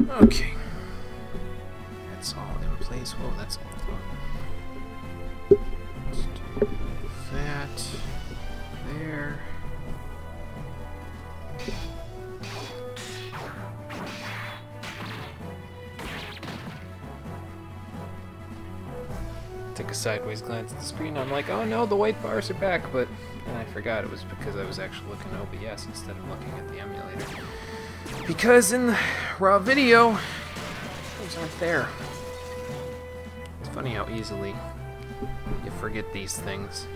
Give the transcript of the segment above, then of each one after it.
Okay. That's all in place. Whoa, that's all. Let's do that. There. Took a sideways glance at the screen. I'm like, oh no, the white bars are back, but then I forgot it was because I was actually looking at OBS instead of looking at the emulator. Because in the raw video, those aren't there. It's funny how easily you forget these things.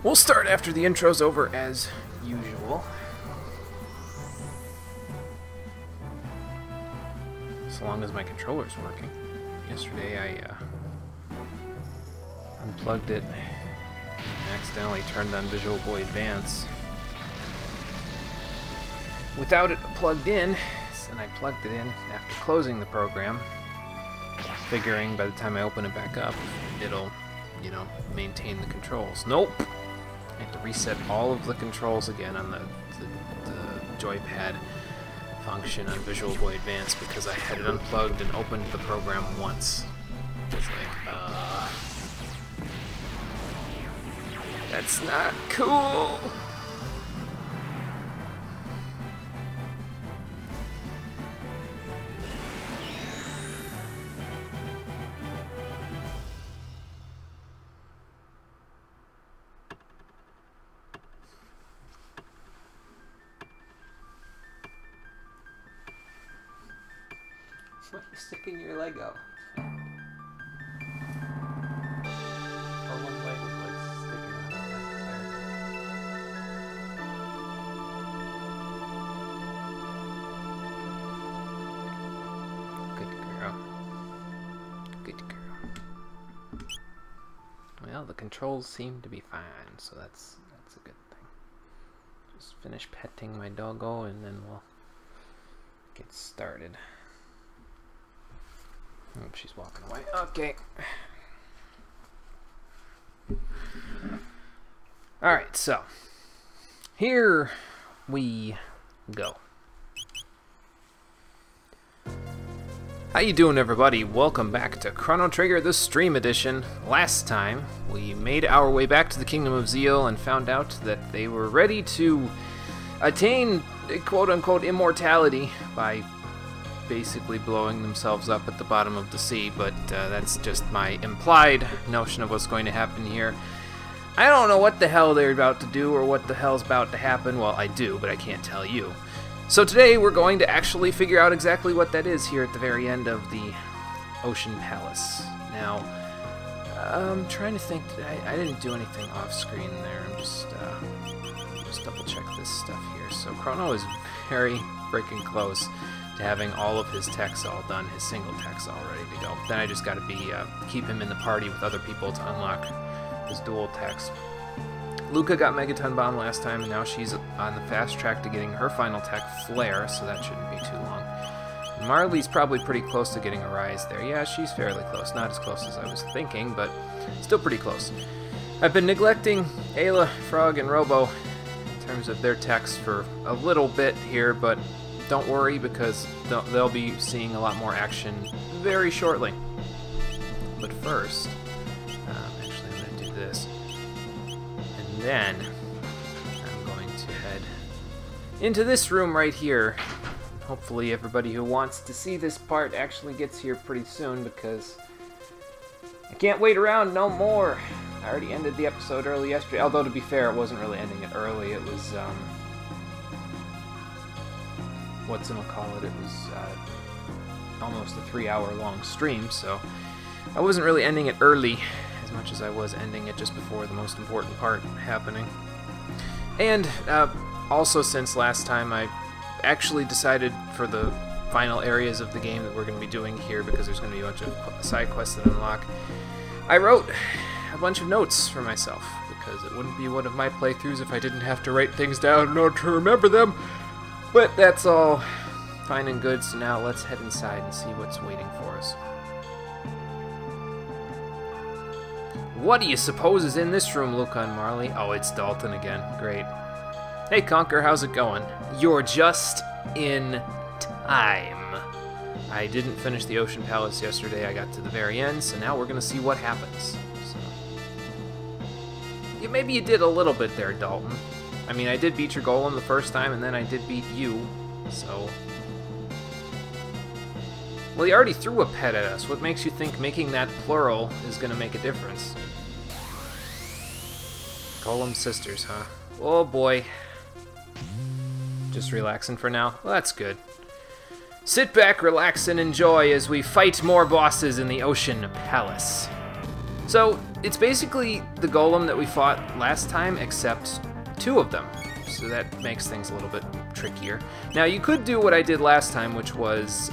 We'll start after the intro's over as usual. As long as my controller's working. Yesterday I unplugged it and accidentally turned on Visual Boy Advance without it plugged in, and I plugged it in after closing the program, figuring by the time I open it back up, it'll, you know, maintain the controls. Nope! I had to reset all of the controls again on the joypad function on Visual Boy Advance because I had it unplugged and opened the program once. It's like, that's not cool! Why are you sticking your leg out? Or one leg was like sticking out there. Good girl. Good girl. Well, the controls seem to be fine, so that's a good thing. Just finish petting my doggo and then we'll get started. Oh, she's walking away. Okay. Alright, so here we go. How you doing, everybody? Welcome back to Chrono Trigger, the Stream Edition. Last time, we made our way back to the Kingdom of Zeal and found out that they were ready to attain quote-unquote immortality by basically blowing themselves up at the bottom of the sea, but that's just my implied notion of what's going to happen here. I don't know what the hell they're about to do or what the hell's about to happen. Well, I do, but I can't tell you. So today we're going to actually figure out exactly what that is here at the very end of the Ocean Palace. Now, I'm trying to think, I didn't do anything off screen there. I'm just double check this stuff here. So Chrono is very freaking close to having all of his techs all done, his single techs all ready to go. Then I just got to keep him in the party with other people to unlock his dual techs. Luca got Megaton Bomb last time, and now she's on the fast track to getting her final tech, Flare, so that shouldn't be too long. Marley's probably pretty close to getting a rise there. Yeah, she's fairly close. Not as close as I was thinking, but still pretty close. I've been neglecting Ayla, Frog, and Robo in terms of their techs for a little bit here, but don't worry, because they'll be seeing a lot more action very shortly. But first, actually I'm going to do this. And then I'm going to head into this room right here. Hopefully everybody who wants to see this part actually gets here pretty soon, because I can't wait around no more. I already ended the episode early yesterday, although to be fair, it wasn't really ending it early. It was, whatchamacallit, it was almost a 3-hour-long stream, so I wasn't really ending it early as much as I was ending it just before the most important part happening. And also, since last time, I actually decided for the final areas of the game that we're going to be doing here, because there's going to be a bunch of side quests that unlock, I wrote a bunch of notes for myself, because it wouldn't be one of my playthroughs if I didn't have to write things down in order to remember them. But that's all fine and good, so now let's head inside and see what's waiting for us. What do you suppose is in this room, Luca and Marley? Oh, it's Dalton again. Great. Hey, Conker, how's it going? You're just in time. I didn't finish the Ocean Palace yesterday. I got to the very end, so now we're going to see what happens. So, yeah, maybe you did a little bit there, Dalton. I mean, I did beat your golem the first time, and then I did beat you, so... Well, you already threw a pet at us. What makes you think making that plural is going to make a difference? Golem sisters, huh? Oh boy. Just relaxing for now? Well, that's good. Sit back, relax, and enjoy as we fight more bosses in the Ocean Palace. So, it's basically the golem that we fought last time, except 2 of them. So that makes things a little bit trickier. Now, you could do what I did last time, which was...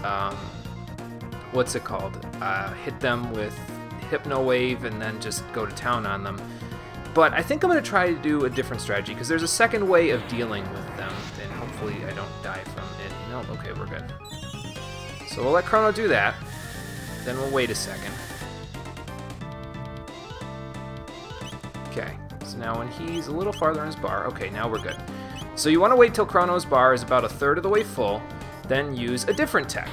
what's it called? Hit them with Hypno Wave and then just go to town on them. But I think I'm going to try to do a different strategy, because there's a second way of dealing with them, and hopefully I don't die from it. No, okay, we're good. So we'll let Chrono do that, then we'll wait a second. Okay, so now when he's a little farther in his bar, okay, now we're good. So you want to wait till Chrono's bar is about 1/3 of the way full, then use a different tech.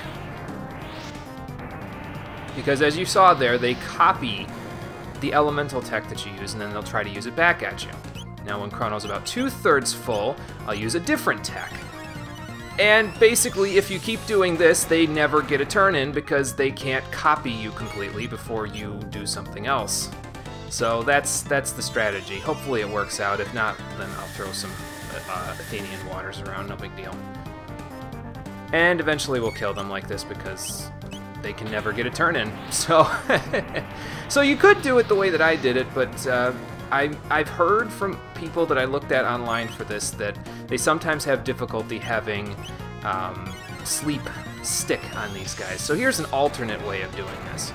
Because as you saw there, they copy the elemental tech that you use, and then they'll try to use it back at you. Now when Chrono's about 2/3 full, I'll use a different tech. And basically, if you keep doing this, they never get a turn in because they can't copy you completely before you do something else. So that's the strategy. Hopefully it works out. If not, then I'll throw some Athenian waters around, no big deal. And eventually we'll kill them like this because they can never get a turn in. So, so you could do it the way that I did it, but I've heard from people that I looked at online for this that they sometimes have difficulty having sleep stick on these guys. So here's an alternate way of doing this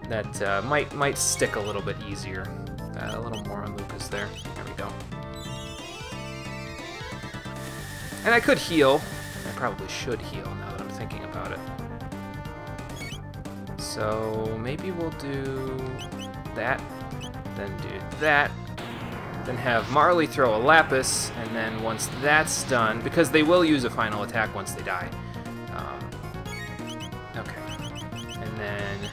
that might stick a little bit easier. A little more on Lucas there. There we go. And I could heal. I probably should heal now that I'm thinking about it. So maybe we'll do that, then do that, then have Marley throw a Lapis, and then once that's done, because they will use a final attack once they die. Okay, and then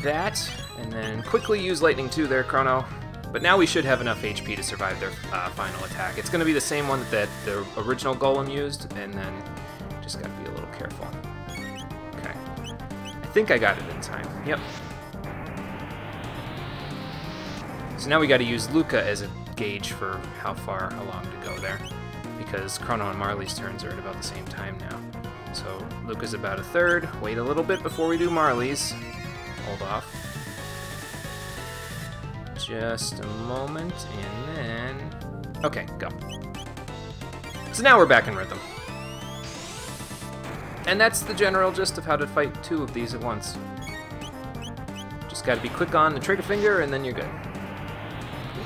that, and then quickly use Lightning 2 there, Chrono. But now we should have enough HP to survive their final attack. It's going to be the same one that the original Golem used, and then just got to be a little careful. Okay. I think I got it in time. Yep. So now we got to use Luca as a gauge for how far along to go there, because Chrono and Marley's turns are at about the same time now. So Luca's about 1/3. Wait a little bit before we do Marley's. Hold off. Just a moment, and then... Okay, go. So now we're back in rhythm. And that's the general gist of how to fight 2 of these at once. Just gotta be quick on the trigger finger, and then you're good.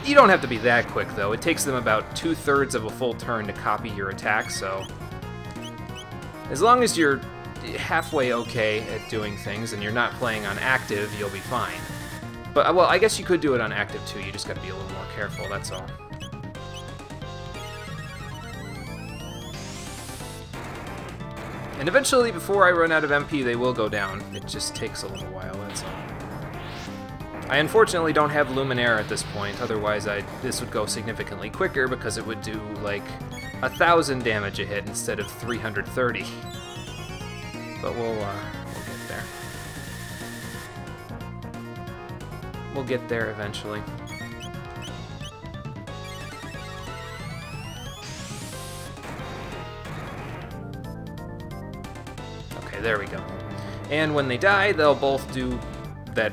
You don't have to be that quick, though. It takes them about 2/3 of a full turn to copy your attack, so... As long as you're halfway okay at doing things, and you're not playing on active, you'll be fine. But, well, I guess you could do it on active too, you just gotta be a little more careful, that's all. And eventually, before I run out of MP, they will go down. It just takes a little while, that's all. I unfortunately don't have Luminaire at this point, otherwise this would go significantly quicker because it would do, like, 1,000 damage a hit instead of 330. But we'll get there. We'll get there eventually. Okay, there we go. And when they die, they'll both do that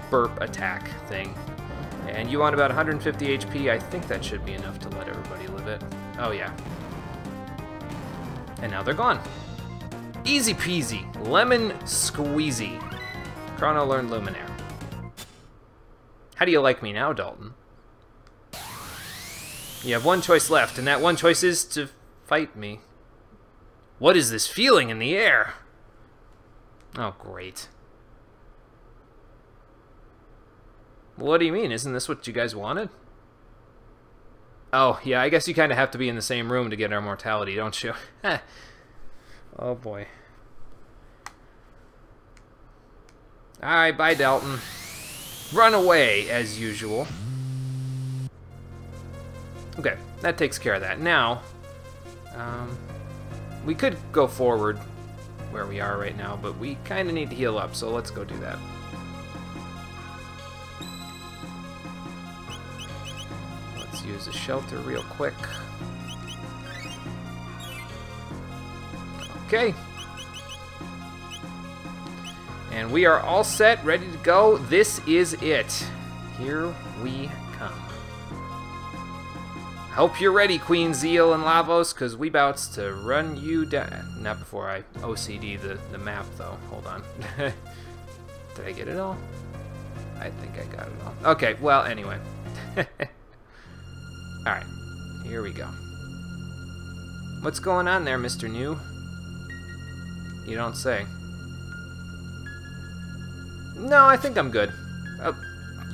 burp attack thing. And you want about 150 HP. I think that should be enough to let everybody live it. Oh, yeah. And now they're gone. Easy peasy. Lemon squeezy. Chrono learned Luminaire. How do you like me now, Dalton? You have one choice left, and that one choice is to fight me. What is this feeling in the air? Oh, great. What do you mean? Isn't this what you guys wanted? Oh, yeah, I guess you kind of have to be in the same room to get our mortality, don't you? Oh, boy. Alright, bye, Dalton. Run away, as usual. Okay, that takes care of that. Now, we could go forward where we are right now, but we kind of need to heal up, so let's go do that. Let's use a shelter real quick. Okay. And we are all set, ready to go. This is it. Here we come. Hope you're ready, Queen Zeal and Lavos, because we bouts to run you down. Not before I OCD the map, though. Hold on. Did I get it all? I think I got it all. Okay, well, anyway. Alright, here we go. What's going on there, Mr. New? You don't say. No, I think I'm good.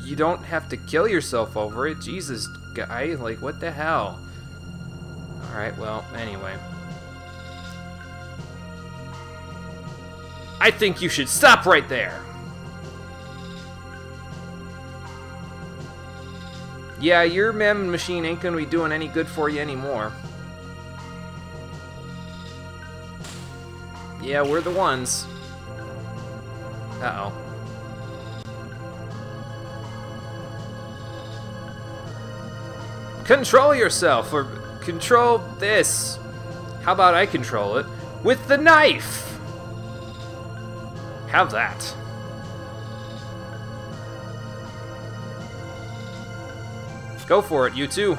You don't have to kill yourself over it. Jesus, guy. Like, what the hell? Alright, well, anyway. I think you should stop right there. Yeah, your mem machine ain't gonna be doing any good for you anymore. Yeah, we're the ones. Uh-oh. Control yourself, or control this. How about I control it with the knife? Have that. Go for it, you two.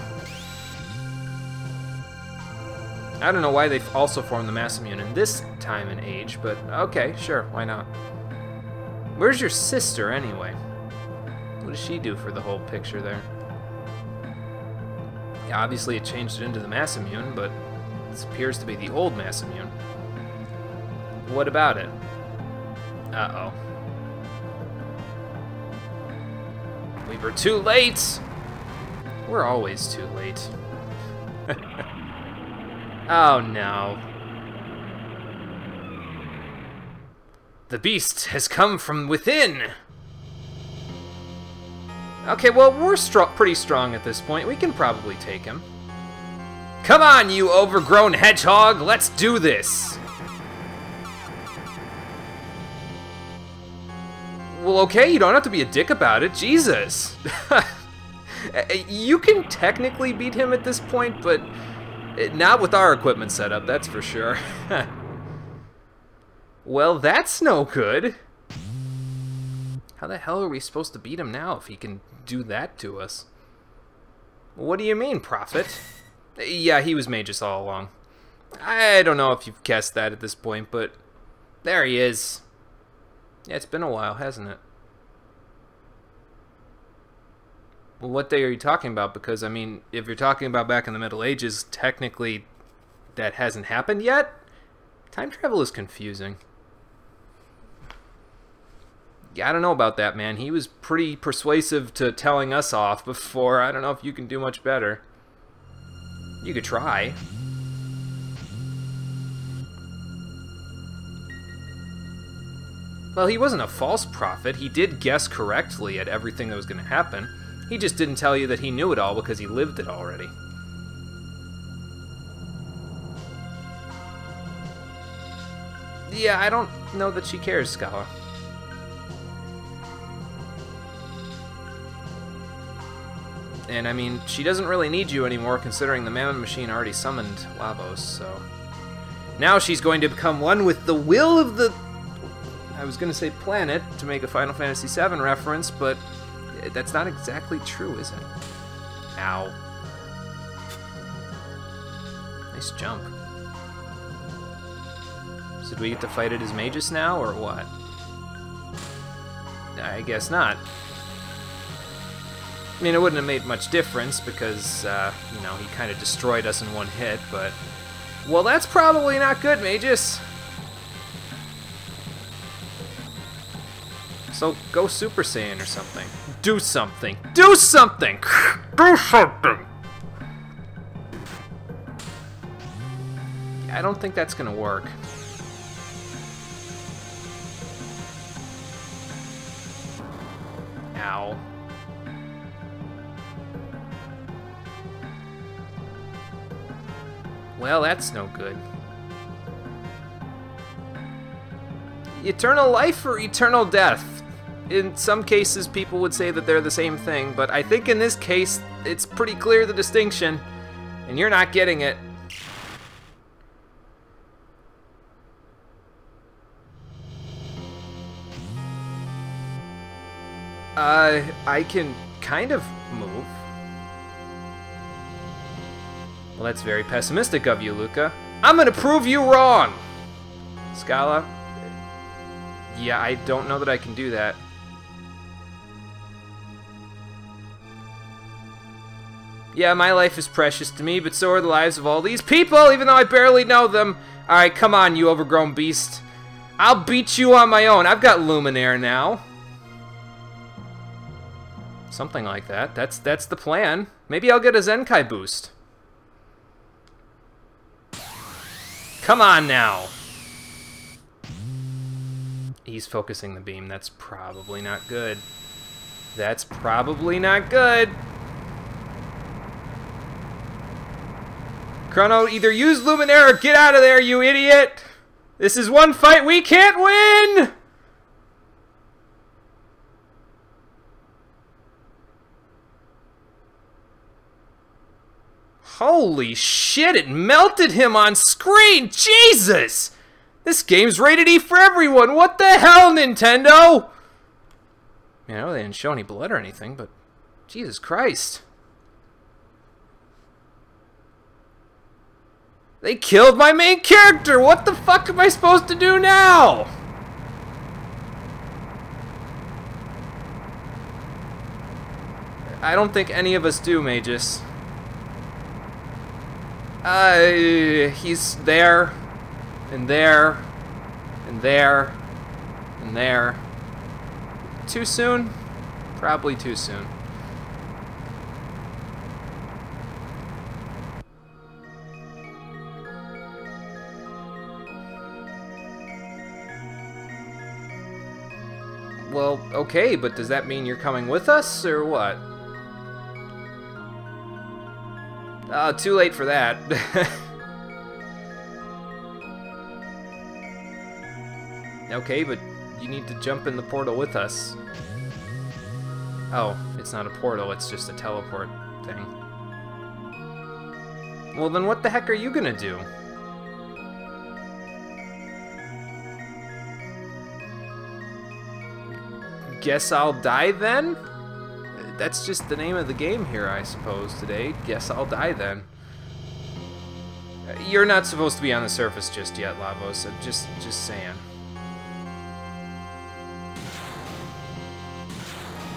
I don't know why they also formed the mass immune in this time and age, but okay, sure, why not? Where's your sister, anyway? What does she do for the whole picture there? Yeah, obviously it changed it into the mass immune, but this appears to be the old mass immune. What about it? Uh-oh. We were too late! We're always too late. Oh no. The beast has come from within! Okay, well, we're pretty strong at this point. We can probably take him. Come on, you overgrown hedgehog! Let's do this! Well, okay, you don't have to be a dick about it. Jesus! You can technically beat him at this point, but not with our equipment setup, that's for sure. Well, that's no good. How the hell are we supposed to beat him now if he can do that to us? What do you mean, Prophet? Yeah, he was Magus all along. I don't know if you've guessed that at this point, but there he is. Yeah, it's been a while, hasn't it? Well, what day are you talking about? Because, I mean, if you're talking about back in the Middle Ages, technically that hasn't happened yet? Time travel is confusing. Yeah, I don't know about that, man. He was pretty persuasive to telling us off before. I don't know if you can do much better. You could try. Well, he wasn't a false prophet. He did guess correctly at everything that was going to happen. He just didn't tell you that he knew it all because he lived it already. Yeah, I don't know that she cares, Scholar. And, I mean, she doesn't really need you anymore considering the Mammon Machine already summoned Lavos, so... Now she's going to become one with the will of the... I was going to say planet to make a Final Fantasy VII reference, but that's not exactly true, is it? Ow. Nice jump. So do we get to fight it as Magus now, or what? I guess not. I mean, it wouldn't have made much difference because, you know, he kind of destroyed us in one hit, but... Well, that's probably not good, mages. So, go Super Saiyan or something. Do something. Do something! Do something! I don't think that's gonna work. Ow. Well, that's no good. Eternal life or eternal death? In some cases, people would say that they're the same thing, but I think in this case, it's pretty clear the distinction, and you're not getting it. I can kind of move. Well, that's very pessimistic of you, Luca. I'm gonna prove you wrong! Scala? Yeah, I don't know that I can do that. Yeah, my life is precious to me, but so are the lives of all these people, even though I barely know them. Alright, come on, you overgrown beast. I'll beat you on my own. I've got Luminaire now. Something like that. That's the plan. Maybe I'll get a Zenkai boost. Come on now. He's focusing the beam. That's probably not good. That's probably not good. Chrono, either use Luminaire or get out of there, you idiot! This is one fight we can't win! Holy shit, it melted him on screen! Jesus! This game's rated E for everyone! What the hell, Nintendo? You know, they didn't show any blood or anything, but Jesus Christ. They killed my main character! What the fuck am I supposed to do now? I don't think any of us do, Magus. He's there, and there, and there, and there. Too soon? Probably too soon. Well, okay, but does that mean you're coming with us, or what? Too late for that. Okay, but you need to jump in the portal with us. Oh, it's not a portal, it's just a teleport thing. Well, then what the heck are you gonna do? Guess I'll die then? That's just the name of the game here, I suppose, today. Guess I'll die then. You're not supposed to be on the surface just yet, Lavos. Just saying.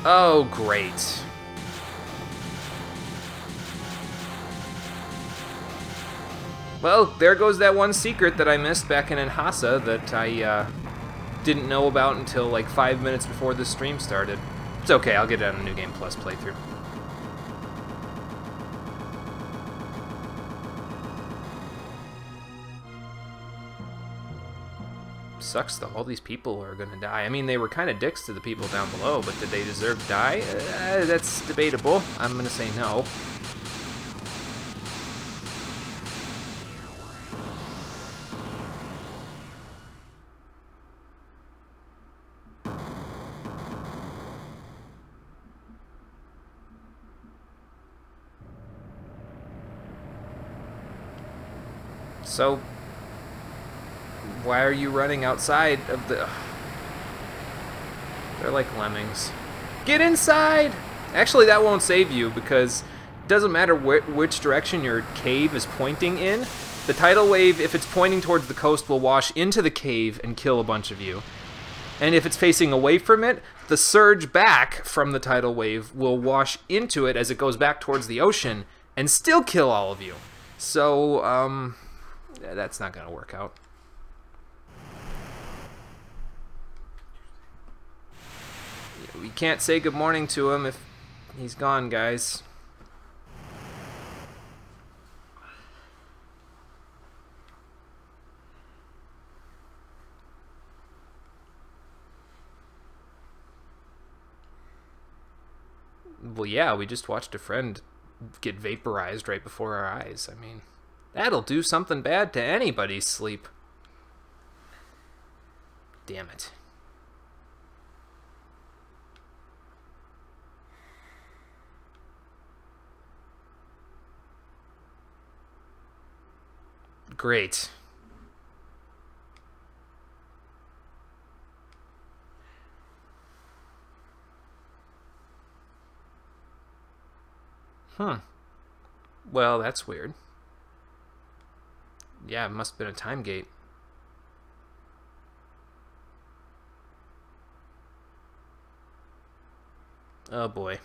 Oh, great. Well, there goes that one secret that I missed back in Enhasa that I didn't know about until like 5 minutes before the stream started. It's okay, I'll get it on a New Game Plus playthrough. Sucks though, all these people are gonna die. I mean, they were kind of dicks to the people down below, but did they deserve to die? That's debatable. I'm gonna say no. So, why are you running outside of the... They're like lemmings. Get inside! Actually, that won't save you, because it doesn't matter which direction your cave is pointing in. The tidal wave, if it's pointing towards the coast, will wash into the cave and kill a bunch of you. And if it's facing away from it, the surge back from the tidal wave will wash into it as it goes back towards the ocean and still kill all of you. So, that's not going to work out. We can't say good morning to him if he's gone, guys. Well, yeah, we just watched a friend get vaporized right before our eyes. I mean, that'll do something bad to anybody's sleep. Damn it. Great. Huh. Well, that's weird. Yeah, it must have been a time gate. Oh boy.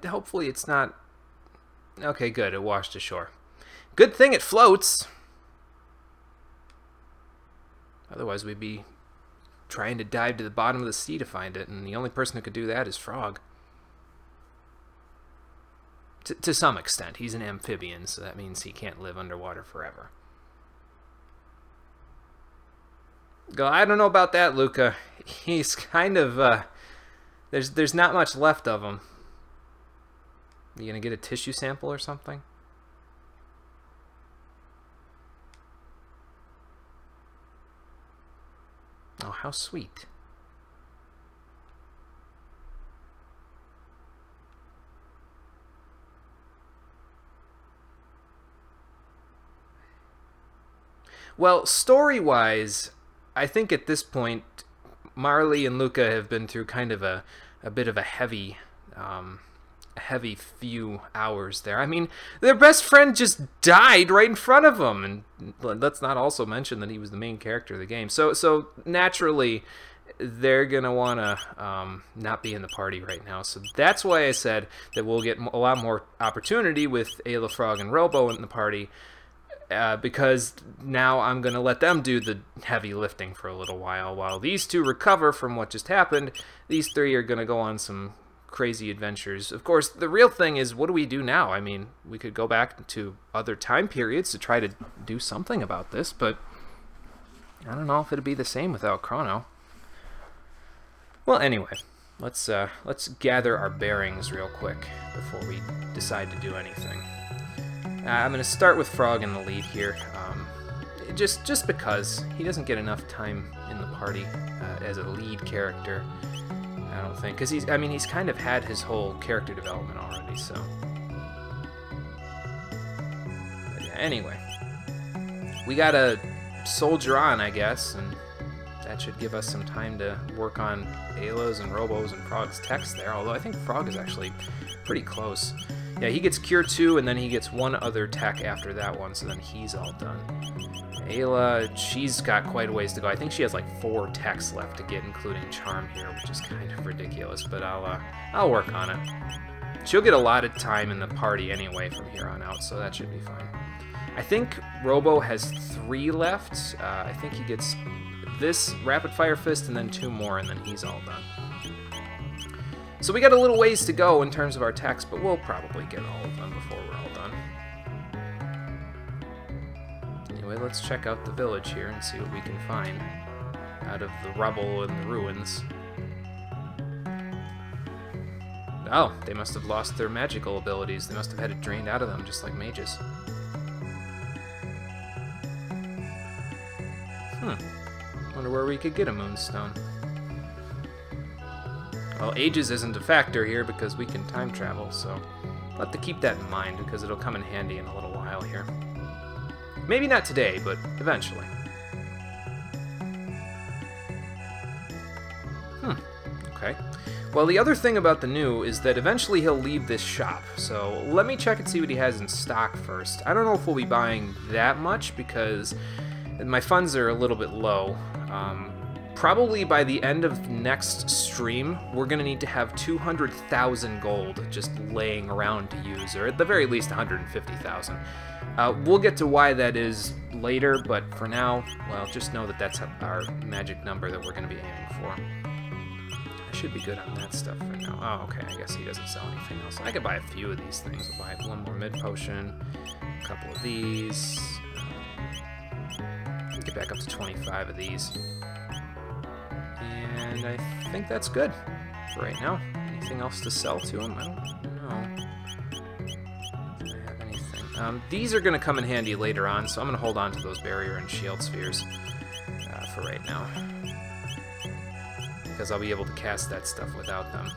Hopefully it's not... Okay, good. It washed ashore. Good thing it floats. Otherwise we'd be trying to dive to the bottom of the sea to find it, and the only person who could do that is Frog. To some extent. He's an amphibian, so that means he can't live underwater forever. Go, I don't know about that, Luca. He's kind of, there's not much left of him. You gonna get a tissue sample or something? Oh, how sweet. Well, story-wise, I think at this point, Marley and Luca have been through kind of a bit of a heavy few hours there. I mean, their best friend just died right in front of them, and let's not also mention that he was the main character of the game. So naturally, they're gonna wanna not be in the party right now. So that's why I said that we'll get a lot more opportunity with Ayla, Frog, and Robo in the party. Because now I'm going to let them do the heavy lifting for a little while these two recover from what just happened. These three are going to go on some crazy adventures. Of course, the real thing is, what do we do now? I mean, we could go back to other time periods to try to do something about this, but I don't know if it'd be the same without Chrono. Well, anyway, let's gather our bearings real quick before we decide to do anything. I'm going to start with Frog in the lead here, just because he doesn't get enough time in the party as a lead character, I don't think, because he's kind of had his whole character development already, so. But yeah, anyway, we gotta soldier on, I guess, and that should give us some time to work on Ayla's and Robo's and Frog's text there, although I think Frog is actually pretty close. Yeah, he gets Cure 2, and then he gets one other tech after that one, so then he's all done. Ayla, she's got quite a ways to go. I think she has like 4 techs left to get, including Charm here, which is kind of ridiculous, but I'll work on it. She'll get a lot of time in the party anyway from here on out, so that should be fine. I think Robo has 3 left. I think he gets this Rapid Fire Fist and then 2 more, and then he's all done. So we got a little ways to go in terms of our techs, but we'll probably get all of them before we're all done. Anyway, let's check out the village here and see what we can find out of the rubble and the ruins. Oh, they must have lost their magical abilities. They must have had it drained out of them, just like mages. Wonder where we could get a moonstone. Well, ages isn't a factor here because we can time travel, so I'll have to keep that in mind because it'll come in handy in a little while here. Maybe not today, but eventually. Okay. Well, the other thing about the new is that eventually he'll leave this shop, so let me check and see what he has in stock first. I don't know if we'll be buying that much because my funds are a little bit low. Probably by the end of next stream, we're going to need to have 200,000 gold just laying around to use, or at the very least 150,000. We'll get to why that is later, but for now, well, just know that that's our magic number that we're going to be aiming for. I should be good on that stuff for now. Oh, okay, I guess he doesn't sell anything else. I could buy a few of these things. I'll buy one more mid potion, a couple of these, get back up to 25 of these. And I think that's good for right now. Anything else to sell to him? I don't know. Do I have anything? These are going to come in handy later on, so I'm going to hold on to those barrier and shield spheres for right now. Because I'll be able to cast that stuff without them.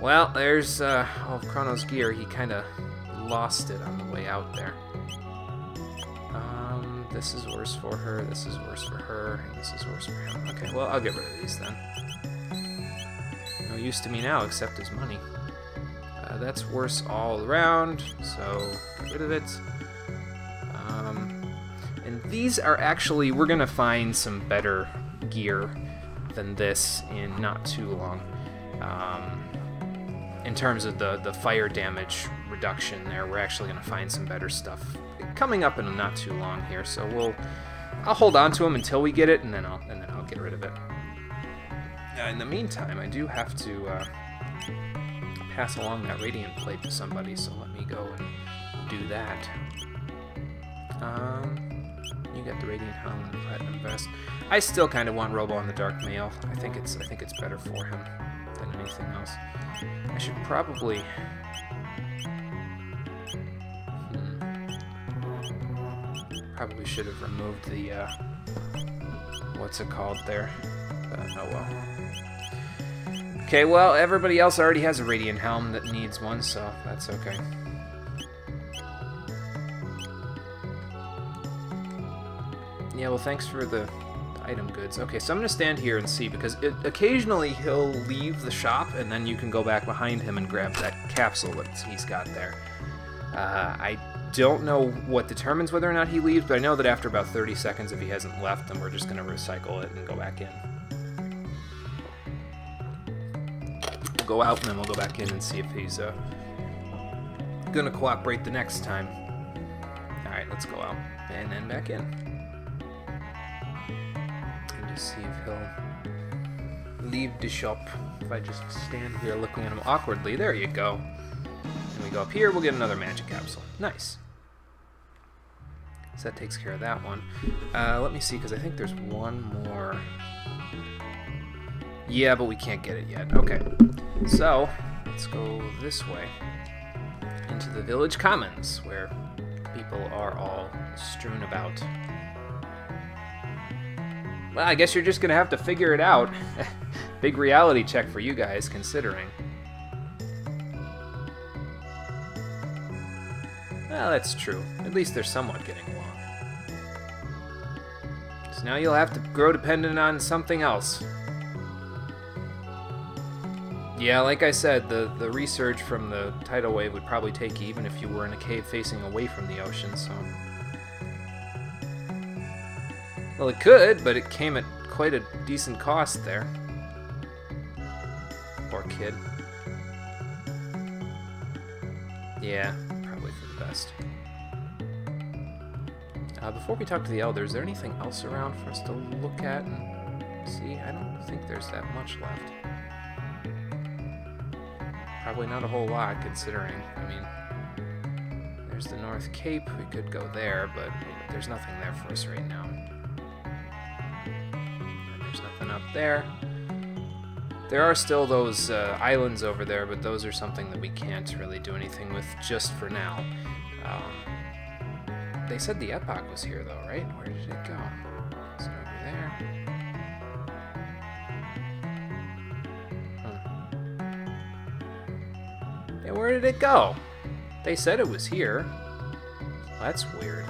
Well, there's Chrono's gear. He kind of lost it on the way out there. This is worse for her, this is worse for her, and this is worse for him. Okay, well, I'll get rid of these then. No use to me now except his money. That's worse all around, so get rid of it. And these are actually, we're going to find some better gear than this in not too long. In terms of the fire damage reduction there, we're actually going to find some better stuff coming up in not too long here, so I'll hold on to them until we get it, and then I'll get rid of it. In the meantime, I do have to pass along that radiant plate to somebody, so let me go and do that. You get the radiant helm and the platinum vest. I still kind of want Robo on the dark mail. I think it's better for him than anything else. I should probably. Probably should have removed the, what's it called there? Oh well. Okay, well, everybody else already has a Radiant Helm that needs one, so that's okay. Yeah, well, thanks for the item goods. Okay, so I'm going to stand here and see, because occasionally he'll leave the shop, and then you can go back behind him and grab that capsule that he's got there. I don't know what determines whether or not he leaves, but I know that after about 30 seconds, if he hasn't left, then we're just going to recycle it and go back in. We'll go out, and then we'll go back in and see if he's going to cooperate the next time. Alright, let's go out, and then back in. And just see if he'll leave the shop. If I just stand here looking at him awkwardly, there you go. And we go up here, we'll get another magic capsule. Nice. So that takes care of that one. Let me see, because I think there's one more. Yeah, but we can't get it yet. Okay. So, let's go this way. Into the village commons, where people are all strewn about. Well, I guess you're just going to have to figure it out. Big reality check for you guys, considering. Well, that's true. At least they're somewhat getting along. So now you'll have to grow dependent on something else. Yeah, like I said, the resurge from the tidal wave would probably take you even if you were in a cave facing away from the ocean, so... Well, it could, but it came at quite a decent cost there. Poor kid. Yeah. Best. Before we talk to the Elder, is there anything else around for us to look at and see? I don't think there's that much left. Probably not a whole lot, considering. I mean, there's the North Cape. We could go there, but there's nothing there for us right now. And there's nothing up there. There are still those islands over there, but those are something that we can't really do anything with just for now. They said the Epoch was here, though, right? Where did it go? Is it over there? Yeah, where did it go? They said it was here. Well, that's weird.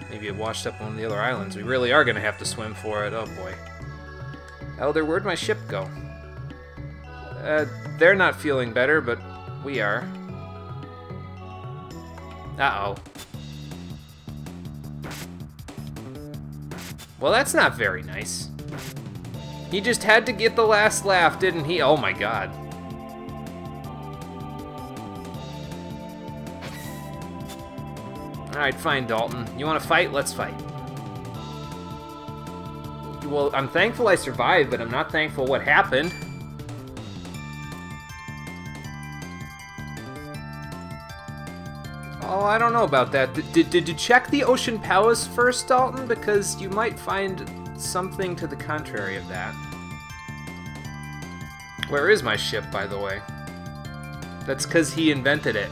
Maybe it washed up one of the other islands. We really are going to have to swim for it. Oh, boy. Elder, where'd my ship go? They're not feeling better, but we are. Uh-oh. Well, that's not very nice. He just had to get the last laugh, didn't he? Oh my god. Alright, fine, Dalton. You want to fight? Let's fight. Well, I'm thankful I survived, but I'm not thankful what happened. Oh, I don't know about that. Did you check the Ocean Palace first, Dalton? Because you might find something to the contrary of that. Where is my ship, by the way? That's because he invented it.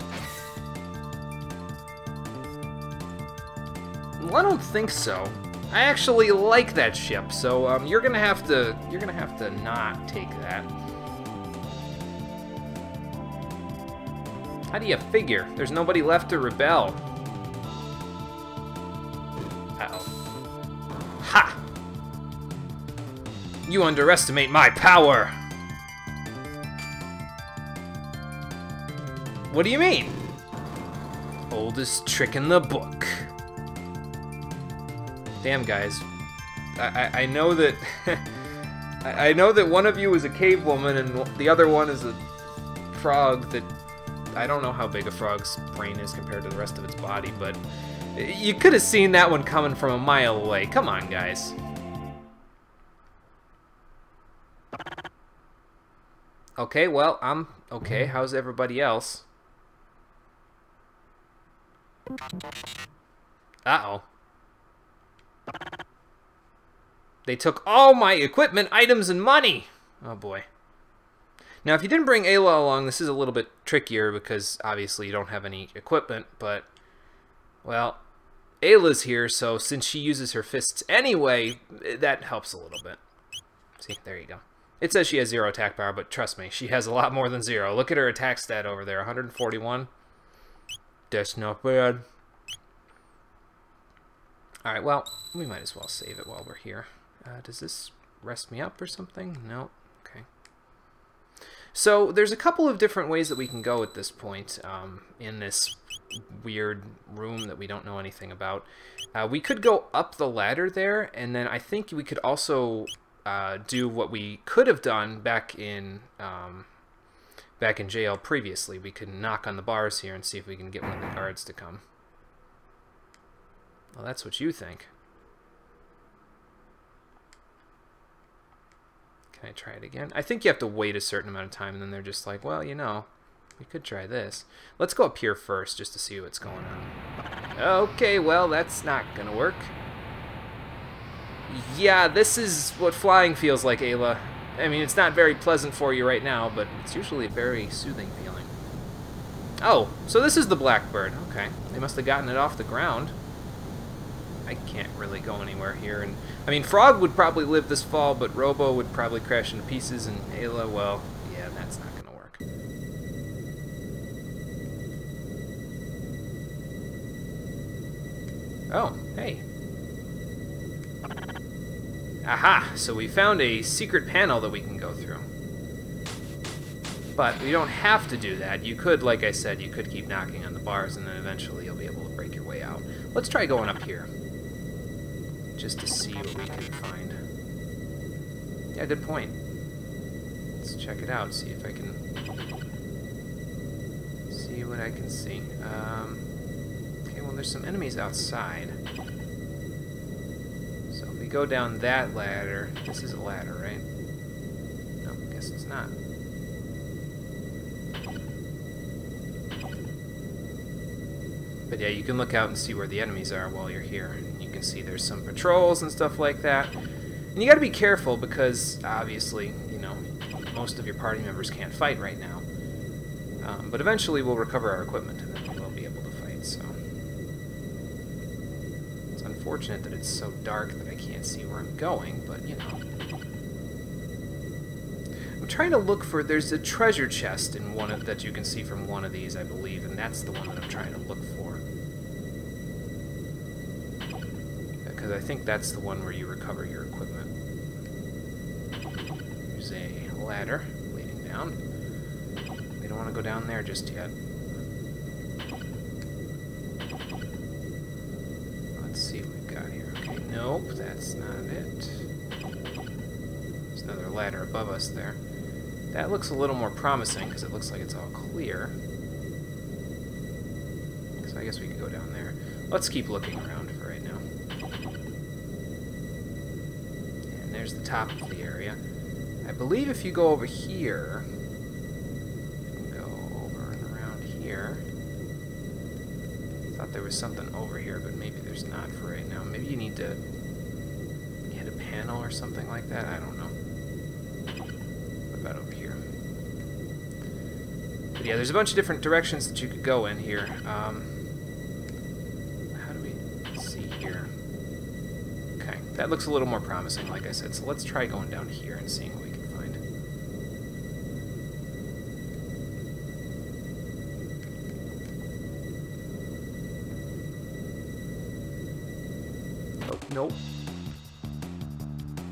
Well, I don't think so. I actually like that ship, so you're gonna have to not take that. How do you figure? There's nobody left to rebel. Uh-oh. Ha! You underestimate my power! What do you mean? Oldest trick in the book. Damn, guys. I know that... I know that one of you is a cave woman and the other one is a frog that... I don't know how big a frog's brain is compared to the rest of its body, but you could have seen that one coming from a mile away. Come on, guys. Okay, well, I'm okay. How's everybody else? Uh-oh. They took all my equipment, items, and money! Oh, boy. Now, if you didn't bring Ayla along, this is a little bit trickier because obviously you don't have any equipment, but, well, Ayla's here, so since she uses her fists anyway, that helps a little bit. See, there you go. It says she has 0 attack power, but trust me, she has a lot more than 0. Look at her attack stat over there, 141. That's not bad. Alright, well, we might as well save it while we're here. Does this rest me up or something? No. Okay. So there's a couple of different ways that we can go at this point in this weird room that we don't know anything about. We could go up the ladder there, and then I think we could also do what we could have done back in jail previously. We could knock on the bars here and see if we can get one of the guards to come. Well, that's what you think. Can I try it again? I think you have to wait a certain amount of time, and then they're just like, well, you know, we could try this. Let's go up here first, just to see what's going on. Okay, well, that's not gonna work. Yeah, this is what flying feels like, Ayla. I mean, it's not very pleasant for you right now, but it's usually a very soothing feeling. Oh, so this is the Blackbird. Okay, they must have gotten it off the ground. I can't really go anywhere here, and I mean, Frog would probably live this fall, but Robo would probably crash into pieces, and Ayla, well, yeah, that's not gonna work. Oh, hey. Aha! So we found a secret panel that we can go through. But we don't have to do that. You could, like I said, you could keep knocking on the bars, and then eventually you'll be able to break your way out. Let's try going up here, just to see what we can find. Yeah, good point. Let's check it out, see if I can see what I can see. Okay, well, there's some enemies outside. So if we go down that ladder, this is a ladder, right? No, I guess it's not. But yeah, you can look out and see where the enemies are while you're here. You can see there's some patrols and stuff like that. And you gotta be careful because, obviously, you know, most of your party members can't fight right now. But eventually we'll recover our equipment and then we will be able to fight, so... It's unfortunate that it's so dark that I can't see where I'm going, but, you know... I'm trying to look for... There's a treasure chest in one of, that you can see from one of these, I believe, and that's the one that I'm trying to look for. Because I think that's the one where you recover your equipment. There's a ladder leading down. We don't want to go down there just yet. Let's see what we've got here. Okay, Nope, that's not it. There's another ladder above us there. That looks a little more promising, because it looks like it's all clear. So I guess we could go down there. Let's keep looking around for right now. And there's the top of the area. I believe if you go over here, and go over and around here. I thought there was something over here, but maybe there's not for right now. Maybe you need to hit a panel or something like that. I don't know. What about over here? But yeah, there's a bunch of different directions that you could go in here. How do we see here? Okay, that looks a little more promising, like I said. So let's try going down here and seeing what we can find. Oh, nope.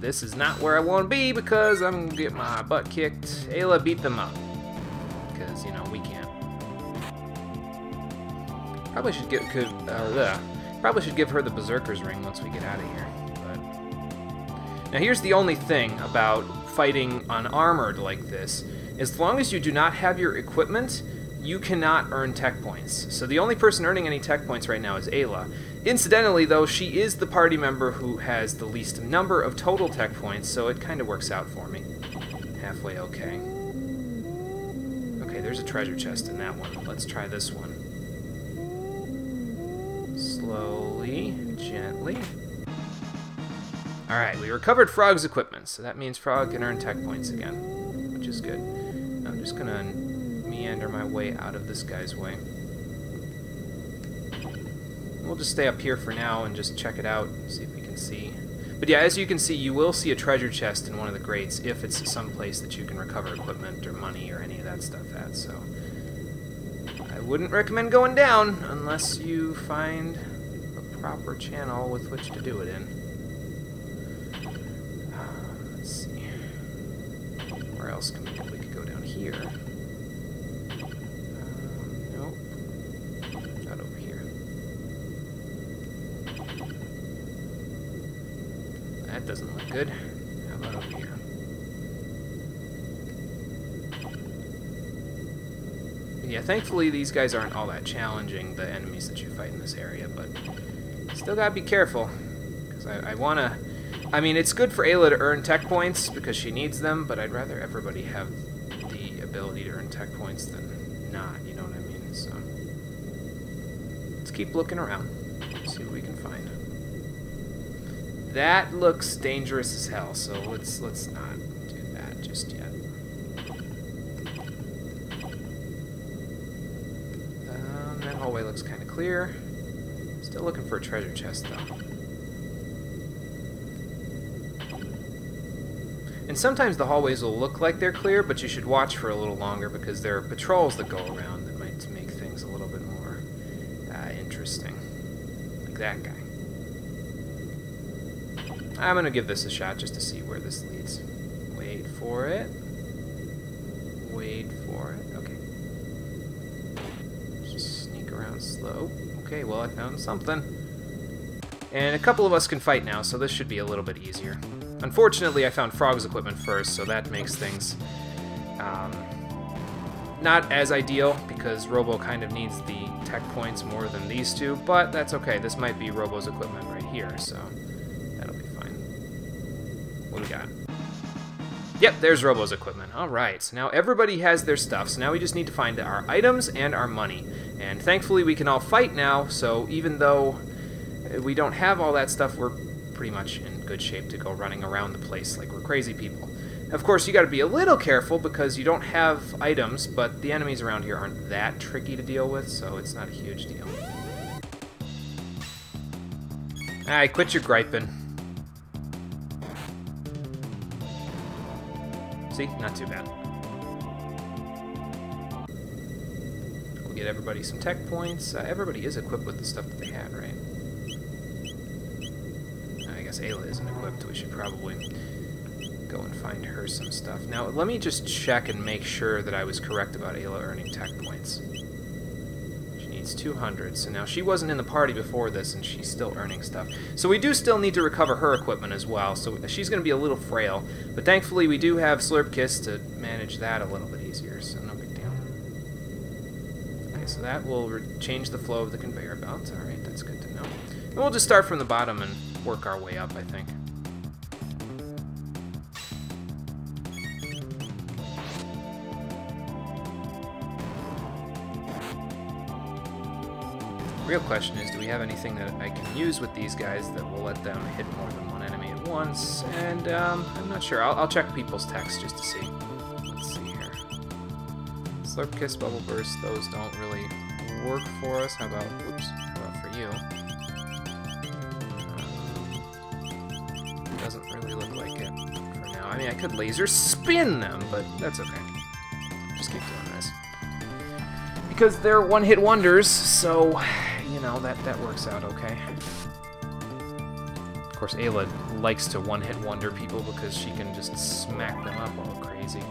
This is not where I want to be because I'm going to get my butt kicked. Ayla, beat them up. Because, you know, we can't. Probably should give her the Berserker's Ring once we get out of here. But now here's the only thing about fighting unarmored like this. As long as you do not have your equipment, you cannot earn tech points. So the only person earning any tech points right now is Ayla. Incidentally, though, she is the party member who has the least number of total tech points, so it kind of works out for me. Halfway okay. Okay, there's a treasure chest in that one. Let's try this one. Slowly, gently. Alright, we recovered Frog's equipment, so that means Frog can earn tech points again, which is good. I'm just gonna meander my way out of this guy's way. We'll just stay up here for now and just check it out, see if we can see. But yeah, as you can see, you will see a treasure chest in one of the grates if it's some place that you can recover equipment or money or any of that stuff at, so I wouldn't recommend going down unless you find a proper channel with which to do it in. Let's see. Where else can we go? We could go down here. Nope. Not over here. That doesn't look good. How about over here? Yeah, thankfully these guys aren't all that challenging, the enemies that you fight in this area, but still gotta be careful, because I wanna... I mean, it's good for Ayla to earn tech points, because she needs them, but I'd rather everybody have the ability to earn tech points than not, you know what I mean? So, let's keep looking around, see what we can find. That looks dangerous as hell, so let's not do that just yet. That hallway looks kind of clear. Still looking for a treasure chest, though. And sometimes the hallways will look like they're clear, but you should watch for a little longer because there are patrols that go around that might make things a little bit more interesting. Like that guy. I'm going to give this a shot just to see where this leads. Wait for it. Wait for it. Okay. Just sneak around slow. Okay, well, I found something. And a couple of us can fight now, so this should be a little bit easier. Unfortunately, I found Frog's equipment first, so that makes things not as ideal, because Robo kind of needs the tech points more than these two, but that's okay. This might be Robo's equipment right here, so that'll be fine. What do we got? Yep, there's Robo's equipment. Alright, so now everybody has their stuff, so now we just need to find our items and our money. And thankfully we can all fight now, so even though we don't have all that stuff, we're pretty much in good shape to go running around the place like we're crazy people. Of course, you got to be a little careful because you don't have items, but the enemies around here aren't that tricky to deal with, so it's not a huge deal. Alright, quit your griping. See? Not too bad. We'll get everybody some tech points. Everybody is equipped with the stuff that they had, right? I guess Ayla isn't equipped. We should probably go and find her some stuff. Now, let me just check and make sure that I was correct about Ayla earning tech points. She needs needs 200. So now she wasn't in the party before this, and she's still earning stuff. So we do still need to recover her equipment as well, so she's going to be a little frail. But thankfully we do have Slurp Kiss to manage that a little bit easier, so no big deal. Okay, so that will change the flow of the conveyor belt. Alright, that's good to know. And we'll just start from the bottom and work our way up, I think. Real question is, do we have anything that I can use with these guys that will let them hit more than one enemy at once? And I'm not sure. I'll check people's text just to see. Let's see here. Slurp Kiss, Bubble Burst, those don't really work for us. How about, oops, how about for you? Doesn't really look like it for now. I mean, I could laser spin them, but that's okay. Just keep doing this. Because they're one-hit wonders, so, you know, that works out okay. Of course, Ayla likes to one-hit wonder people because she can just smack them up all crazy.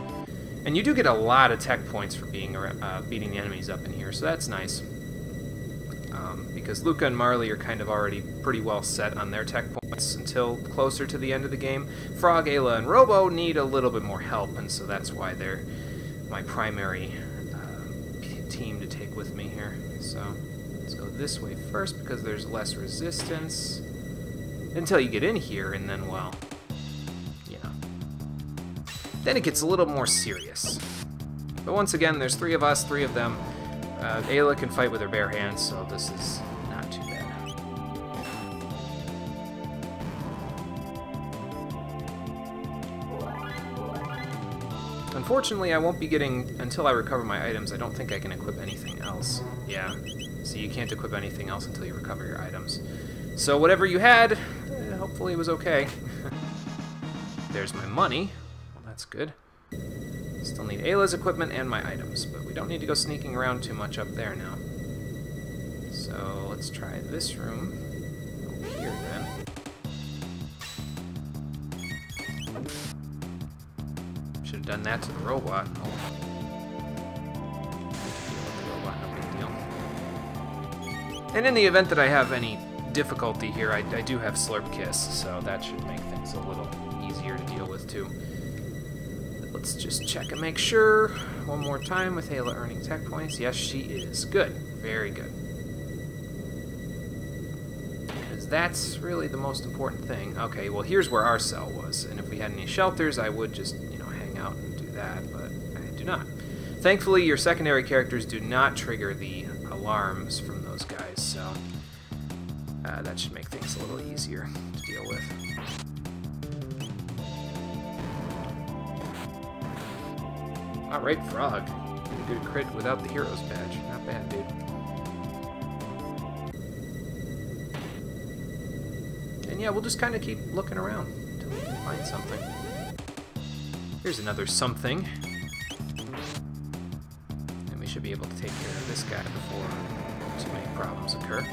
And you do get a lot of tech points for beating the enemies up in here, so that's nice. Because Luca and Marley are kind of already pretty well set on their tech points until closer to the end of the game. Frog, Ayla, and Robo need a little bit more help, and so that's why they're my primary team to take with me here. So let's go this way first because there's less resistance until you get in here, and then, well, you know, then it gets a little more serious. But once again, there's 3 of us, 3 of them. Ayla can fight with her bare hands, so this is not too bad. Unfortunately, I won't be getting, until I recover my items, I don't think I can equip anything else. Yeah, see, you can't equip anything else until you recover your items. So whatever you had, hopefully it was okay. There's my money. Well, that's good. Still need Ayla's equipment and my items, but we don't need to go sneaking around too much up there now. So let's try this room over here then. Should have done that to the robot. Oh. Deal with the robot, no big deal. And in the event that I have any difficulty here, I do have Slurp Kiss, so that should make things a little easier to deal with too. Let's just check and make sure one more time with Ayla earning tech points. Yes, she is. Good. Very good. Because that's really the most important thing. Okay, well, here's where our cell was. And if we had any shelters, I would just, you know, hang out and do that, but I do not. Thankfully, your secondary characters do not trigger the alarms from those guys, so that should make things a little easier to deal with. Alright, Frog. Good crit without the hero's badge. Not bad, dude. And yeah, we'll just kind of keep looking around until we can find something. Here's another something. And we should be able to take care of this guy before too many problems occur.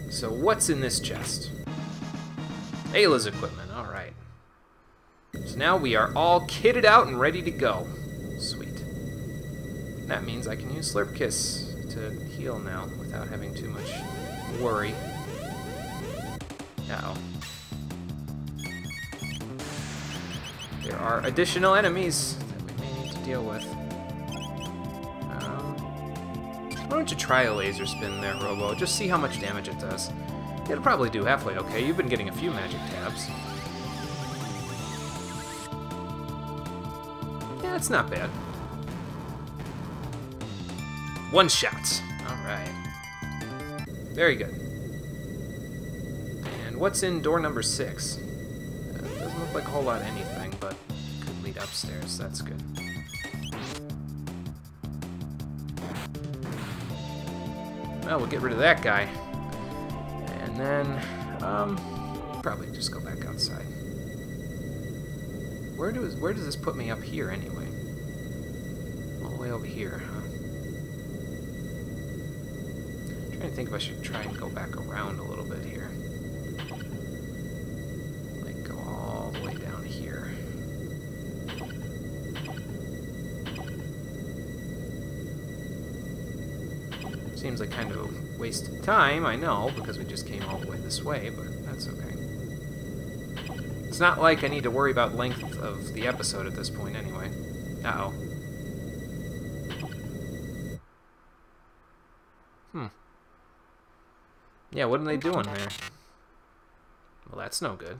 So what's in this chest? Ayla's equipment, alright. So now we are all kitted out and ready to go. Sweet. That means I can use Slurp Kiss to heal now without having too much worry. Uh-oh. There are additional enemies that we may need to deal with. Why don't you try a laser spin there, Robo? Just see how much damage it does. It'll probably do halfway okay. You've been getting a few magic tabs. Yeah, it's not bad. One shot. Alright. Very good. And what's in door number 6? Doesn't look like a whole lot of anything, but could lead upstairs. That's good. Well, we'll get rid of that guy. And then, probably just go back outside. Where does this put me up here, anyway? All the way over here, huh? I'm trying to think if I should try and go back around a little bit here. Like, go all the way down here. Seems like kind of a waste of time, I know, because we just came all the way this way, but that's okay. It's not like I need to worry about length of the episode at this point anyway. Uh-oh. Yeah, what are they doing there? Well, that's no good.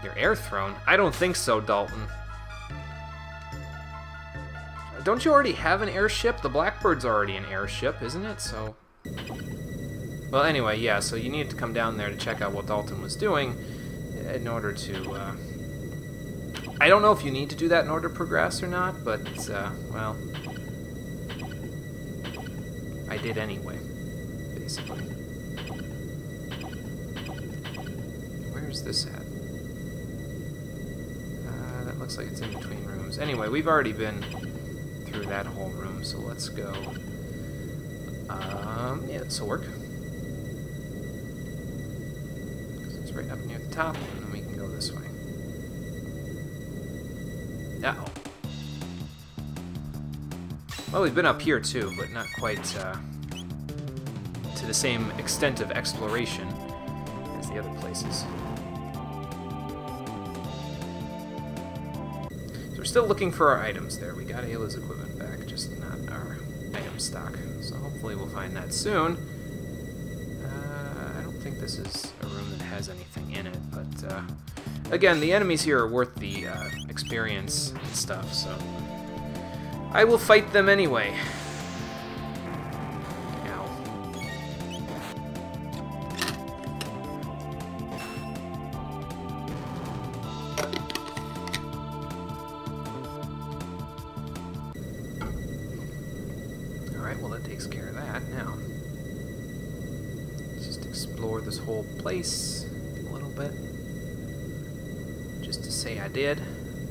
Your air throne? I don't think so, Dalton. Don't you already have an airship? The Blackbird's already an airship, isn't it? So... Well, anyway, yeah, so you need to come down there to check out what Dalton was doing in order to, I don't know if you need to do that in order to progress or not, but, well... I did anyway, basically. Where's this at? That looks like it's in between rooms. Anyway, we've already been through that whole room, so let's go. Yeah, this'll work. Because it's right up near the top, and then we can go this way. Uh-oh. Well, we've been up here too, but not quite to the same extent of exploration as the other places. So we're still looking for our items there. We got Ayla's equipment back, just not our item stock. So hopefully we'll find that soon. I don't think this is a room that has anything in it, but again, the enemies here are worth the experience and stuff, so... I will fight them anyway. Ow. Alright, well that takes care of that. Now, let's just explore this whole place a little bit. Just to say I did.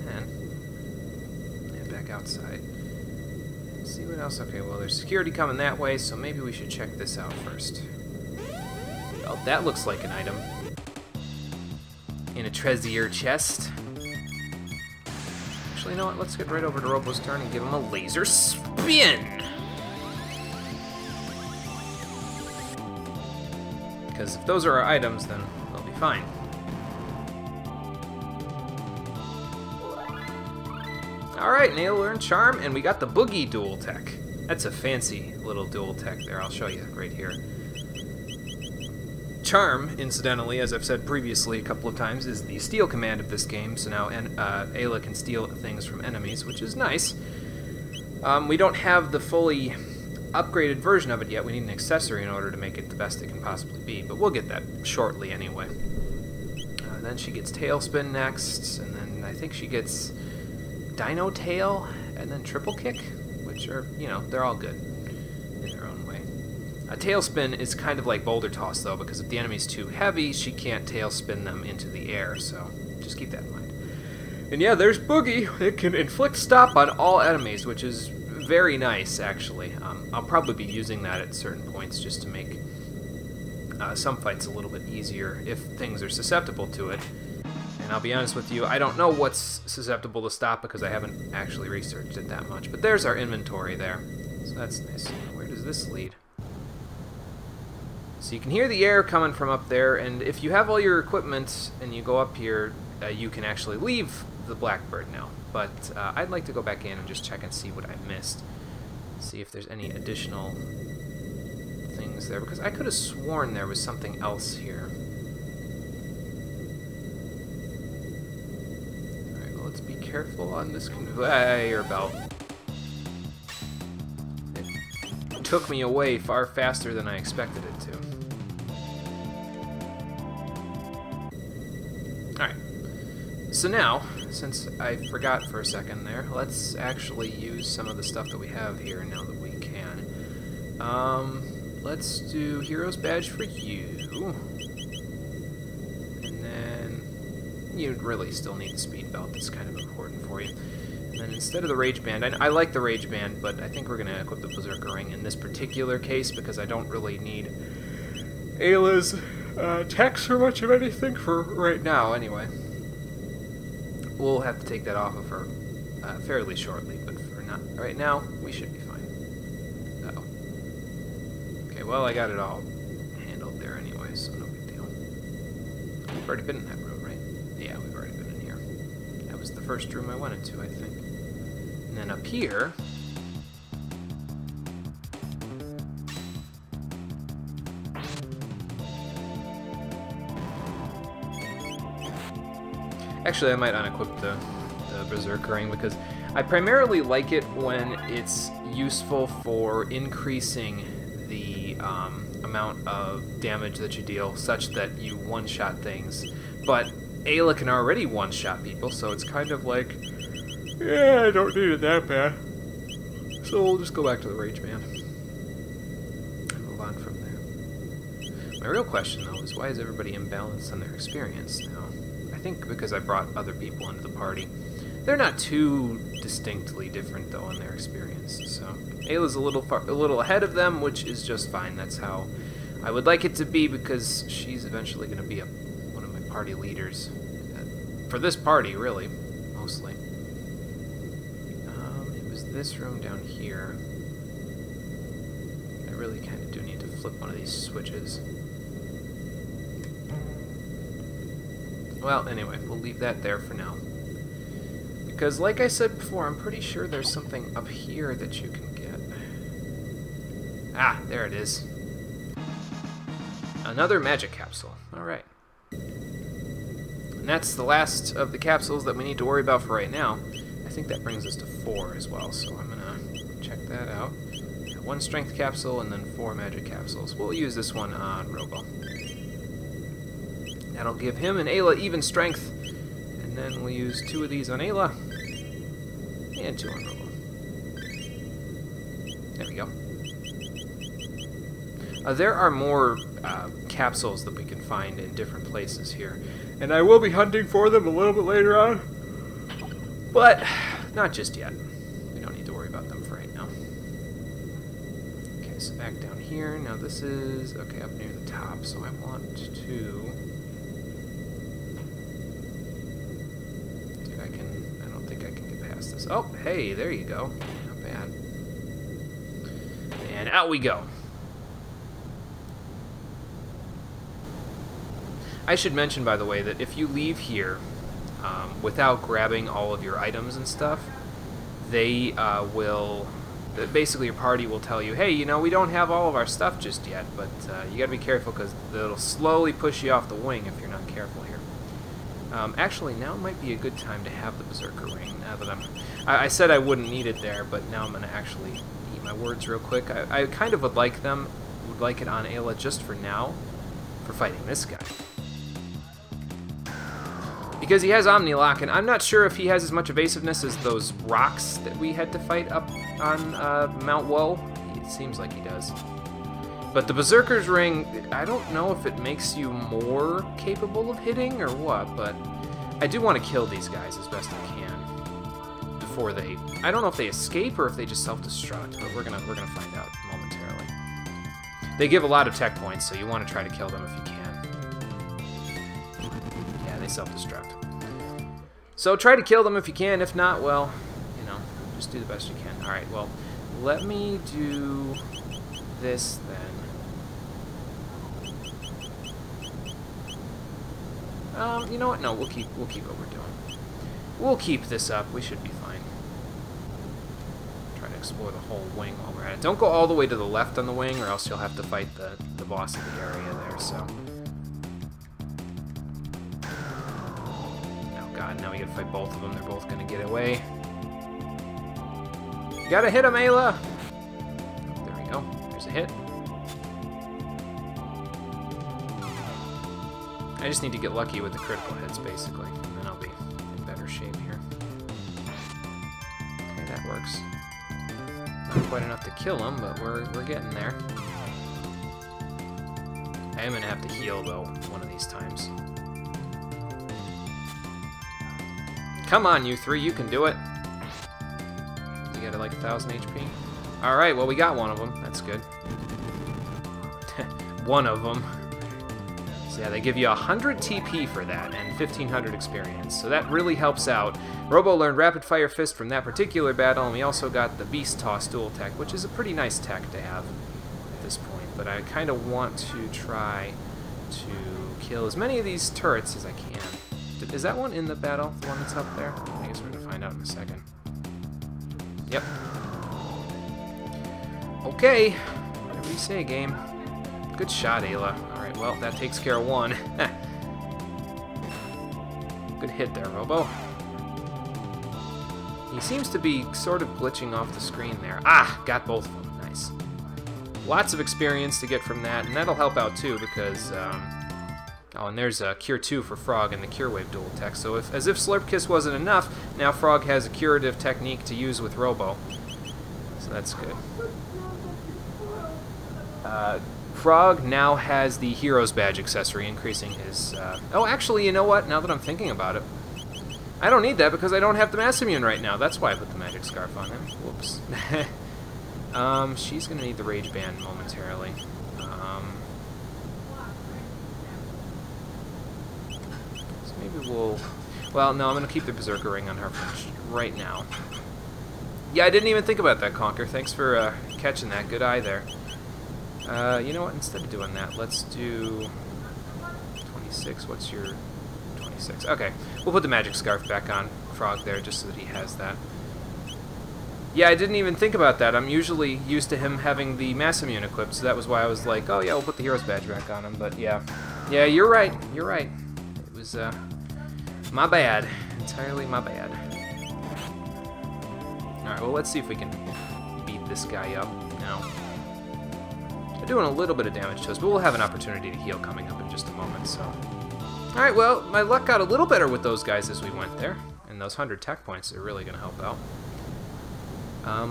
And head back outside. See what else? Okay, well, there's security coming that way, so maybe we should check this out first. Oh, that looks like an item. In a treasure chest. Actually, you know what? Let's get right over to Robo's turn and give him a laser spin! Because if those are our items, then they'll be fine. Alright, Nail learned Charm, and we got the Boogie dual tech. That's a fancy little dual tech there, I'll show you right here. Charm, incidentally, as I've said previously a couple of times, is the steal command of this game, so now Ayla can steal things from enemies, which is nice. We don't have the fully upgraded version of it yet. We need an accessory in order to make it the best it can possibly be, but we'll get that shortly anyway. Then she gets Tailspin next, and then I think she gets Dino Tail, and then Triple Kick, which are, you know, they're all good in their own way. Tailspin is kind of like Boulder Toss, though, because if the enemy's too heavy, she can't tailspin them into the air, so just keep that in mind. And yeah, there's Boogie. It can inflict stop on all enemies, which is very nice, actually. I'll probably be using that at certain points just to make some fights a little bit easier if things are susceptible to it. And I'll be honest with you, I don't know what's susceptible to stop because I haven't actually researched it that much. But there's our inventory there, so that's nice. Where does this lead? So you can hear the air coming from up there, and if you have all your equipment and you go up here, you can actually leave the Blackbird now. But I'd like to go back in and just check and see what I missed. See if there's any additional things there, because I could have sworn there was something else here. Alright, well, let's be careful on this conveyor belt. It took me away far faster than I expected it to. Alright, so now, since I forgot for a second there, let's actually use some of the stuff that we have here now that we can. Let's do Hero's Badge for you. And then you'd really still need the Speed Belt. That's kind of important for you. And then instead of the Rage Band, I like the Rage Band, but I think we're going to equip the Berserker Ring in this particular case because I don't really need Ayla's techs for much of anything for right now, anyway. We'll have to take that off of her fairly shortly, but Right now, we should be fine. Uh-oh. Okay, well, I got it all handled there anyway, so no big deal. We've already been in that room, right? Yeah, we've already been in here. That was the first room I went into, I think. And then up here... Actually, I might unequip the Berserker Ring because I primarily like it when it's useful for increasing the amount of damage that you deal, such that you one-shot things. But Ayla can already one-shot people, so it's kind of like, yeah, I don't need it that bad. So we'll just go back to the Rage Man and move on from there. My real question, though, is why is everybody imbalanced on their experience now? I think because I brought other people into the party. They're not too distinctly different, though, in their experience. So Ayla's a little ahead of them, which is just fine. That's how I would like it to be, because she's eventually going to be one of my party leaders. For this party, really, mostly. It was this room down here. I really kind of do need to flip one of these switches. Well, anyway, we'll leave that there for now. Because, like I said before, I'm pretty sure there's something up here that you can get. Ah, there it is. Another magic capsule. Alright. And that's the last of the capsules that we need to worry about for right now. I think that brings us to 4 as well, so I'm gonna check that out. 1 strength capsule and then 4 magic capsules. We'll use this one on Robo. That'll give him and Ayla even strength. And then we'll use 2 of these on Ayla. And 2 on Robo. There we go. There are more capsules that we can find in different places here. And I will be hunting for them a little bit later on. But not just yet. We don't need to worry about them for right now. Okay, so back down here. Now this is, okay, up near the top. So I want to... Oh, hey, there you go. Not bad. And out we go. I should mention, by the way, that if you leave here without grabbing all of your items and stuff, they will... Basically, your party will tell you, hey, you know, we don't have all of our stuff just yet, but you gotta be careful because it'll slowly push you off the wing if you're not careful here. Actually, now might be a good time to have the Berserker Ring, now that I said I wouldn't need it there, but now I'm going to actually eat my words real quick. I kind of would like it on Ayla just for now, for fighting this guy. Because he has Omni-Lock, and I'm not sure if he has as much evasiveness as those rocks that we had to fight up on Mount Woe. It seems like he does. But the Berserker's Ring, I don't know if it makes you more capable of hitting or what, but I do want to kill these guys as best I can before they... I don't know if they escape or if they just self-destruct, but we're gonna find out momentarily. They give a lot of tech points, so you want to try to kill them if you can. Yeah, they self-destruct. So try to kill them if you can. If not, well, you know, just do the best you can. All right, well, let me do this then. You know what? No, we'll keep what we're doing. We'll keep this up. We should be fine. Try to explore the whole wing while we're at it. Don't go all the way to the left on the wing, or else you'll have to fight the boss of the area there. So. Oh God! Now we gotta fight both of them. They're both gonna get away. You gotta hit him, Ayla. Oh, there we go. There's a hit. I just need to get lucky with the critical hits, basically, and then I'll be in better shape here. Okay, that works. Not quite enough to kill him, but we're getting there. I am gonna have to heal, though, one of these times. Come on, you 3, you can do it. You got like 1,000 HP. All right, well, we got one of them. That's good. One of them. So yeah, they give you 100 TP for that and 1500 experience, so that really helps out. Robo learned Rapid Fire Fist from that particular battle, and we also got the Beast Toss dual tech, which is a pretty nice tech to have at this point. But I kind of want to try to kill as many of these turrets as I can. Is that one in the battle, the one that's up there? I guess we're going to find out in a second. Yep. Okay, whatever you say, game. Good shot, Ayla. Alright, well, that takes care of one. Good hit there, Robo. He seems to be sort of glitching off the screen there. Ah, got both of them. Nice. Lots of experience to get from that, and that'll help out too because... oh, and there's a Cure 2 for Frog and the Cure Wave dual tech. So as if Slurp Kiss wasn't enough, now Frog has a curative technique to use with Robo. So that's good. Frog now has the Hero's Badge accessory, increasing his... Oh, actually, you know what? Now that I'm thinking about it, I don't need that because I don't have the Mass Immune right now. That's why I put the Magic Scarf on him. Whoops. She's going to need the Rage Band momentarily. So maybe we'll... Well, no, I'm going to keep the Berserker Ring on her for right now. Yeah, I didn't even think about that, Conker. Thanks for catching that. Good eye there. You know what? Instead of doing that, let's do 26. What's your 26? Okay, we'll put the Magic Scarf back on Frog there just so that he has that. Yeah, I didn't even think about that. I'm usually used to him having the Mass Immune equipped, so that was why I was like, oh yeah, we'll put the Hero's Badge back on him. But yeah, you're right. You're right. It was my bad. Entirely my bad. All right, well, let's see if we can beat this guy up now. They're doing a little bit of damage to us, but we'll have an opportunity to heal coming up in just a moment, so... Alright, well, my luck got a little better with those guys as we went there, and those 100 tech points are really going to help out.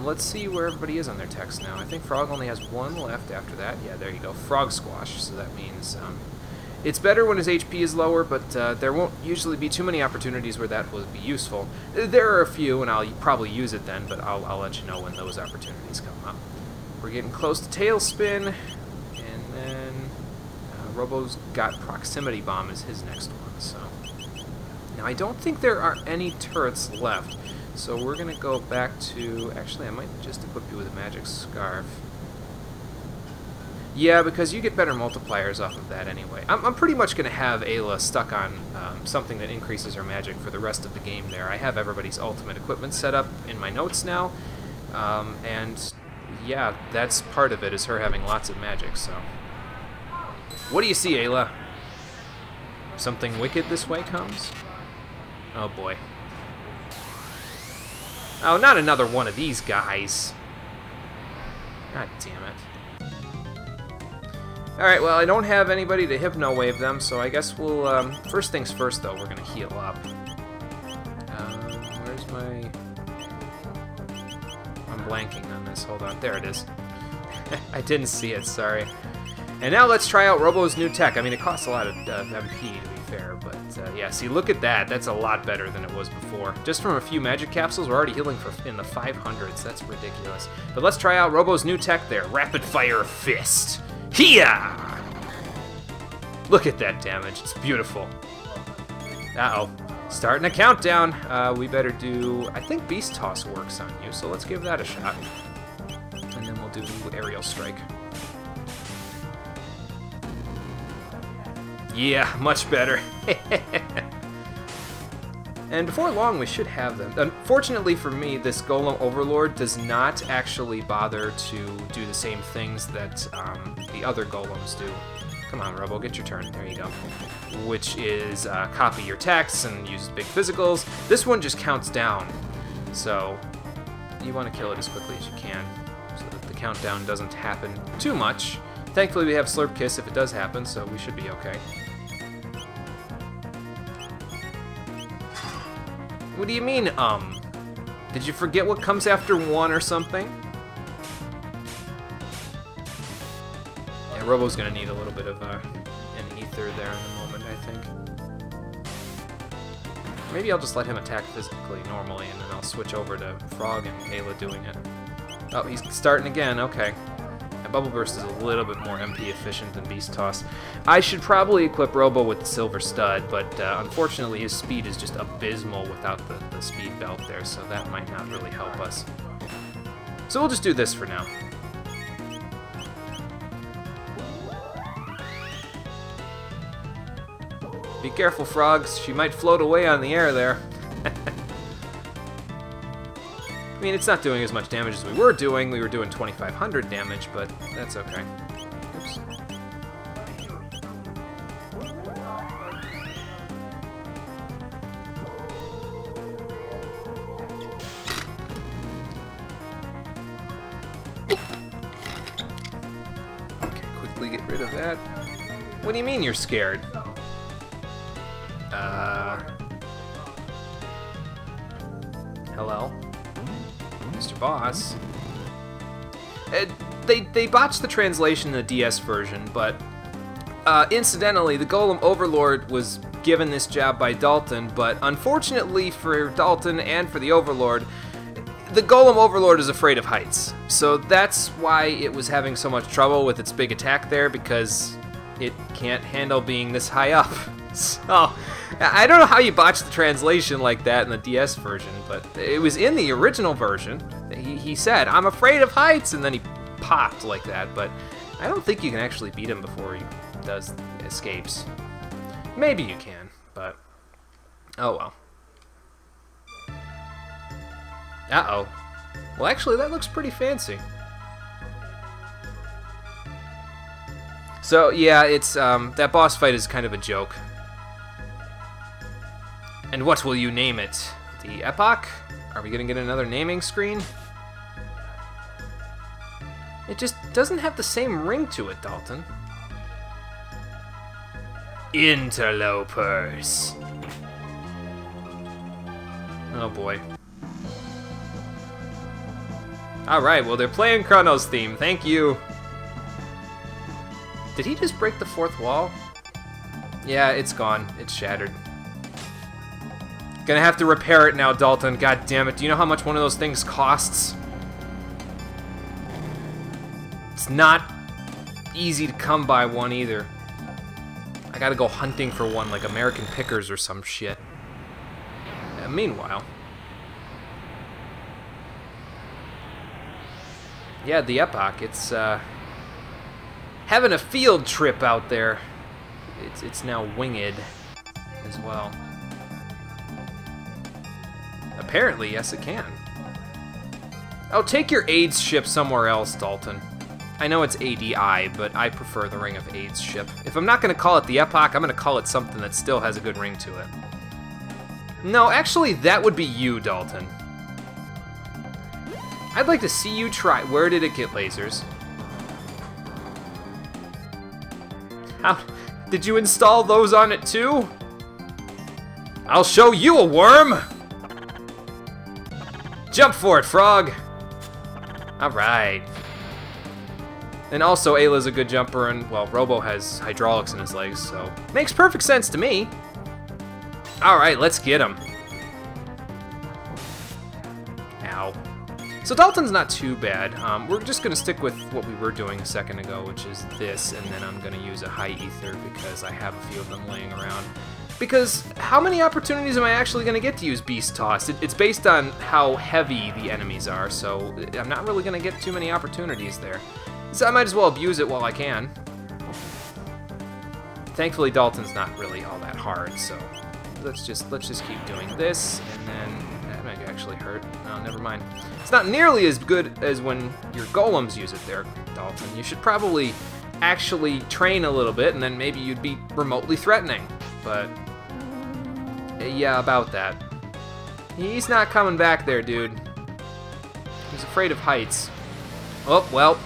Let's see where everybody is on their techs now. I think Frog only has one left after that. Yeah, there you go. Frog Squash, so that means... it's better when his HP is lower, but there won't usually be too many opportunities where that will be useful. There are a few, and I'll probably use it then, but I'll let you know when those opportunities come up. We're getting close to Tailspin, and then Robo's got Proximity Bomb as his next one. So now I don't think there are any turrets left, so we're gonna go back to... Actually, I might just equip you with a Magic Scarf. Yeah, because you get better multipliers off of that anyway. I'm pretty much gonna have Ayla stuck on something that increases her magic for the rest of the game. There, I have everybody's ultimate equipment set up in my notes now, and yeah, that's part of it, is her having lots of magic, so... What do you see, Ayla? Something wicked this way comes? Oh boy. Oh, not another one of these guys. God damn it. Alright, well, I don't have anybody to Hypno Wave them, so I guess we'll... first things first, though, we're gonna heal up. Where's my... I'm blanking on this. Hold on. There it is. I didn't see it, sorry. And now let's try out Robo's new tech. I mean, it costs a lot of MP, to be fair, but yeah, see, look at that. That's a lot better than it was before. Just from a few magic capsules, we're already healing in the 500s. That's ridiculous. But let's try out Robo's new tech there. Rapid Fire Fist. Hiya! Look at that damage. It's beautiful. Uh-oh. Starting a countdown. We better do... I think Beast Toss works on you, so let's give that a shot. And then we'll do Aerial Strike. Yeah, much better. And before long, we should have them. Unfortunately for me, this Golem Overlord does not actually bother to do the same things that the other Golems do. Come on, Robo, get your turn. There you go. Which is copy your text and use big physicals. This one just counts down. So you want to kill it as quickly as you can so that the countdown doesn't happen too much. Thankfully, we have Slurp Kiss if it does happen, so we should be okay. What do you mean, Did you forget what comes after 1 or something? Yeah, Robo's gonna need a little bit of an ether there in a moment, I think. Maybe I'll just let him attack physically normally, and then I'll switch over to Frog and Ayla doing it. Oh, he's starting again, okay. I Bubble Burst is a little bit more MP efficient than Beast Toss. I should probably equip Robo with the Silver Stud, but unfortunately his speed is just abysmal without the speed belt there, so that might not really help us. So we'll just do this for now. Be careful, frogs. She might float away on the air there. I mean, it's not doing as much damage as we were doing. We were doing 2,500 damage, but that's okay. Oops. Okay, quickly get rid of that. What do you mean you're scared? Hello? Mr. Boss. They botched the translation in the DS version, but incidentally, the Golem Overlord was given this job by Dalton, but unfortunately for Dalton and for the Overlord, the Golem Overlord is afraid of heights. So that's why it was having so much trouble with its big attack there, because it can't handle being this high up. So, I don't know how you botched the translation like that in the DS version, but it was in the original version. He said, "I'm afraid of heights," and then he popped like that, but I don't think you can actually beat him before he does escapes. Maybe you can, but oh well. Uh-oh. Well, actually, that looks pretty fancy. So, yeah, it's, that boss fight is kind of a joke. And what will you name it? The Epoch? Are we gonna get another naming screen? It just doesn't have the same ring to it, Dalton. Interlopers. Oh boy. Alright, well they're playing Chrono's theme, thank you. Did he just break the fourth wall? Yeah, it's gone. It's shattered. Gonna have to repair it now, Dalton. God damn it. Do you know how much one of those things costs? It's not easy to come by one either. I gotta go hunting for one, like American Pickers or some shit. Meanwhile... yeah, the Epoch, it's, having a field trip out there. It's now winged as well. Apparently, yes it can. Oh, take your AIDS ship somewhere else, Dalton. I know it's ADI, but I prefer the Ring of AIDS ship. If I'm not going to call it the Epoch, I'm going to call it something that still has a good ring to it. No, actually, that would be you, Dalton. I'd like to see you try. Where did it get lasers? How? Did you install those on it too? I'll show you a worm! Jump for it, frog! Alright. And also, Ayla's a good jumper, and, well, Robo has hydraulics in his legs, so... makes perfect sense to me! Alright, let's get him. Ow. So Dalton's not too bad. We're just going to stick with what we were doing a second ago, which is this, and then I'm going to use a high ether because I have a few of them laying around. Because how many opportunities am I actually going to get to use Beast Toss? It's based on how heavy the enemies are, so I'm not really going to get too many opportunities there. So I might as well abuse it while I can. Thankfully, Dalton's not really all that hard, so let's just keep doing this, and then that might actually hurt. No, never mind. It's not nearly as good as when your golems use it there, Dalton. You should probably actually train a little bit, and then maybe you'd be remotely threatening. But yeah, about that. He's not coming back there, dude. He's afraid of heights. Oh, well.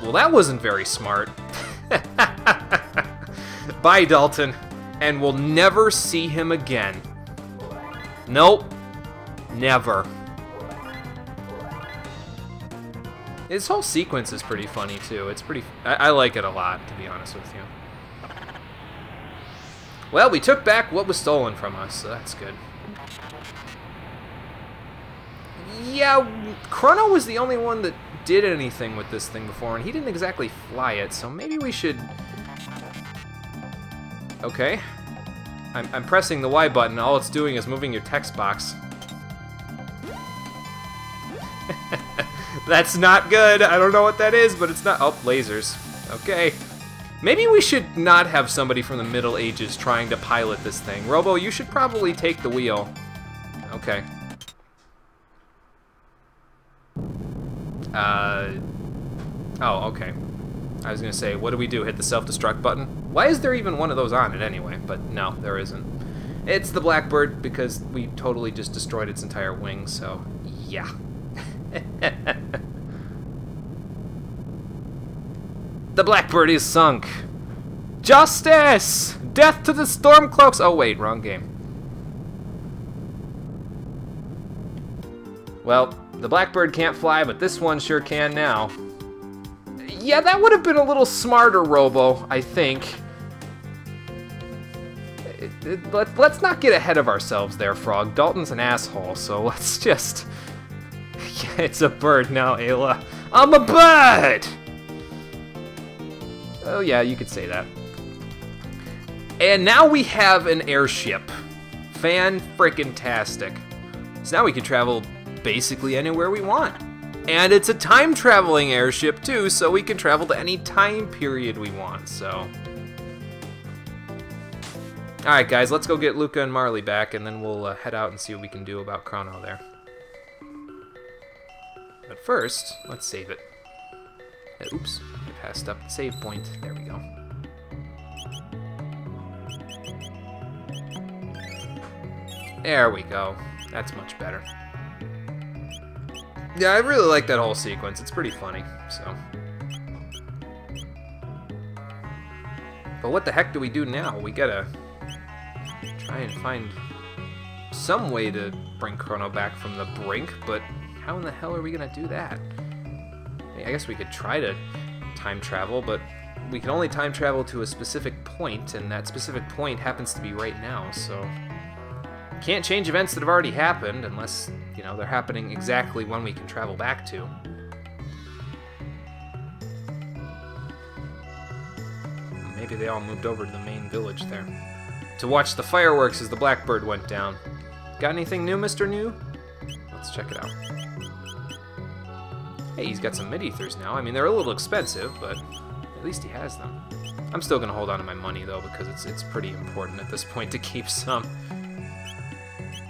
Well, that wasn't very smart. Bye, Dalton. And we'll never see him again. Nope. Never. This whole sequence is pretty funny, too. It's pretty... I like it a lot, to be honest with you. Well, we took back what was stolen from us, so that's good. Yeah, Chrono was the only one that did anything with this thing before, and he didn't exactly fly it, so maybe we should... Okay. I'm pressing the Y button. All it's doing is moving your text box. That's not good. I don't know what that is, but it's not... Oh, lasers. Okay. Maybe we should not have somebody from the Middle Ages trying to pilot this thing. Robo, you should probably take the wheel. Okay. Oh, okay. I was gonna say, what do we do? Hit the self-destruct button? Why is there even one of those on it anyway? But no, there isn't. It's the Blackbird because we totally just destroyed its entire wing, so yeah. The Blackbird is sunk. Justice! Death to the Stormcloaks! Oh wait, wrong game. Well, the Blackbird can't fly, but this one sure can now. Yeah, that would have been a little smarter, Robo, I think. Let's not get ahead of ourselves there, Frog. Dalton's an asshole, so let's just... Yeah, it's a bird now, Ayla. I'm a bird! Oh yeah, you could say that. And now we have an airship. Fan-frickin-tastic. So now we can travel basically anywhere we want. And it's a time-traveling airship, too, so we can travel to any time period we want, so... Alright, guys, let's go get Luca and Marley back, and then we'll head out and see what we can do about Chrono there. But first, let's save it. Oops, I passed up the save point. There we go. There we go. That's much better. Yeah, I really like that whole sequence. It's pretty funny, so. But what the heck do we do now? We gotta try and find some way to bring Chrono back from the brink, but how in the hell are we gonna do that? I guess we could try to time travel, but we can only time travel to a specific point, and that specific point happens to be right now, so... Can't change events that have already happened, unless, you know, they're happening exactly when we can travel back to. Maybe they all moved over to the main village there. To watch the fireworks as the Blackbird went down. Got anything new, Mr. New? Let's check it out. Hey, he's got some mid-ethers now. I mean, they're a little expensive, but at least he has them. I'm still gonna hold on to my money, though, because it's pretty important at this point to keep some.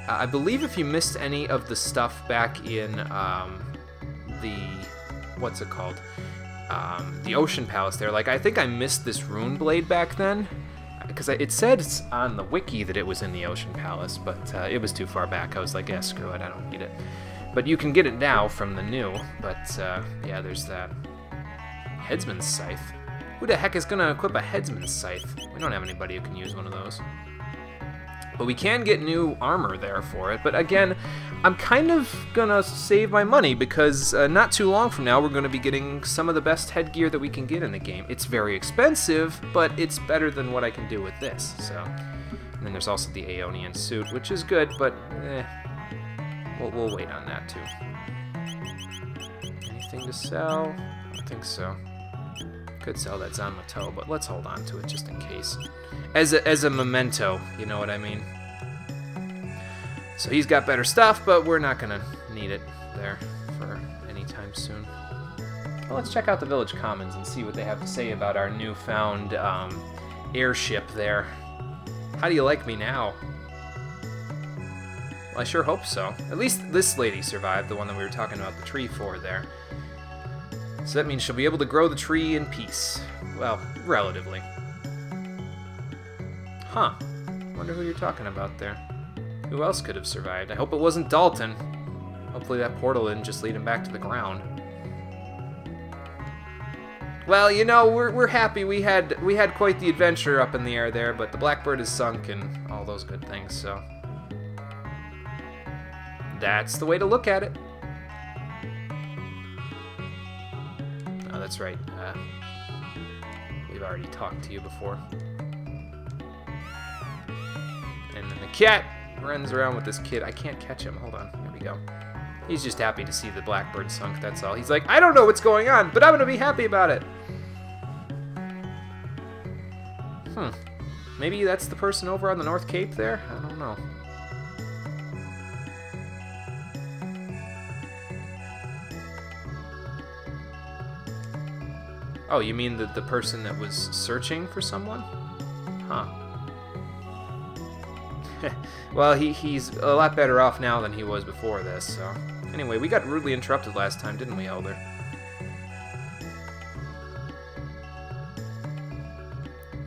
I believe if you missed any of the stuff back in the, what's it called? The Ocean Palace there. Like, I think I missed this rune blade back then, because it said on the wiki that it was in the Ocean Palace, but it was too far back. I was like, yeah, screw it, I don't need it. But you can get it now from the new, but yeah, there's that. Headsman's Scythe. Who the heck is gonna equip a Headsman's Scythe? We don't have anybody who can use one of those. But we can get new armor there for it. But again, I'm kind of gonna save my money because not too long from now we're gonna be getting some of the best headgear that we can get in the game. It's very expensive, but it's better than what I can do with this. So, and then there's also the Aeonian suit, which is good, but we'll wait on that too. Anything to sell? I don't think so. Could sell that Zanmato, but let's hold on to it just in case. As a memento, you know what I mean? So he's got better stuff, but we're not gonna need it there for any time soon. Well, let's check out the Village Commons and see what they have to say about our newfound airship there. How do you like me now? Well, I sure hope so. At least this lady survived, the one that we were talking about the tree for there. So that means she'll be able to grow the tree in peace. Well, relatively. Huh. Wonder who you're talking about there. Who else could have survived? I hope it wasn't Dalton. Hopefully that portal didn't just lead him back to the ground. Well, you know, we're happy we had quite the adventure up in the air there, but the Blackbird is sunk and all those good things, so that's the way to look at it. Oh, that's right. We've already talked to you before. And then the cat runs around with this kid. I can't catch him. Hold on. There we go. He's just happy to see the Blackbird sunk, that's all. He's like, I don't know what's going on, but I'm gonna be happy about it. Maybe that's the person over on the North Cape there? I don't know. Oh, you mean the person that was searching for someone? Huh. Well, he's a lot better off now than he was before this, so... Anyway, we got rudely interrupted last time, didn't we, Elder?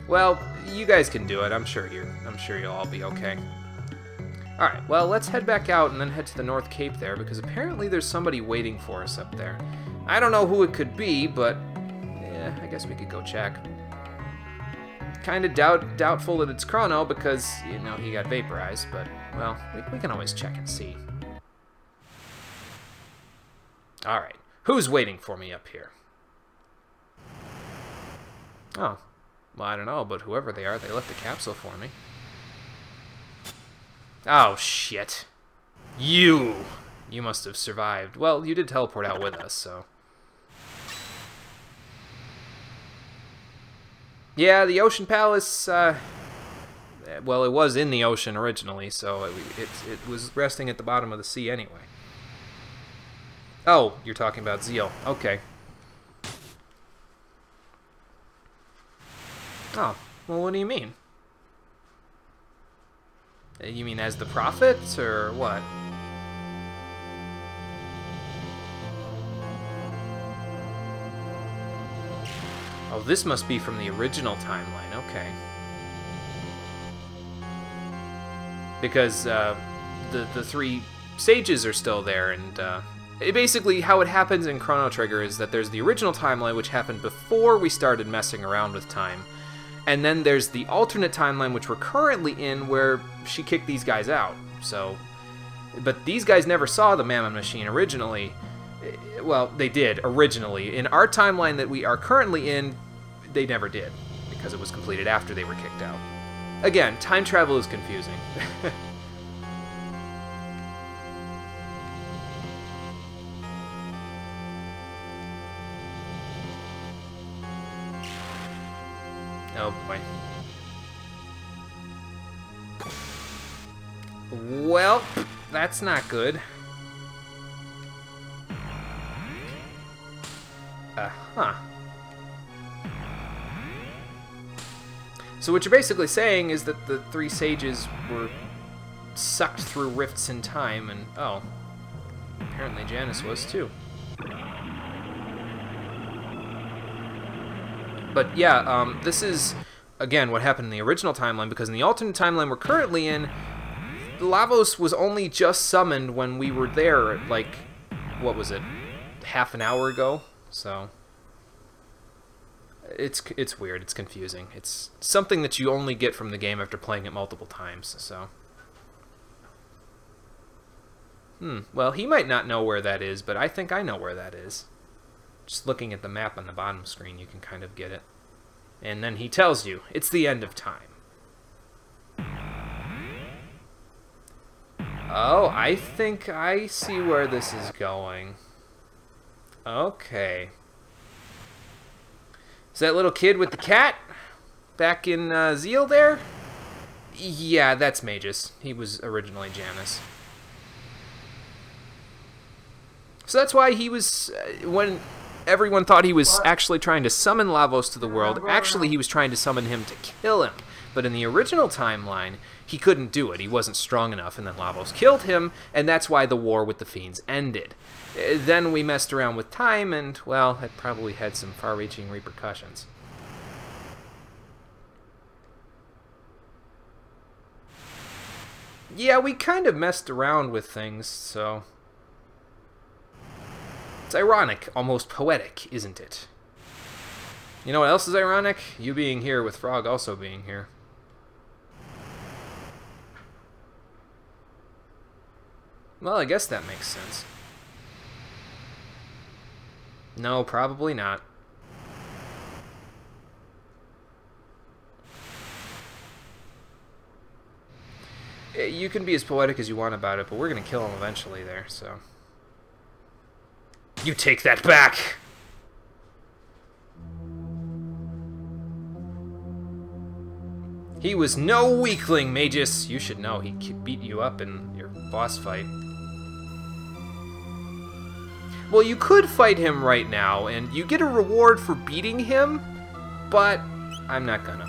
Well, you guys can do it. I'm sure you'll all be okay. Alright, well, let's head back out and then head to the North Cape there, because apparently there's somebody waiting for us up there. I don't know who it could be, but... yeah, I guess we could go check. Kind of doubtful that it's Chrono, because, you know, he got vaporized, but, well, we can always check and see. Alright, who's waiting for me up here? Oh, well, I don't know, but whoever they are, they left the capsule for me. Oh, shit. You must have survived. Well, you did teleport out with us, so... Yeah, the Ocean Palace, well, it was in the ocean originally, so it was resting at the bottom of the sea anyway. Oh, you're talking about Zeal. Okay. Oh, well, what do you mean? You mean as the prophet, or what? Oh, this must be from the original timeline, okay. Because the three sages are still there, and basically how it happens in Chrono Trigger is that there's the original timeline, which happened before we started messing around with time, and then there's the alternate timeline, which we're currently in, where she kicked these guys out. So, but these guys never saw the Mammon Machine originally. Well, they did originally. In our timeline that we are currently in, they never did, because it was completed after they were kicked out. Again, time travel is confusing. Oh boy. Well, that's not good. Huh. So what you're basically saying is that the three sages were sucked through rifts in time, and oh, apparently Janice was too. But yeah, this is, again, what happened in the original timeline, because in the alternate timeline we're currently in, Lavos was only just summoned when we were there, like, what was it, half an hour ago? So, it's weird, it's confusing. It's something that you only get from the game after playing it multiple times, so. Well, he might not know where that is, but I think I know where that is. Just looking at the map on the bottom screen, you can kind of get it. And then he tells you, it's the end of time. Oh, I think I see where this is going. Okay. Is that little kid with the cat back in Zeal there? Yeah, that's Magus. He was originally Janus. So that's why he was, when everyone thought he was actually trying to summon Lavos to the world, actually he was trying to summon him to kill him. But in the original timeline, he couldn't do it. He wasn't strong enough, and then Lavos killed him, and that's why the war with the Fiends ended. Then we messed around with time, and, well, it probably had some far-reaching repercussions. Yeah, we kind of messed around with things, so... It's ironic, almost poetic, isn't it? You know what else is ironic? You being here with Frog also being here. Well, I guess that makes sense. No, probably not. You can be as poetic as you want about it, but we're going to kill him eventually there, so... You take that back! He was no weakling, Magus. You should know he beat you up in your boss fight. Well, you could fight him right now, and you get a reward for beating him, but I'm not gonna.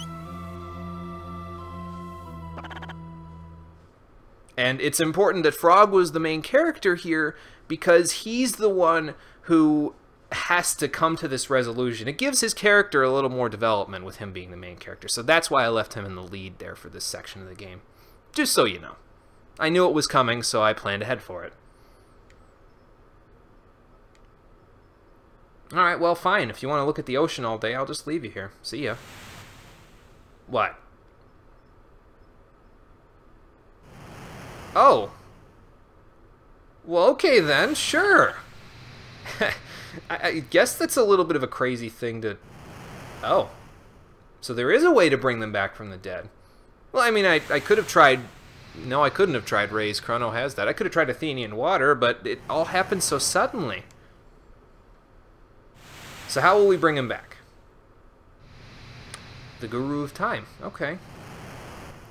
And it's important that Frog was the main character here, because he's the one who has to come to this resolution. It gives his character a little more development with him being the main character. So that's why I left him in the lead there for this section of the game. Just so you know. I knew it was coming, so I planned ahead for it. Alright, well, fine. If you want to look at the ocean all day, I'll just leave you here. See ya. What? Oh. Well, okay then, sure. I guess that's a little bit of a crazy thing to... Oh. So there is a way to bring them back from the dead. Well, I mean, I could have tried... No, I couldn't have tried Raise. Chrono has that. I could have tried Athenian Water, but it all happened so suddenly. So how will we bring him back? The Guru of Time. Okay.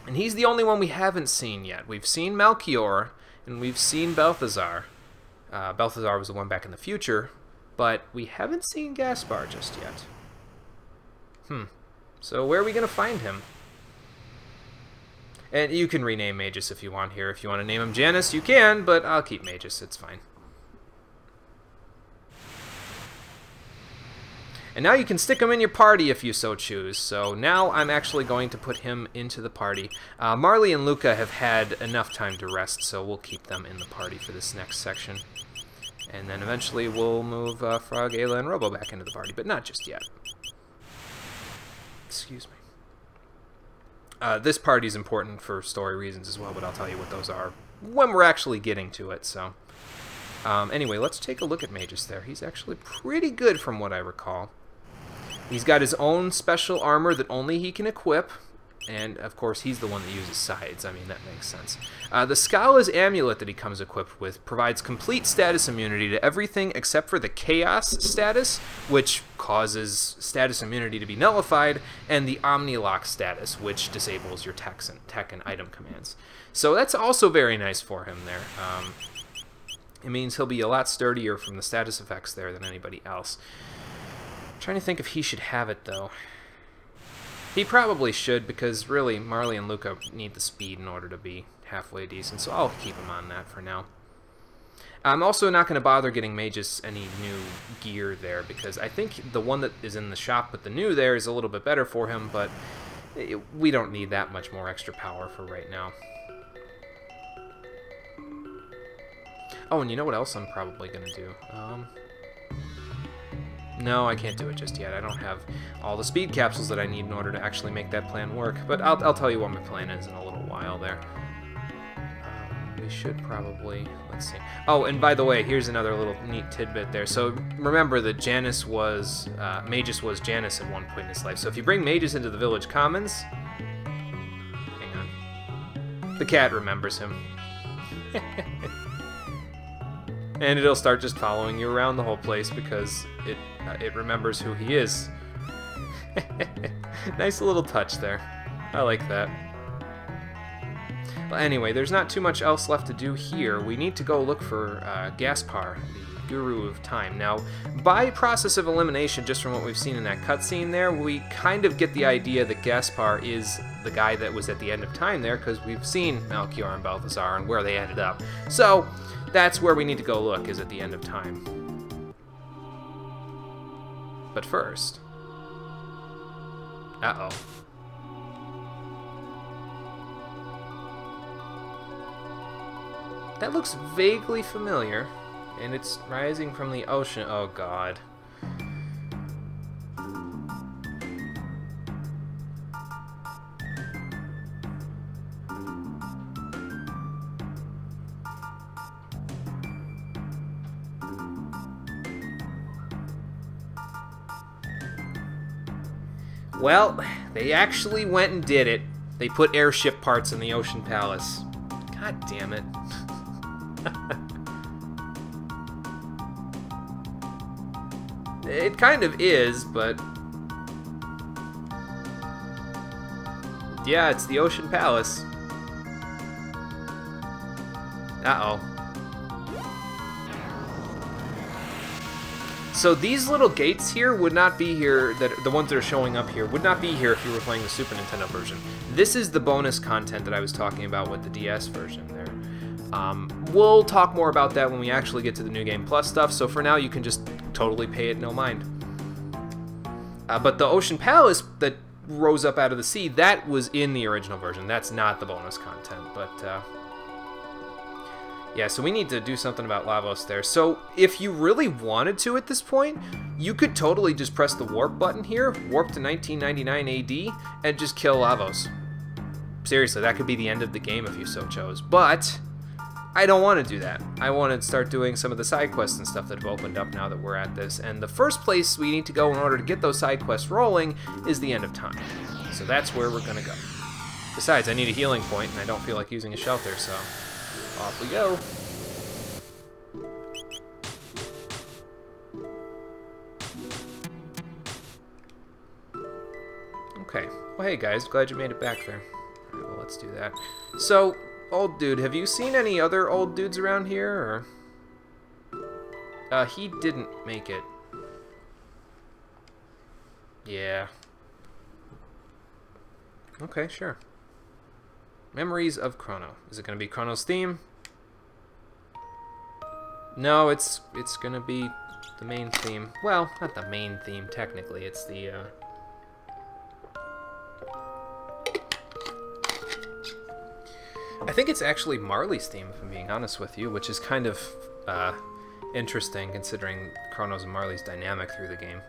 And he's the only one we haven't seen yet. We've seen Melchior, and we've seen Balthazar. Balthazar was the one back in the future, but we haven't seen Gaspar just yet. So where are we going to find him? And you can rename Magus if you want here. If you want to name him Janus, you can, but I'll keep Magus. It's fine. And now you can stick him in your party if you so choose. So now I'm actually going to put him into the party. Marley and Luca have had enough time to rest, so we'll keep them in the party for this next section. And then eventually we'll move Frog, Ayla, and Robo back into the party, but not just yet. Excuse me. This party is important for story reasons as well, but I'll tell you what those are when we're actually getting to it. So anyway, let's take a look at Magus there. He's actually pretty good from what I recall. He's got his own special armor that only he can equip, and of course he's the one that uses sides. I mean, that makes sense. The Scala's amulet that he comes equipped with provides complete status immunity to everything except for the Chaos status, which causes status immunity to be nullified, and the Omnilock status, which disables your tech and item commands. So that's also very nice for him there. It means he'll be a lot sturdier from the status effects there than anybody else. I'm trying to think if he should have it, though. He probably should, because really, Marley and Luca need the speed in order to be halfway decent, so I'll keep him on that for now. I'm also not going to bother getting Magus any new gear there, because I think the one that is in the shop with the new there is a little bit better for him, but we don't need that much more extra power for right now. Oh, and you know what else I'm probably going to do? No, I can't do it just yet. I don't have all the speed capsules that I need in order to actually make that plan work. But I'll tell you what my plan is in a little while there. We should probably... Let's see. Oh, and by the way, here's another little neat tidbit there. So remember that Janus was... Magus was Janus at one point in his life. So if you bring Magus into the village commons... Hang on. The cat remembers him. And it'll start just following you around the whole place because it remembers who he is. Nice little touch there. I like that. Well, anyway, there's not too much else left to do here. We need to go look for Gaspar, the Guru of Time. Now, by process of elimination, just from what we've seen in that cutscene there, we kind of get the idea that Gaspar is the guy that was at the end of time there, because we've seen Melchior and Balthazar and where they ended up. So, that's where we need to go look, is at the end of time. But first... Uh-oh. That looks vaguely familiar, and it's rising from the ocean. Oh, God. Well, they actually went and did it. They put airship parts in the Ocean Palace. God damn it. It kind of is, but... yeah, it's the Ocean Palace. Uh-oh. So these little gates here would not be here, the ones that are showing up here, would not be here if you were playing the Super Nintendo version. This is the bonus content that I was talking about with the DS version there. We'll talk more about that when we actually get to the New Game Plus stuff, so for now you can just totally pay it no mind. But the Ocean Palace that rose up out of the sea, that was in the original version. That's not the bonus content, but... yeah, so we need to do something about Lavos there. So if you really wanted to at this point, you could totally just press the warp button here, warp to 1999 AD, and just kill Lavos. Seriously, that could be the end of the game if you so chose. But I don't want to do that. I want to start doing some of the side quests and stuff that have opened up now that we're at this. And the first place we need to go in order to get those side quests rolling is the end of time. So that's where we're going to go. Besides, I need a healing point, and I don't feel like using a shelter, so... off we go. Okay. Well, hey guys, glad you made it back there. Alright, well, let's do that. So, old dude, have you seen any other old dudes around here, or... he didn't make it. Yeah. Okay, sure. Memories of Chrono. Is it going to be Chrono's theme? No, it's going to be the main theme. Well, not the main theme, technically. It's the, I think it's actually Marley's theme, if I'm being honest with you, which is kind of, interesting, considering Chrono's and Marley's dynamic through the game.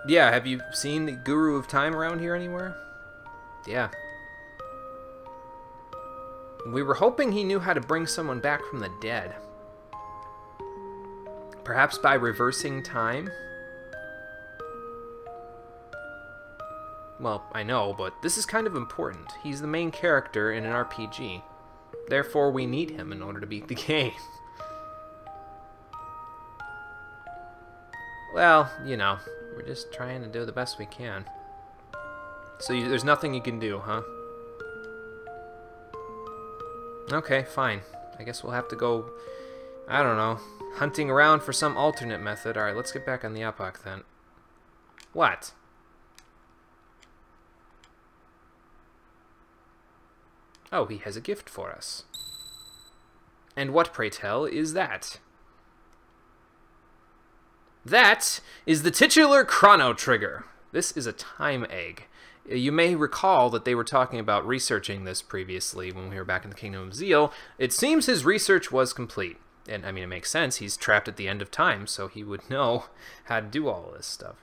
Yeah, have you seen the Guru of Time around here anywhere? Yeah. We were hoping he knew how to bring someone back from the dead. Perhaps by reversing time? Well, I know, but this is kind of important. He's the main character in an RPG. Therefore, we need him in order to beat the game. Well, you know... we're just trying to do the best we can. So there's nothing you can do, huh? Okay, fine. I guess we'll have to go, I don't know, hunting around for some alternate method. Alright, let's get back on the Epoch then. What? Oh, he has a gift for us. And what, pray tell, is that? That is the titular Chrono trigger. This is a time egg. You may recall that they were talking about researching this previously when we were back in the Kingdom of Zeal. It seems his research was complete. And, I mean, it makes sense. He's trapped at the end of time, so he would know how to do all this stuff.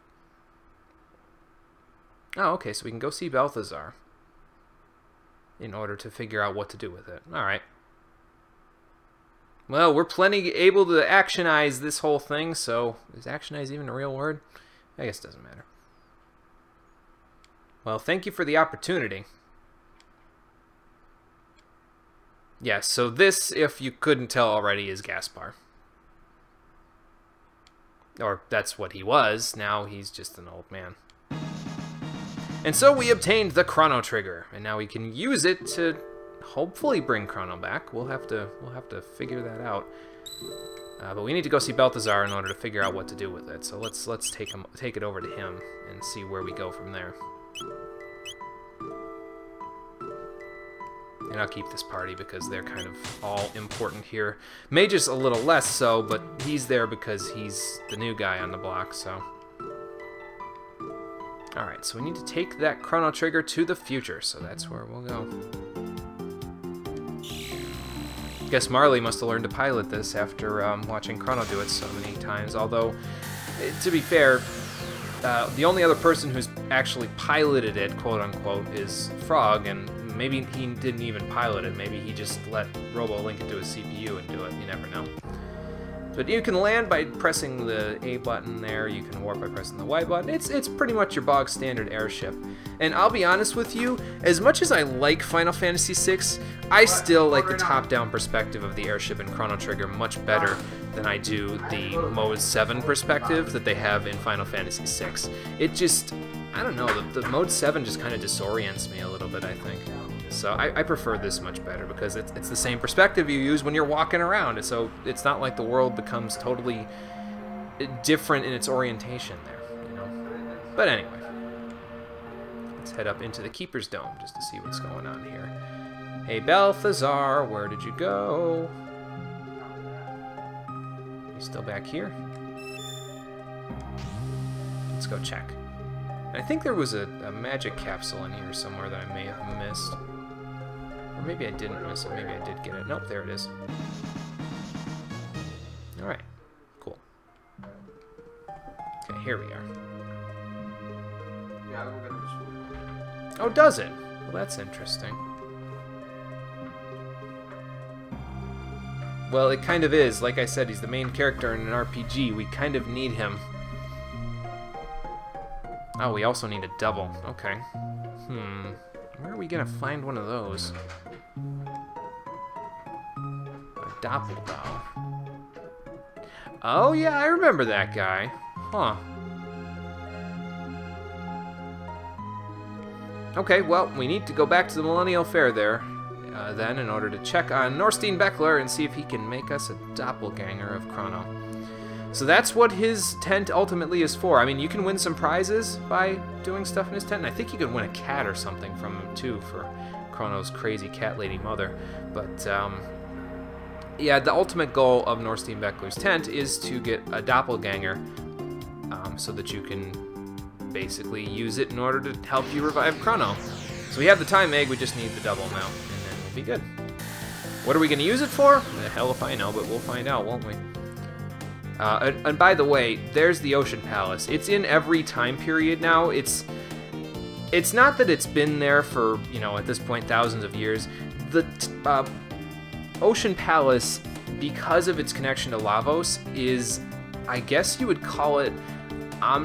Oh, okay, so we can go see Balthazar in order to figure out what to do with it. Alright. Well, we're plenty able to actionize this whole thing, so... is actionize even a real word? I guess it doesn't matter. Well, thank you for the opportunity. Yes, so this, if you couldn't tell already, is Gaspar. Or that's what he was. Now he's just an old man. And so we obtained the Chrono Trigger, and now we can use it to hopefully bring Chrono back. We'll have to figure that out. But we need to go see Balthazar in order to figure out what to do with it. So let's take it over to him and see where we go from there. And I'll keep this party because they're kind of all important here. Mage's a little less so, but he's there because he's the new guy on the block, so... Alright, so we need to take that Chrono Trigger to the future, so that's where we'll go. Guess Marley must have learned to pilot this after watching Chrono do it so many times, although, to be fair, the only other person who's actually piloted it, quote-unquote, is Frog, and maybe he didn't even pilot it. Maybe he just let Robo link it to his CPU and do it. You never know. But you can land by pressing the A button there, you can warp by pressing the Y button. It's pretty much your bog standard airship. And I'll be honest with you, as much as I like Final Fantasy VI, I still like the top-down perspective of the airship in Chrono Trigger much better than I do the Mode 7 perspective that they have in Final Fantasy VI. It just, I don't know, the Mode 7 just kind of disorients me a little bit, I think. So I prefer this much better because it's the same perspective you use when you're walking around. So it's not like the world becomes totally different in its orientation there, you know. But anyway, let's head up into the Keeper's Dome just to see what's going on here. Hey Balthazar, where did you go? You still back here? Let's go check. I think there was a magic capsule in here somewhere that I may have missed. Or maybe I didn't miss it. Maybe I did get it. Nope, there it is. Alright, cool. Okay, here we are. Oh, does it? Well, that's interesting. Well, it kind of is. Like I said, he's the main character in an RPG. We kind of need him. Oh, we also need a double. Okay. Where are we gonna find one of those? A doppelganger. Oh, yeah, I remember that guy. Huh. Okay, well, we need to go back to the Millennial Fair there, then, in order to check on Norstein Beckler and see if he can make us a doppelganger of Chrono. So that's what his tent ultimately is for. I mean, you can win some prizes by doing stuff in his tent, and I think you can win a cat or something from him, too, for Chrono's crazy cat lady mother. But, yeah, the ultimate goal of Norstein Beckler's tent is to get a doppelganger so that you can basically use it in order to help you revive Chrono. So we have the time egg, we just need the double now, and then we'll be good. What are we going to use it for? The hell if I know, but we'll find out, won't we? And by the way, there's the Ocean Palace. It's in every time period now. It's not that it's been there for, you know, at this point, thousands of years. The Ocean Palace, because of its connection to Lavos, is, I guess you would call it,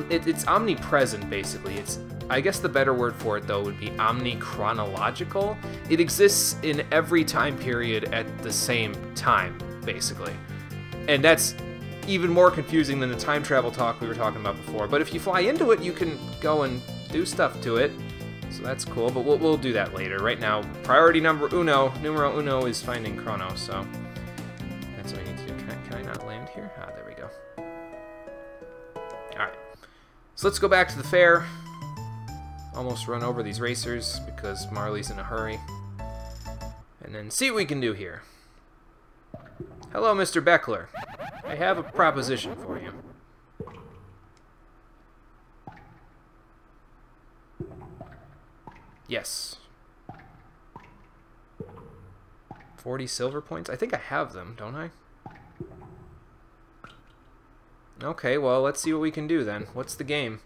it's omnipresent, basically. It's, I guess the better word for it, though, would be omnichronological. It exists in every time period at the same time, basically. And that's even more confusing than the time travel talk we were talking about before. But if you fly into it, you can go and do stuff to it. So that's cool, but we'll do that later. Right now, priority numero uno is finding Chrono, so that's what we need to do. Can I not land here? Ah, there we go. Alright. So let's go back to the fair. Almost run over these racers because Marley's in a hurry. And then see what we can do here. Hello, Mr. Beckler. I have a proposition for you. Yes. 40 silver points? I think I have them, don't I? Okay, well, let's see what we can do then. What's the game?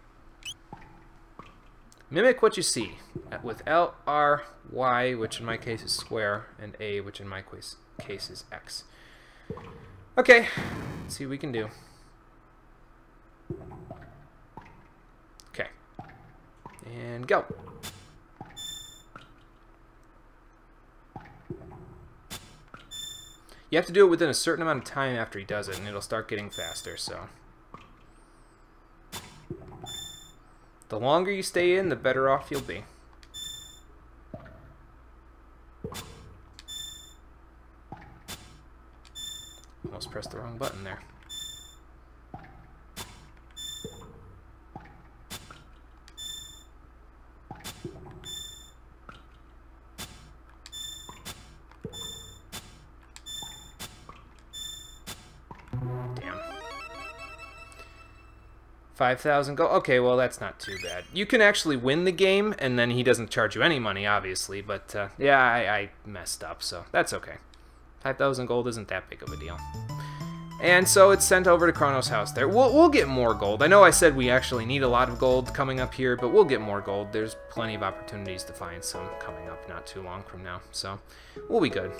Mimic what you see. With L, R, Y, which in my case is square, and A, which in my case is X. Okay, let's see what we can do. Okay. And go. You have to do it within a certain amount of time after he does it, and it'll start getting faster, so. The longer you stay in, the better off you'll be. Almost pressed the wrong button there. Damn. 5,000 gold. Okay, well, that's not too bad. You can actually win the game, and then he doesn't charge you any money, obviously. But, yeah, I messed up, so that's okay. 5,000 gold isn't that big of a deal. And so it's sent over to Chrono's house there. We'll get more gold. I know I said we actually need a lot of gold coming up here, but we'll get more gold. There's plenty of opportunities to find some coming up not too long from now, so we'll be good.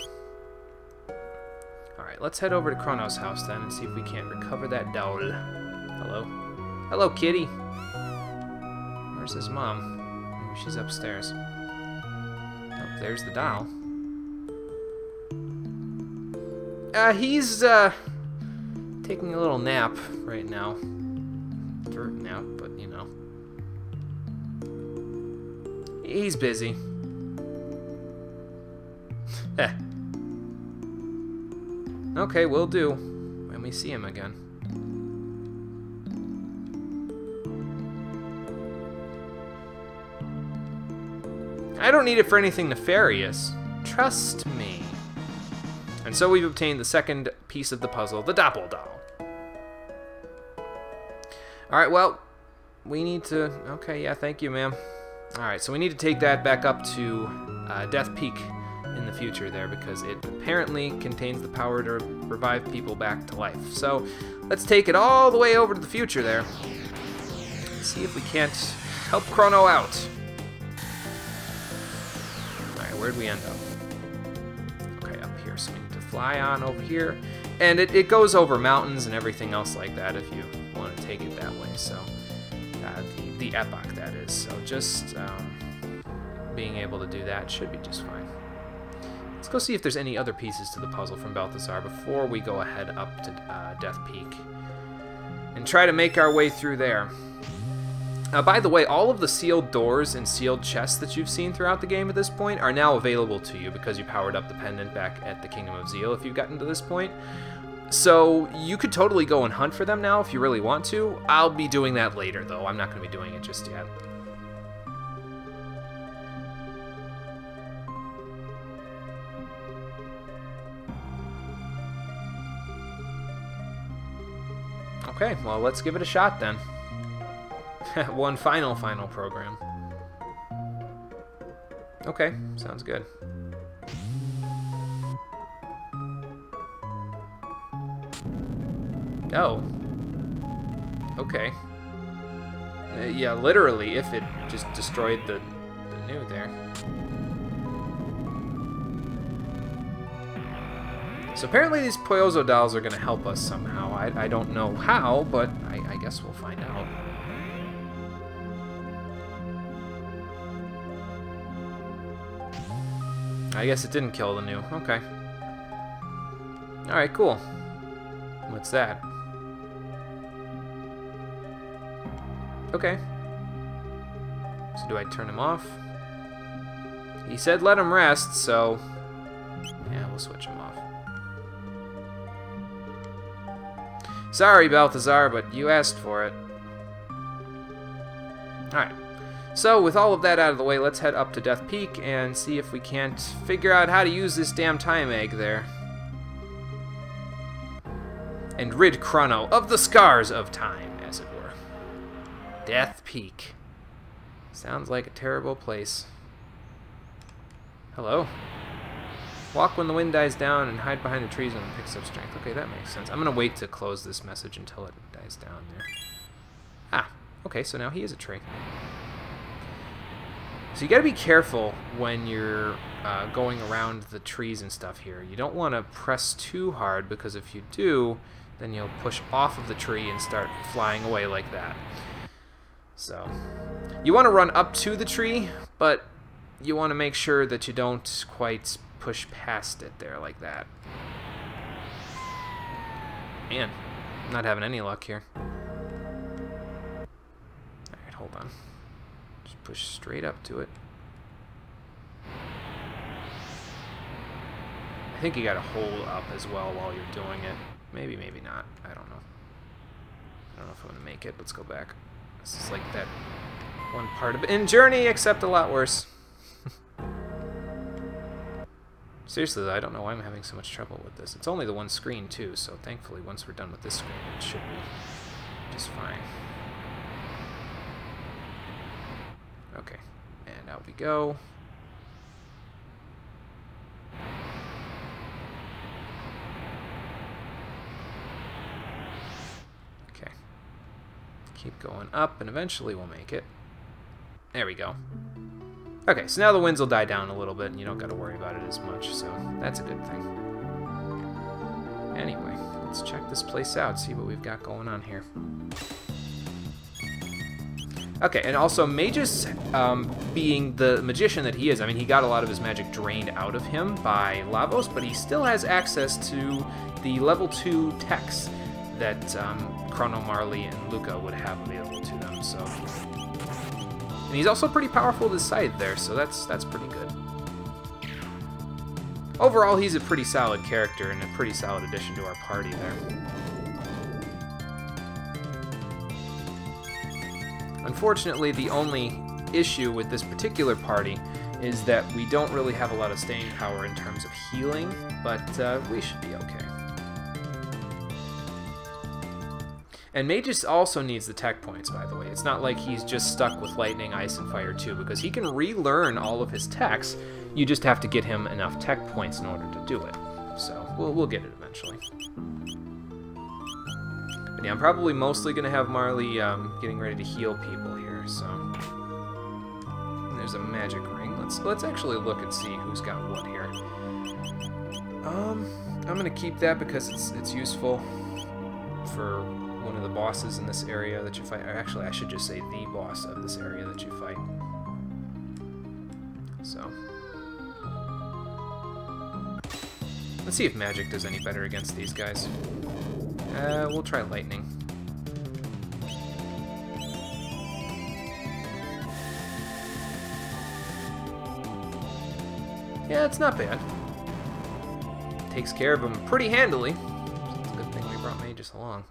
Alright, let's head over to Chrono's house then and see if we can't recover that doll. Hello? Hello, kitty! Where's his mom? Maybe she's upstairs. Oh, there's the doll. He's, taking a little nap right now. Dirt nap, but, you know. He's busy. Heh. Okay, will do. When we see him again. I don't need it for anything nefarious. Trust me. And so we've obtained the second piece of the puzzle, the Doppel doll. Alright, well, we need to... Okay, yeah, thank you, ma'am. Alright, so we need to take that back up to Death Peak in the future there, because it apparently contains the power to revive people back to life. So, let's take it all the way over to the future there. See if we can't help Chrono out. Alright, where'd we end up? Okay, up here, so we need to fly on over here. And it goes over mountains and everything else like that if you want to take it that way. So, the epoch, that is. So just being able to do that should be just fine. Let's go see if there's any other pieces to the puzzle from Balthazar before we go ahead up to Death Peak and try to make our way through there. By the way, all of the sealed doors and sealed chests that you've seen throughout the game at this point are now available to you because you powered up the pendant back at the Kingdom of Zeal if you've gotten to this point. So you could totally go and hunt for them now if you really want to. I'll be doing that later, though. I'm not going to be doing it just yet. Okay, well, let's give it a shot then. One final program. Okay, sounds good. Oh. Okay. Yeah, literally, if it just destroyed the new there. So apparently these Poyozzo dolls are going to help us somehow. I don't know how, but I guess we'll find out. I guess it didn't kill the new. Okay. Alright, cool. What's that? Okay. So do I turn him off? He said let him rest, so... yeah, we'll switch him off. Sorry, Balthazar, but you asked for it. Alright. So, with all of that out of the way, let's head up to Death Peak and see if we can't figure out how to use this damn time egg there. And rid Chrono of the scars of time, as it were. Death Peak. Sounds like a terrible place. Hello? Walk when the wind dies down and hide behind the trees when it picks up strength. Okay, that makes sense. I'm going to wait to close this message until it dies down there. Ah, okay, so now he is a tree. So you got to be careful when you're going around the trees and stuff here. You don't want to press too hard, because if you do, then you'll push off of the tree and start flying away like that. So you want to run up to the tree, but you want to make sure that you don't quite push past it there like that. Man, I'm not having any luck here. Alright, hold on. Just push straight up to it. I think you gotta hold up as well while you're doing it. Maybe, maybe not. I don't know. I don't know if I'm gonna make it. Let's go back. This is like that one part of In Journey, except a lot worse. Seriously, though, I don't know why I'm having so much trouble with this. It's only the one screen, too, so thankfully, once we're done with this screen, it should be just fine. Okay, and out we go. Okay. Keep going up, and eventually we'll make it. There we go. Okay, so now the winds will die down a little bit, and you don't got to worry about it as much, so that's a good thing. Anyway, let's check this place out, see what we've got going on here. Okay, and also Magus, being the magician that he is, I mean, he got a lot of his magic drained out of him by Lavos, but he still has access to the level 2 techs that Chrono, Marley, and Luca would have available to them, so... And he's also pretty powerful to the side there, so that's pretty good. Overall, he's a pretty solid character and a pretty solid addition to our party there. Unfortunately, the only issue with this particular party is that we don't really have a lot of staying power in terms of healing, but we should be okay. And Magus also needs the tech points, by the way. It's not like he's just stuck with Lightning, Ice, and Fire too, because he can relearn all of his techs. You just have to get him enough tech points in order to do it. So we'll get it eventually. But yeah, I'm probably mostly going to have Marley getting ready to heal people here, so... And there's a magic ring. Let's actually look and see who's got what here. I'm going to keep that because it's useful for one of the bosses in this area that you fight. Or actually, I should just say the boss of this area that you fight. So... Let's see if magic does any better against these guys. We'll try lightning. Yeah, it's not bad. Takes care of them pretty handily. So it's a good thing we brought Magus along.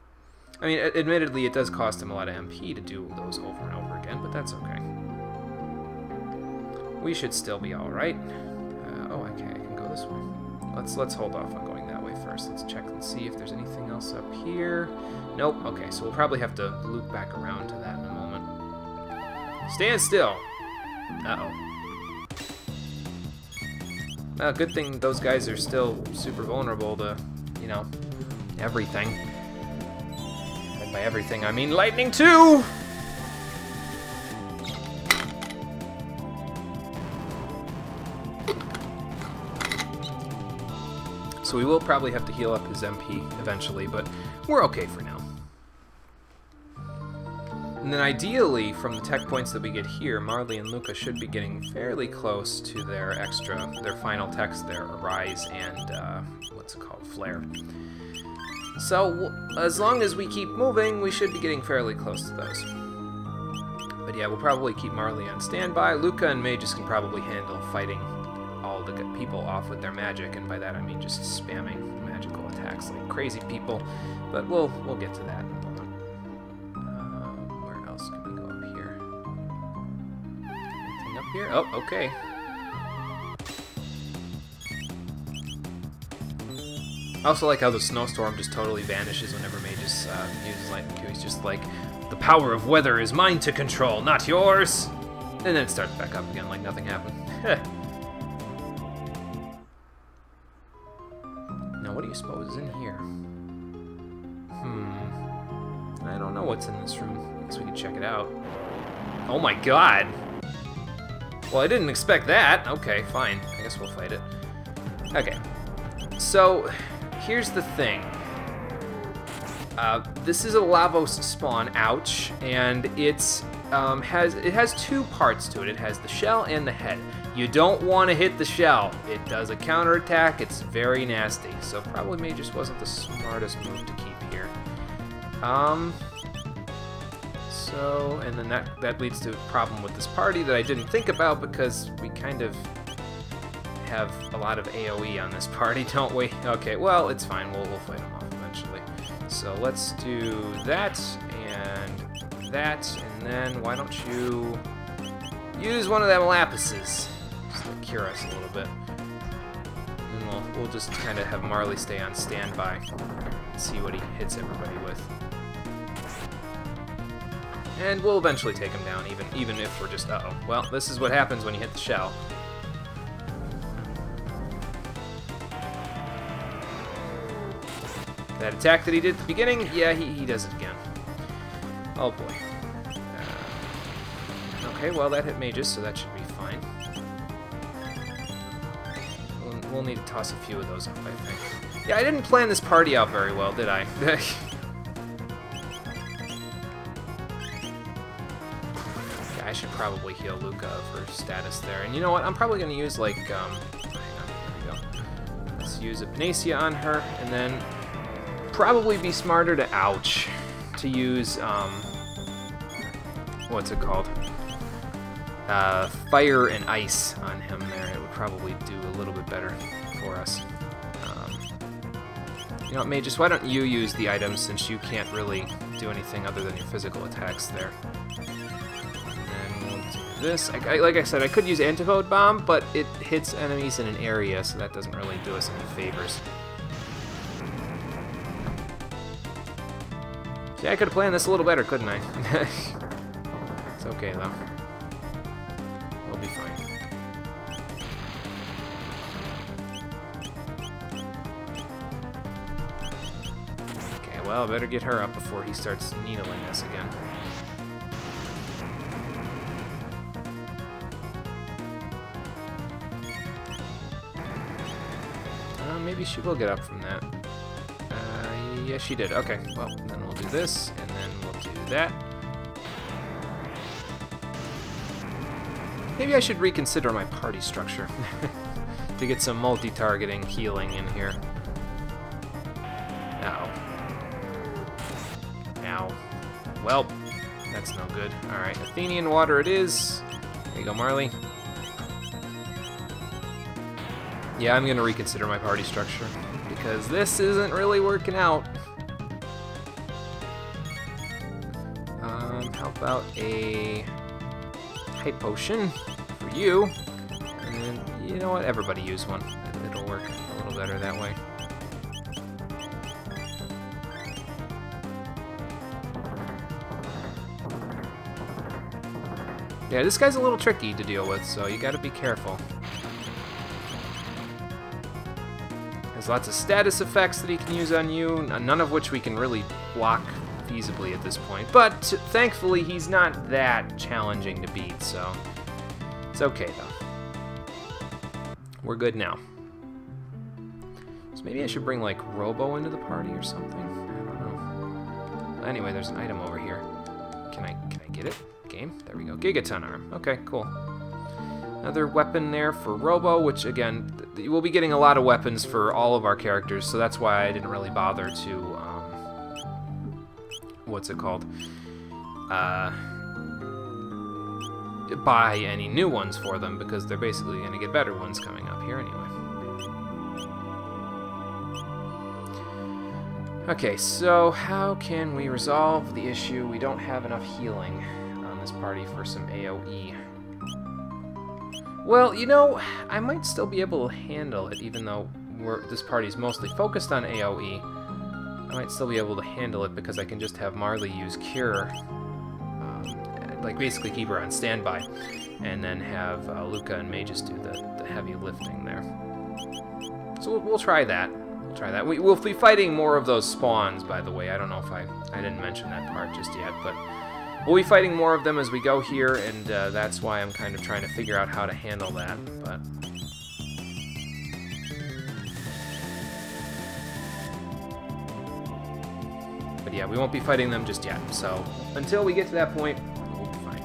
I mean, admittedly, it does cost him a lot of MP to do those over and over again, but that's okay. We should still be alright. Oh, okay, I can go this way. Let's hold off on going that way first. Let's check and see if there's anything else up here. Nope. Okay, so we'll probably have to loop back around to that in a moment. Stand still! Uh-oh. Well, good thing those guys are still super vulnerable to, you know, everything. And by everything, I mean lightning too! So we will probably have to heal up his MP eventually, but we're okay for now. And then ideally, from the tech points that we get here, Marley and Luca should be getting fairly close to their final techs there, Arise and, what's it called, Flare. So, as long as we keep moving, we should be getting fairly close to those. But yeah, we'll probably keep Marley on standby. Luca and Magus can probably handle fighting all the people off with their magic, and by that I mean just spamming magical attacks like crazy people, but we'll get to that in a moment. Where else can we go up here? Anything up here? Oh, okay. I also like how the snowstorm just totally vanishes whenever Magus uses lightning Q. He's just like, the power of weather is mine to control, not yours! And then it starts back up again like nothing happened. What do you suppose is in here? I don't know what's in this room. I guess we can check it out. Oh my god! Well, I didn't expect that. Okay, fine. I guess we'll fight it. Okay. So, here's the thing. This is a Lavos spawn, ouch, and it has two parts to it. It has the shell and the head. You don't want to hit the shell. It does a counterattack. It's very nasty. So probably Magus wasn't the smartest move to keep here. And then that leads to a problem with this party that I didn't think about because we kind of have a lot of AoE on this party, don't we? Okay, well, it's fine. We'll fight them off eventually. So let's do that, and then why don't you use one of them lapises just to cure us a little bit. And we'll just kind of have Marley stay on standby and see what he hits everybody with. And we'll eventually take him down, even if we're just, uh-oh. Well, this is what happens when you hit the shell. That attack that he did at the beginning, yeah, he does it again. Oh boy. Okay, well that hit Magus, so that should be fine. We'll need to toss a few of those up, I think. Yeah, I didn't plan this party out very well, did I? I should probably heal Luca for status there. And you know what? I'm probably going to use, like, hang on, there we go. Let's use a Panacea on her, and then probably be smarter to, ouch, to use, what's it called? Fire and Ice on him there. It would probably do a little bit better for us. You know what, Magus, why don't you use the items since you can't really do anything other than your physical attacks there. This, like I said, I could use Antipode Bomb, but it hits enemies in an area, so that doesn't really do us any favors. See, I could have planned this a little better, couldn't I? It's okay, though. We'll be fine. Okay, well, I better get her up before he starts needling us again. Maybe she will get up from that. Yeah, she did. Okay, well, then we'll do this, and then we'll do that. Maybe I should reconsider my party structure to get some multi-targeting healing in here. Ow. Ow. Well, that's no good. Alright, Athenian water it is. There you go, Marley. Yeah, I'm going to reconsider my party structure, because this isn't really working out. How about a Hype Potion for you? And then, you know what, everybody use one. It'll work a little better that way. Yeah, this guy's a little tricky to deal with, so you gotta be careful. Has lots of status effects that he can use on you, none of which we can really block feasibly at this point. But thankfully, he's not that challenging to beat, so it's okay though. We're good now. So maybe I should bring like Robo into the party or something. I don't know. Anyway, there's an item over here. Can I get it? Game? There we go. Gigaton Arm. Okay, cool. Another weapon there for Robo, which again, we'll be getting a lot of weapons for all of our characters, so that's why I didn't really bother to, what's it called? Buy any new ones for them, because they're basically going to get better ones coming up here anyway. Okay, so how can we resolve the issue? We don't have enough healing on this party for some AoE. Well, you know, I might still be able to handle it, even though this party's mostly focused on AoE. I might still be able to handle it because I can just have Marley use Cure, like basically keep her on standby, and then have Luca and Magus do the heavy lifting there. So we'll try that. We'll try that. We'll be fighting more of those spawns, by the way. I don't know if I didn't mention that part just yet, but we'll be fighting more of them as we go here, and that's why I'm kind of trying to figure out how to handle that. But yeah, we won't be fighting them just yet. So until we get to that point, we'll be fine.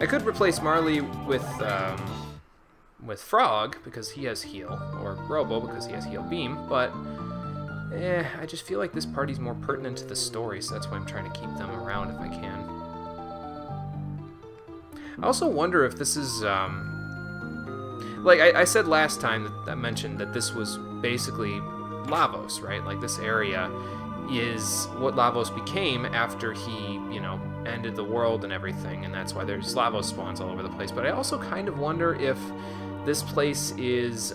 I could replace Marley with Frog because he has heal, or Robo because he has heal beam, but I just feel like this party's more pertinent to the story, so that's why I'm trying to keep them around if I can. I also wonder if this is, like I said last time that I mentioned that this was basically Lavos, right? Like this area is what Lavos became after he, you know, ended the world and everything, and that's why there's Lavos spawns all over the place. But I also kind of wonder if this place is,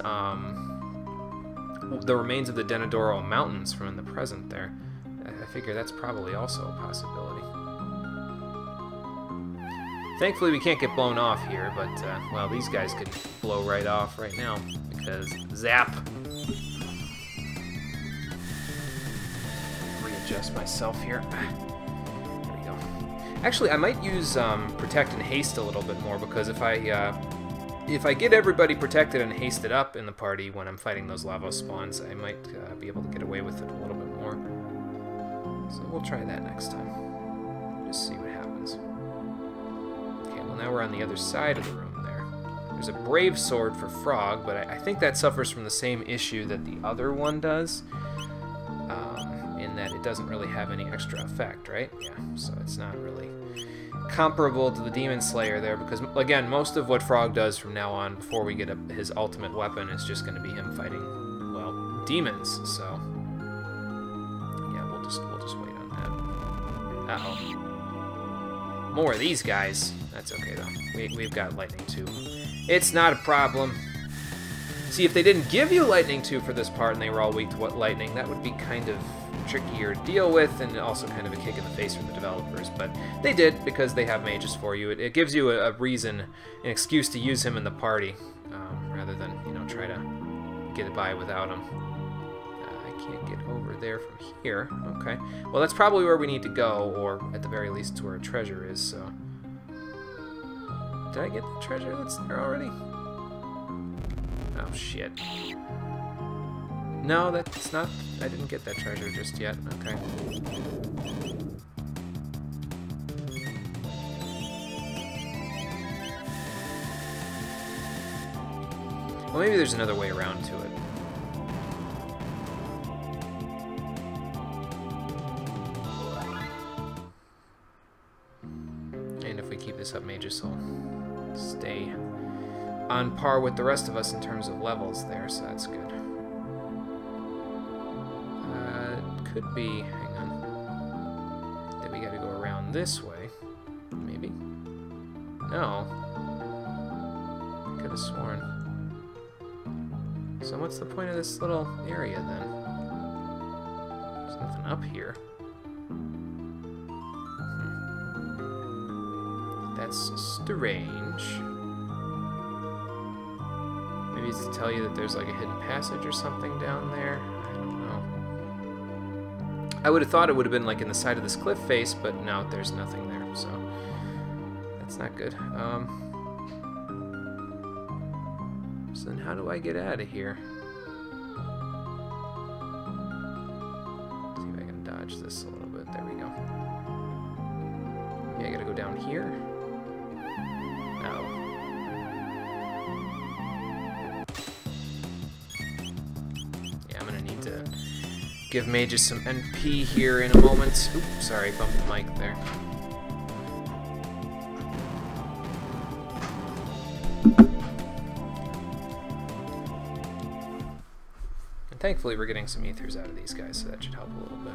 the remains of the Denadoro Mountains from in the present there. I figure that's probably also a possibility. Thankfully we can't get blown off here, but, well, these guys could blow right off right now, because zap! Readjust myself here. There we go. Actually, I might use Protect and Haste a little bit more, because if I if I get everybody protected and hasted up in the party when I'm fighting those lava spawns, I might be able to get away with it a little bit more. So we'll try that next time. Just see what happens. Okay, well now we're on the other side of the room there. There's a brave sword for Frog, but I think that suffers from the same issue that the other one does. In that it doesn't really have any extra effect, right? Yeah, so it's not really comparable to the Demon Slayer there, because, again, most of what Frog does from now on, before we get his ultimate weapon, is just going to be him fighting, well, demons, so... yeah, we'll just wait on that. Uh-oh. More of these guys. That's okay, though. We've got Lightning 2. It's not a problem. See, if they didn't give you Lightning 2 for this part, and they were all weak to Lightning, that would be kind of trickier to deal with, and also kind of a kick in the face for the developers, but they did, because they have mages for you. It gives you a reason, an excuse to use him in the party, rather than, you know, try to get it by without him. I can't get over there from here. Okay. Well, that's probably where we need to go, or at the very least, it's where a treasure is, so... Did I get the treasure that's there already? Oh, shit. No, that's not... I didn't get that treasure just yet. Okay. Well, maybe there's another way around to it. And if we keep this up, Magus will stay on par with the rest of us in terms of levels there, so that's good. Could be, hang on, that we gotta go around this way, maybe? No. I could have sworn. So what's the point of this little area then? There's nothing up here. That's strange. Maybe it's to tell you that there's like a hidden passage or something down there. I don't know. I would have thought it would have been like in the side of this cliff face, but no, there's nothing there, so that's not good. So then how do I get out of here? See if I can dodge this a little bit. There we go. Yeah, I gotta go down here. No. Yeah, I'm gonna need to give Magus some NP here in a moment. Oops, sorry, bumped the mic there. And thankfully we're getting some ethers out of these guys, so that should help a little bit.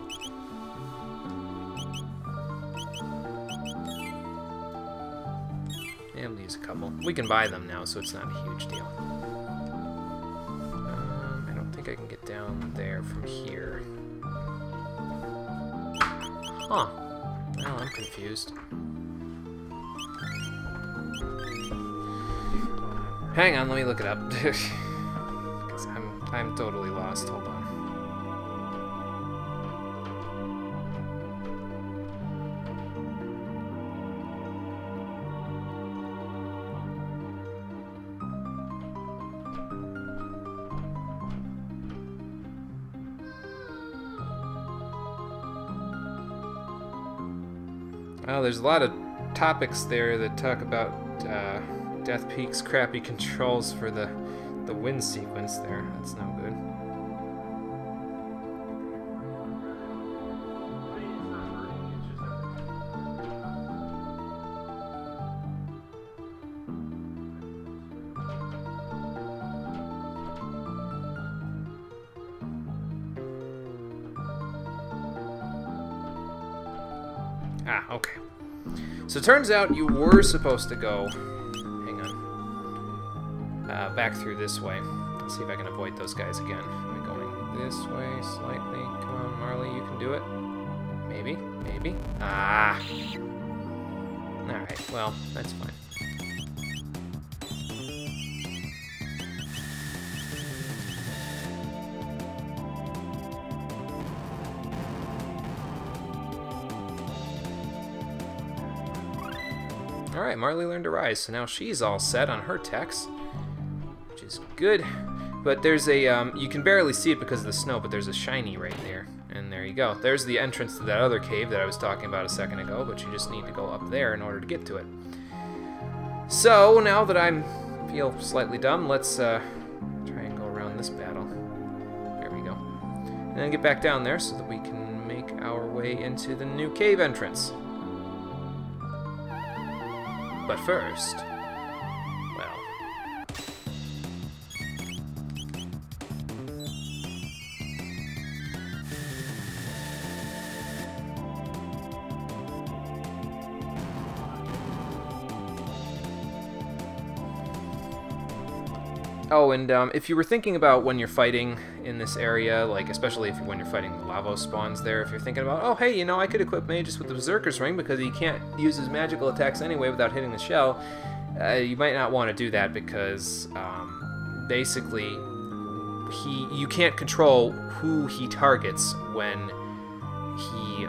And we'll use a couple. We can buy them now, so it's not a huge deal. I don't think I can get down there from here. Huh. Well, I'm confused. Hang on, let me look it up. Because I'm totally lost. Hold on. Well, there's a lot of topics there that talk about Death Peak's crappy controls for the wind sequence there. That's no good. Ah, okay. So it turns out you were supposed to go, hang on, back through this way. Let's see if I can avoid those guys again. Am I going this way slightly? Come on, Marley, you can do it. Maybe, maybe. Ah! Alright, well, that's fine. Alright, Marley learned to rise, so now she's all set on her attacks, which is good. But there's a, you can barely see it because of the snow, but there's a shiny right there. And there you go. There's the entrance to that other cave that I was talking about a second ago, but you just need to go up there in order to get to it. So, now that I feel slightly dumb, let's try and go around this battle. There we go. And then get back down there so that we can make our way into the new cave entrance. But first, well... Oh, and if you were thinking about when you're fighting in this area, like especially when you're fighting the lava spawns there, if you're thinking about, oh hey, you know, I could equip Magus with the Berserker's Ring because he can't use his magical attacks anyway without hitting the shell, you might not want to do that because basically you can't control who he targets when he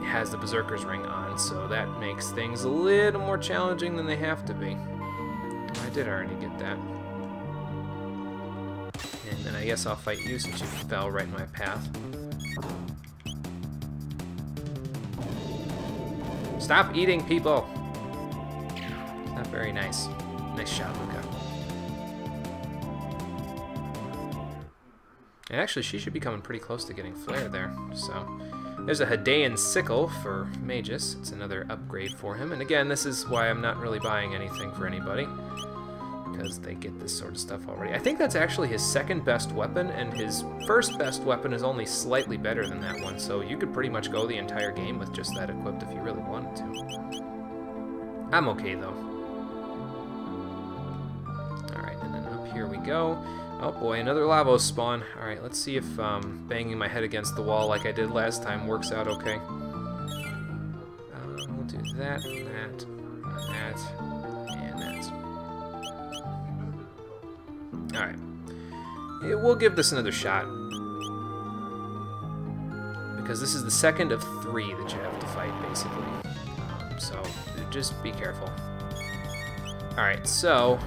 has the Berserker's Ring on, so that makes things a little more challenging than they have to be. I did already get that. And then I guess I'll fight you since you fell right in my path. Stop eating people! It's not very nice. Nice shot, Luca. And actually, she should be coming pretty close to getting Flare there. So, there's a Hadean Sickle for Magus. It's another upgrade for him. And again, this is why I'm not really buying anything for anybody, because they get this sort of stuff already. I think that's actually his second best weapon, and his first best weapon is only slightly better than that one, so you could pretty much go the entire game with just that equipped if you really wanted to. I'm okay, though. Alright, and then up here we go. Oh boy, another Lavos spawn. Alright, let's see if banging my head against the wall like I did last time works out okay. We'll do that, that, that, and that. Alright. We'll give this another shot, because this is the second of 3 that you have to fight, basically. So, just be careful. Alright, so...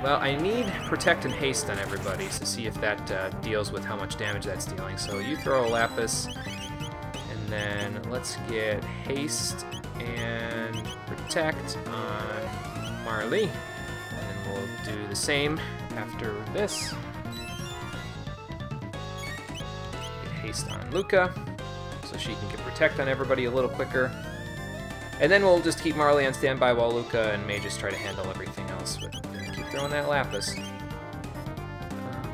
well, I need Protect and Haste on everybody to see if that deals with how much damage that's dealing. So you throw a Lapis, and then let's get Haste and Protect on Marley. We'll do the same after this. Get Haste on Luca, so she can get Protect on everybody a little quicker. And then we'll just keep Marley on standby while Luca and Magus try to handle everything else. But keep throwing that Lapis.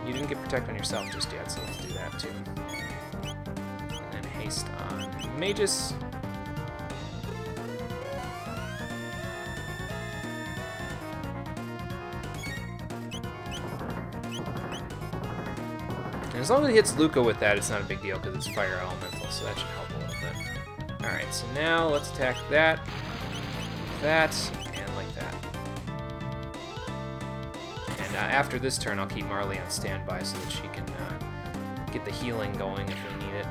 You didn't get Protect on yourself just yet, so let's do that too. And then Haste on Magus. As long as it hits Luca with that, it's not a big deal because it's fire elemental, so that should help a little bit. Alright, so now let's attack that, and like that. And after this turn, I'll keep Marley on standby so that she can get the healing going if we need it.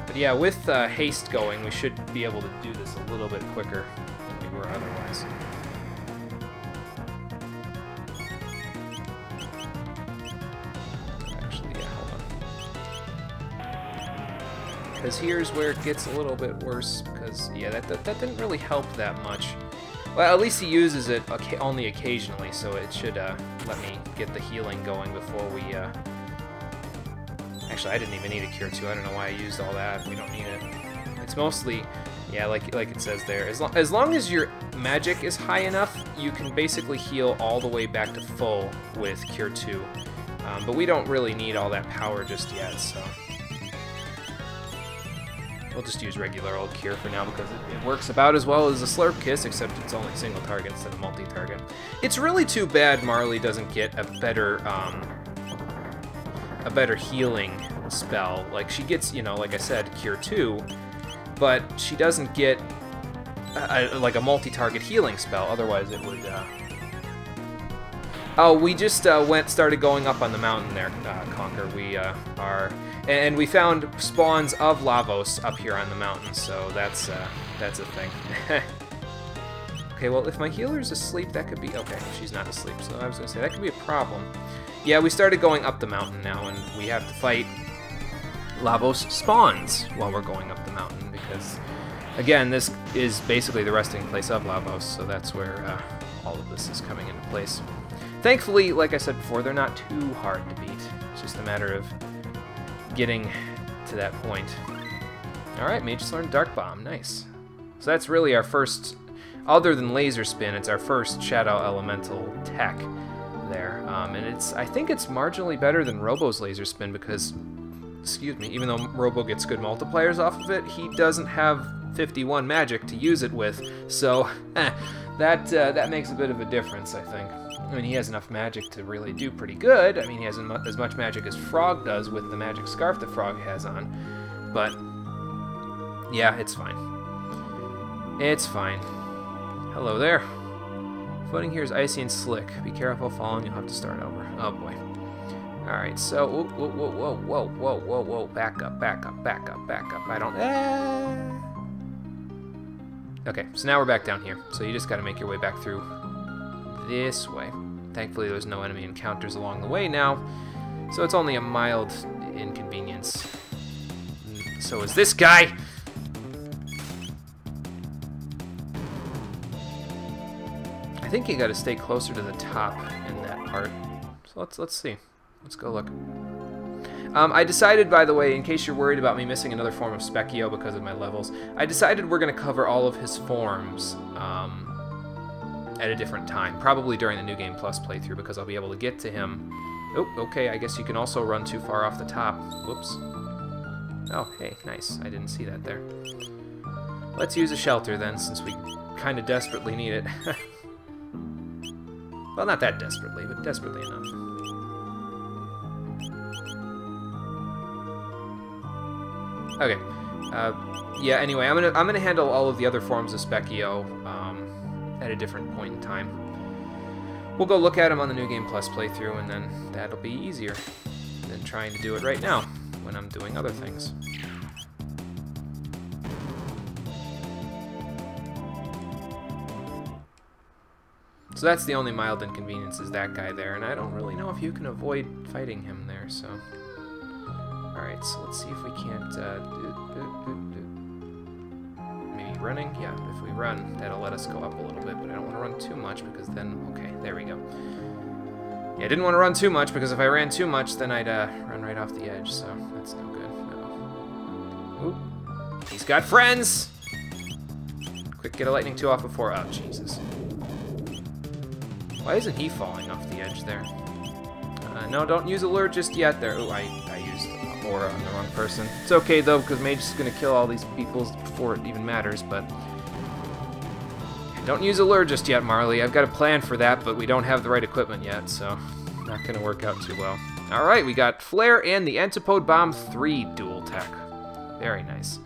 But yeah, with haste going, we should be able to do this a little bit quicker than we were otherwise. Because here's where it gets a little bit worse, because, yeah, that didn't really help that much. Well, at least he uses it only occasionally, so it should let me get the healing going before we... Actually, I didn't even need a Cure 2. I don't know why I used all that. We don't need it. It's mostly, yeah, like it says there. As long as your magic is high enough, you can basically heal all the way back to full with Cure 2. But we don't really need all that power just yet, so... We'll just use regular old Cure for now because it works about as well as a Slurp Kiss, except it's only single target instead of multi-target. It's really too bad Marley doesn't get a better healing spell. Like, she gets, you know, like I said, Cure 2, but she doesn't get like a multi-target healing spell. Otherwise, it would. Oh, we just started going up on the mountain there, Conquer. We are And we found spawns of Lavos up here on the mountain, so that's a thing. Okay, well, if my healer's asleep, that could be... Okay, she's not asleep, so I was going to say, that could be a problem. Yeah, we started going up the mountain now, and we have to fight Lavos spawns while we're going up the mountain, because, again, this is basically the resting place of Lavos, so that's where all of this is coming into place. Thankfully, like I said before, they're not too hard to beat. It's just a matter of getting to that point. Alright, Mage's learned Dark Bomb, nice. So that's really our first... Other than Laser Spin, it's our first Shadow Elemental tech there. And I think it's marginally better than Robo's Laser Spin because, excuse me, even though Robo gets good multipliers off of it, he doesn't have 51 magic to use it with. So that makes a bit of a difference, I think. I mean, he has enough magic to really do pretty good. I mean, he has as much magic as Frog does with the magic scarf that Frog has on. But, yeah, it's fine. It's fine. Hello there. Footing here is icy and slick. Be careful falling, you'll have to start over. Oh boy. Alright, so whoa. Back up. I don't Okay, so now we're back down here. So you just gotta make your way back through this way. Thankfully there's no enemy encounters along the way now. So it's only a mild inconvenience. So is this guy! I think you got to stay closer to the top in that part. So let's see. Let's go look. I decided, by the way, in case you're worried about me missing another form of Specchio because of my levels, I decided we're going to cover all of his forms at a different time, probably during the New Game Plus playthrough, because I'll be able to get to him. Oh, okay, I guess you can also run too far off the top. Whoops. Oh, hey, nice. I didn't see that there. Let's use a shelter then, since we kind of desperately need it. Well, not that desperately, but desperately enough. Okay. Yeah. Anyway, I'm gonna handle all of the other forms of Specchio at a different point in time. We'll go look at them on the New Game Plus playthrough, and then that'll be easier than trying to do it right now when I'm doing other things. So that's the only mild inconvenience is that guy there, and I don't really know if you can avoid fighting him there, so... Alright, so let's see if we can't, maybe running? Yeah, if we run, that'll let us go up a little bit, but I don't want to run too much, because then... Okay, there we go. Yeah, I didn't want to run too much, because if I ran too much, then I'd, run right off the edge, so that's no good. No. Ooh. He's got friends! Quick, get a lightning 2 off before... Oh, Jesus. Why isn't he falling off the edge there? No, don't use Allure just yet there. Oh, I used Aura on the wrong person. It's okay, though, because Mage is going to kill all these people before it even matters, but... Don't use Allure just yet, Marley. I've got a plan for that, but we don't have the right equipment yet, so... Not going to work out too well. Alright, we got Flare and the Antipode Bomb 3 dual tech. Very nice.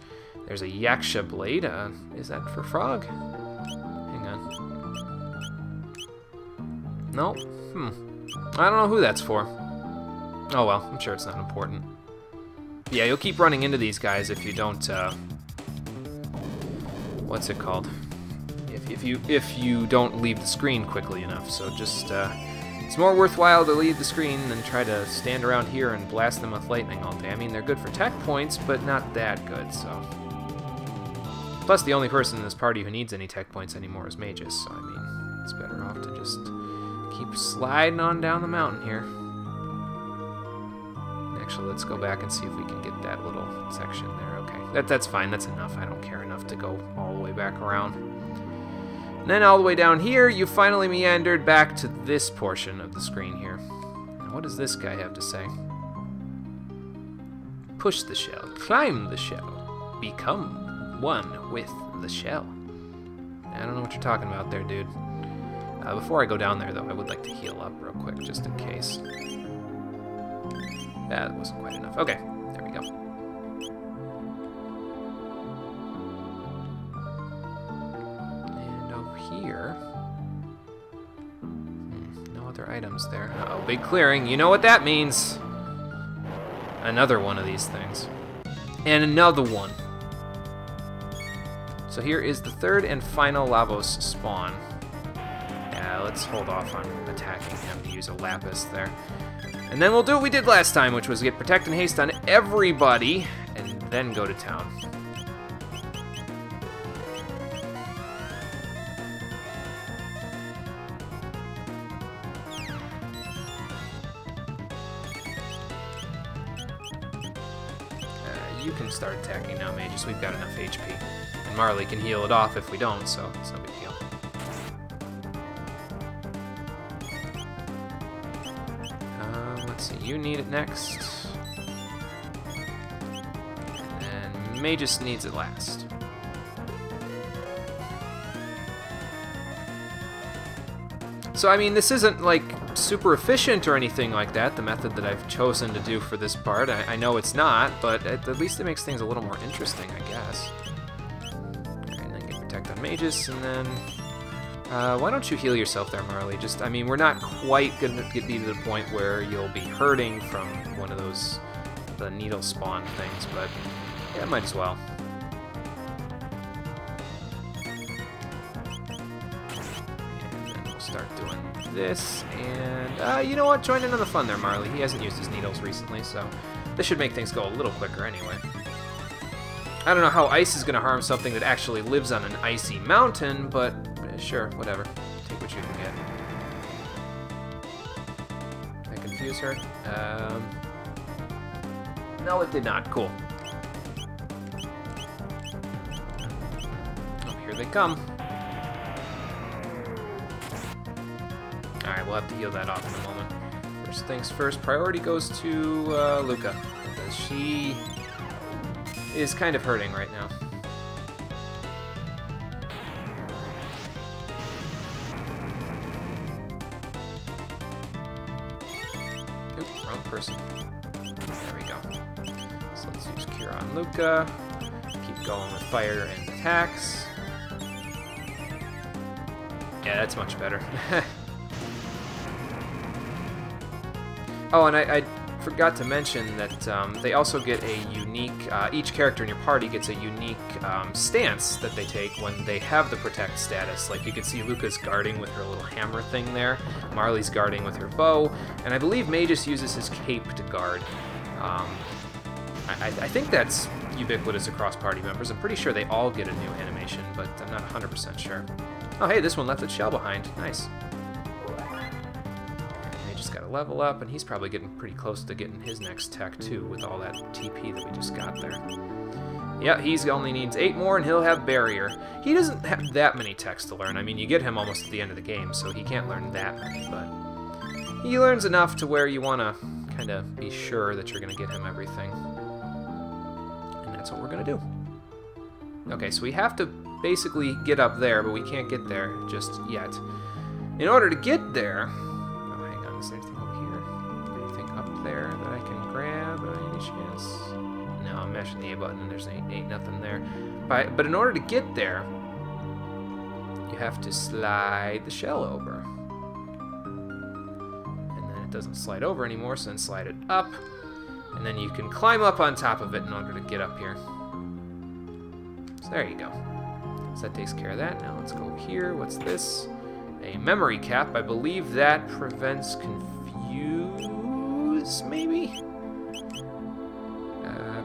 There's a Yaksha Blade. Is that for Frog? Hang on. No? I don't know who that's for. Oh well, I'm sure it's not important. Yeah, you'll keep running into these guys if you don't, what's it called? If you don't leave the screen quickly enough. So just, it's more worthwhile to leave the screen than try to stand around here and blast them with lightning all day. I mean, they're good for tech points, but not that good, so... Plus, the only person in this party who needs any tech points anymore is mages, so I mean, it's better off to just... keep sliding on down the mountain here. Actually, let's go back and see if we can get that little section there. Okay, that's fine. That's enough. I don't care enough to go all the way back around. And then all the way down here, you finally meandered back to this portion of the screen here. Now, what does this guy have to say? Push the shell. Climb the shell. Become one with the shell. I don't know what you're talking about there, dude. Before I go down there, though, I would like to heal up real quick, just in case. That wasn't quite enough. Okay, there we go. And over here... no other items there. Uh-oh, big clearing. You know what that means. Another one of these things. And another one. So here is the third and final Lavos spawn. Yeah, let's hold off on attacking him to use a Lapis there. And then we'll do what we did last time, which was get Protect and Haste on everybody, and then go to town. You can start attacking now, Mages. We've got enough HP. And Marley can heal it off if we don't, so it's no big deal. Let's see, you need it next. And Magus needs it last. So, I mean, this isn't, like, super efficient or anything like that, the method that I've chosen to do for this part. I know it's not, but at least it makes things a little more interesting, I guess. Alright, and then get Protect on Magus, and then... why don't you heal yourself there, Marley? Just, I mean, we're not quite going to be to the point where you'll be hurting from one of those, the needle spawn things, but yeah, might as well. Start doing this, and you know what? Join in on the fun there, Marley. He hasn't used his needles recently, so this should make things go a little quicker anyway. I don't know how ice is going to harm something that actually lives on an icy mountain, but sure, whatever. Take what you can get. Did I confuse her? No, it did not. Cool. Oh, here they come. Alright, we'll have to heal that off in a moment. First things first, priority goes to Luca, because she is kind of hurting right now. Oop, wrong person. There we go. So let's use Cure on Luca. Keep going with fire and attacks. Yeah, that's much better. Oh, and I forgot to mention that they also get a unique, each character in your party gets a unique stance that they take when they have the Protect status. Like, you can see Luca's guarding with her little hammer thing there, Marley's guarding with her bow, and I believe Magus uses his cape to guard. I think that's ubiquitous across party members. I'm pretty sure they all get a new animation, but I'm not 100% sure. Oh, hey, this one left its shell behind. Nice. Got to level up, and he's probably getting pretty close to getting his next tech too with all that TP that we just got there. Yeah, he only needs 8 more and he'll have Barrier. He doesn't have that many techs to learn. I mean, you get him almost at the end of the game, so he can't learn that many, but he learns enough to where you want to kind of be sure that you're going to get him everything. And that's what we're going to do. Okay, so we have to basically get up there, but we can't get there just yet. In order to get there... Is there anything over here? Anything up there that I can grab by any chance? No, I'm mashing the A button and there's ain't nothing there. But in order to get there, you have to slide the shell over. And then it doesn't slide over anymore, so then slide it up. And then you can climb up on top of it in order to get up here. So there you go. So that takes care of that. Now let's go over here. What's this? A memory cap. I believe that prevents confuse, maybe?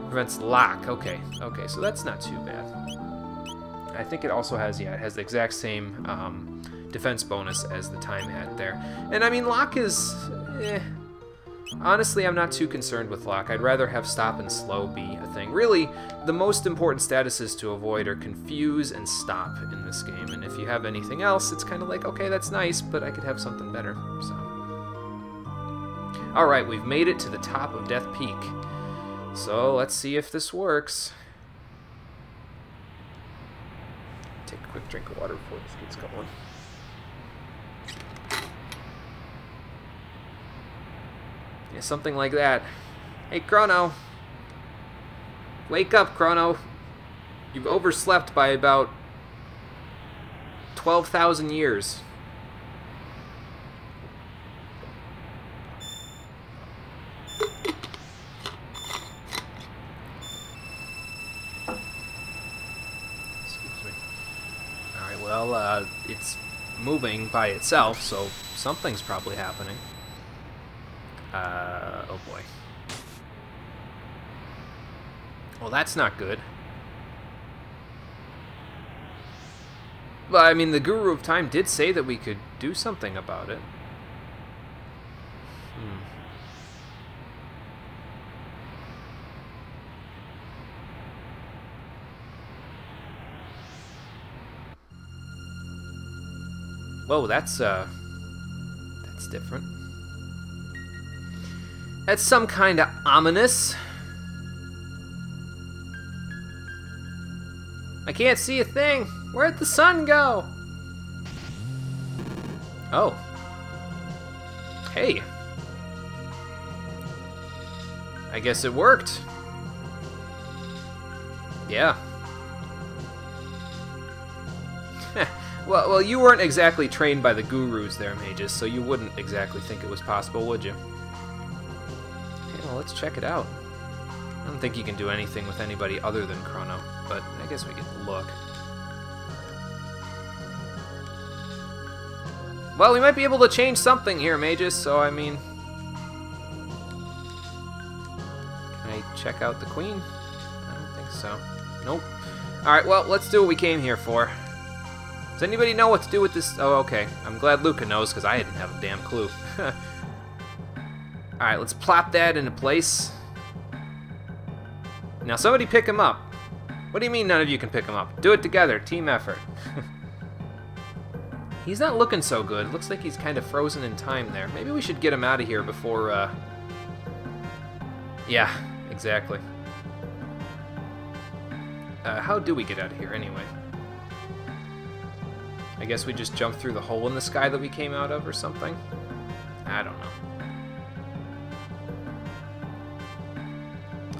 Prevents lock. Okay, okay, so that's not too bad. I think it also has, yeah, it has the exact same defense bonus as the time hat there. And I mean, lock is, honestly, I'm not too concerned with lock. I'd rather have stop and slow be a thing. Really, the most important statuses to avoid are confuse and stop in this game. And if you have anything else, it's kind of like, okay, that's nice, but I could have something better. So, all right, we've made it to the top of Death Peak. So let's see if this works. Take a quick drink of water before this gets going. Yeah, something like that. Hey, Chrono. Wake up, Chrono. You've overslept by about 12,000 years. well, it's moving by itself, so something's probably happening. Oh boy. Well, that's not good. Well, I mean, the Guru of Time did say that we could do something about it. Whoa, that's different. That's some kind of ominous. I can't see a thing. Where'd the sun go? Oh. Hey. I guess it worked. Yeah. Well, you weren't exactly trained by the gurus there, mages, so you wouldn't exactly think it was possible, would you? Okay, well, let's check it out. I don't think you can do anything with anybody other than Chrono, but I guess we could look. Well, we might be able to change something here, mages, so I mean... Can I check out the queen? I don't think so. Nope. Alright, well, let's do what we came here for. Does anybody know what to do with this? Oh, okay. I'm glad Luca knows, because I didn't have a damn clue. Alright, let's plop that into place. Now, somebody pick him up. What do you mean none of you can pick him up? Do it together. Team effort. He's not looking so good. It looks like he's kind of frozen in time there. Maybe we should get him out of here before, Yeah, exactly. How do we get out of here, anyway? I guess we just jump through the hole in the sky that we came out of or something? I don't know.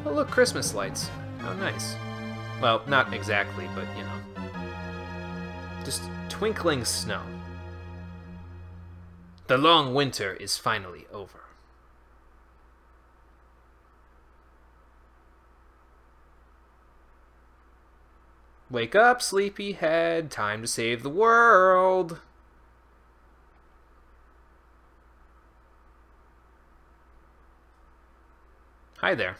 Oh, look, Christmas lights. How nice. Well, not exactly, but, you know. Just twinkling snow. The long winter is finally over. Wake up, sleepyhead. Time to save the world. Hi there.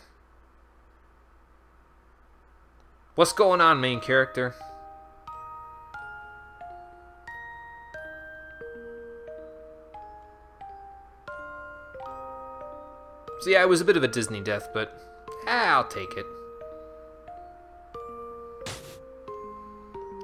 What's going on, main character? So yeah, it was a bit of a Disney death, but I'll take it.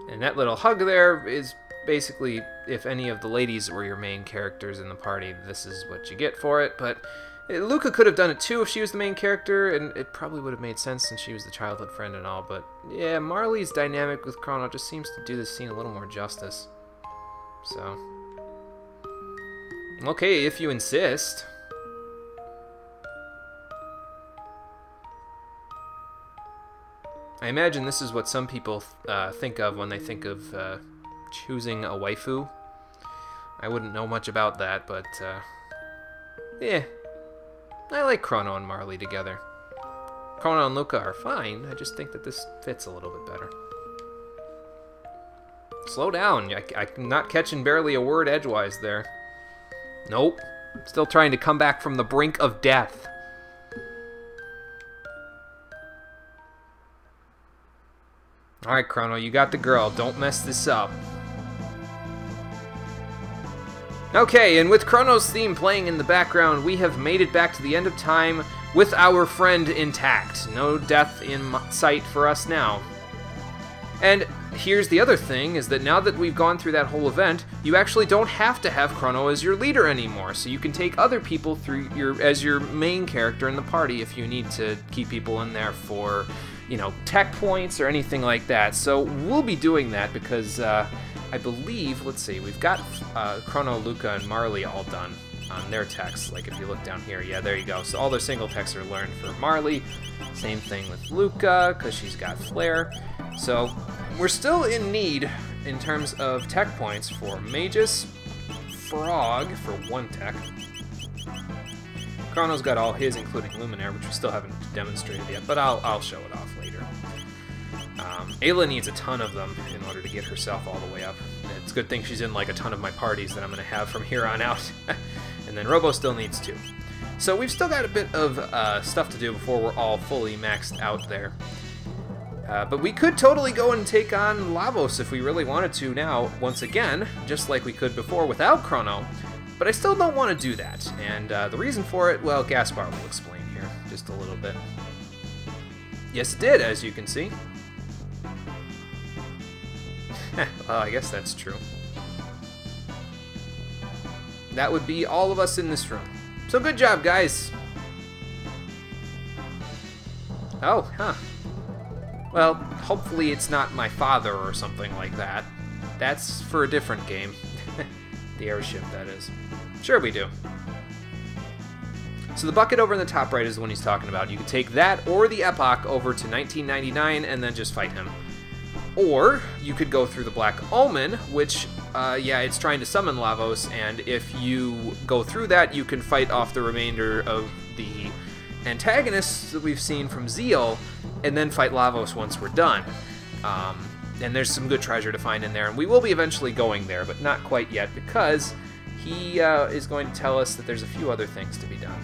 And that little hug there is basically, if any of the ladies were your main characters in the party, this is what you get for it. But Luca could have done it too if she was the main character, and it probably would have made sense since she was the childhood friend and all. But yeah, Marley's dynamic with Chrono just seems to do this scene a little more justice. So, okay, if you insist. I imagine this is what some people think of when they think of choosing a waifu. I wouldn't know much about that, but yeah. I like Chrono and Marley together. Chrono and Luca are fine, I just think that this fits a little bit better. Slow down, I'm not catching barely a word edgewise there. Nope, still trying to come back from the brink of death. Alright, Chrono, you got the girl. Don't mess this up. Okay, and with Chrono's theme playing in the background, we have made it back to the end of time with our friend intact. No death in sight for us now. And here's the other thing, is that now that we've gone through that whole event, you actually don't have to have Chrono as your leader anymore, so you can take other people through as your main character in the party if you need to keep people in there for, you know, tech points or anything like that. So we'll be doing that because I believe, let's see, we've got Chrono, Luca, and Marley all done on their techs. Like if you look down here, yeah, there you go. So all their single techs are learned for Marley. Same thing with Luca, because she's got Flare. So we're still in need in terms of tech points for Magus, Frog for one tech. Chrono's got all his, including Luminaire, which we still haven't demonstrated yet, but I'll show it off later. Ayla needs a ton of them in order to get herself all the way up. It's a good thing she's in like a ton of my parties that I'm going to have from here on out. And then Robo still needs 2. So we've still got a bit of stuff to do before we're all fully maxed out there. But we could totally go and take on Lavos if we really wanted to now, once again, just like we could before without Chrono. But I still don't want to do that, and the reason for it, well, Gaspar will explain here just a little bit. Yes, it did, as you can see. Well, I guess that's true. That would be all of us in this room. So good job, guys! Oh, huh. Well, hopefully it's not my father or something like that. That's for a different game. The airship, that is. Sure we do. So the bucket over in the top right is the one he's talking about. You could take that or the Epoch over to 1999 and then just fight him. Or you could go through the Black Omen, which, yeah, it's trying to summon Lavos, and if you go through that, you can fight off the remainder of the antagonists that we've seen from Zeal, and then fight Lavos once we're done. And there's some good treasure to find in there, and we will be eventually going there, but not quite yet, because he is going to tell us that there's a few other things to be done.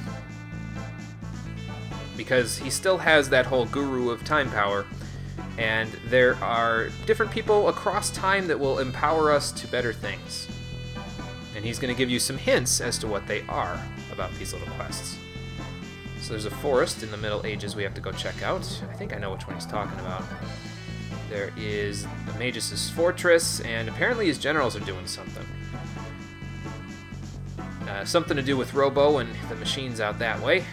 Because he still has that whole guru of time power, and there are different people across time that will empower us to better things. And he's going to give you some hints as to what they are about these little quests. So there's a forest in the Middle Ages we have to go check out. I think I know which one he's talking about. There is the Magus' fortress, and apparently his generals are doing something. Something to do with Robo and the machines out that way.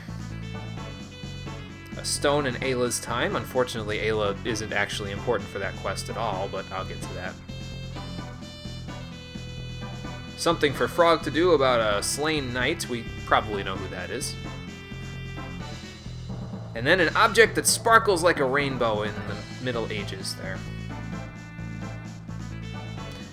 A stone in Ayla's time. Unfortunately, Ayla isn't actually important for that quest at all, but I'll get to that. Something for Frog to do about a slain knight. We probably know who that is. And then an object that sparkles like a rainbow in the Middle Ages there.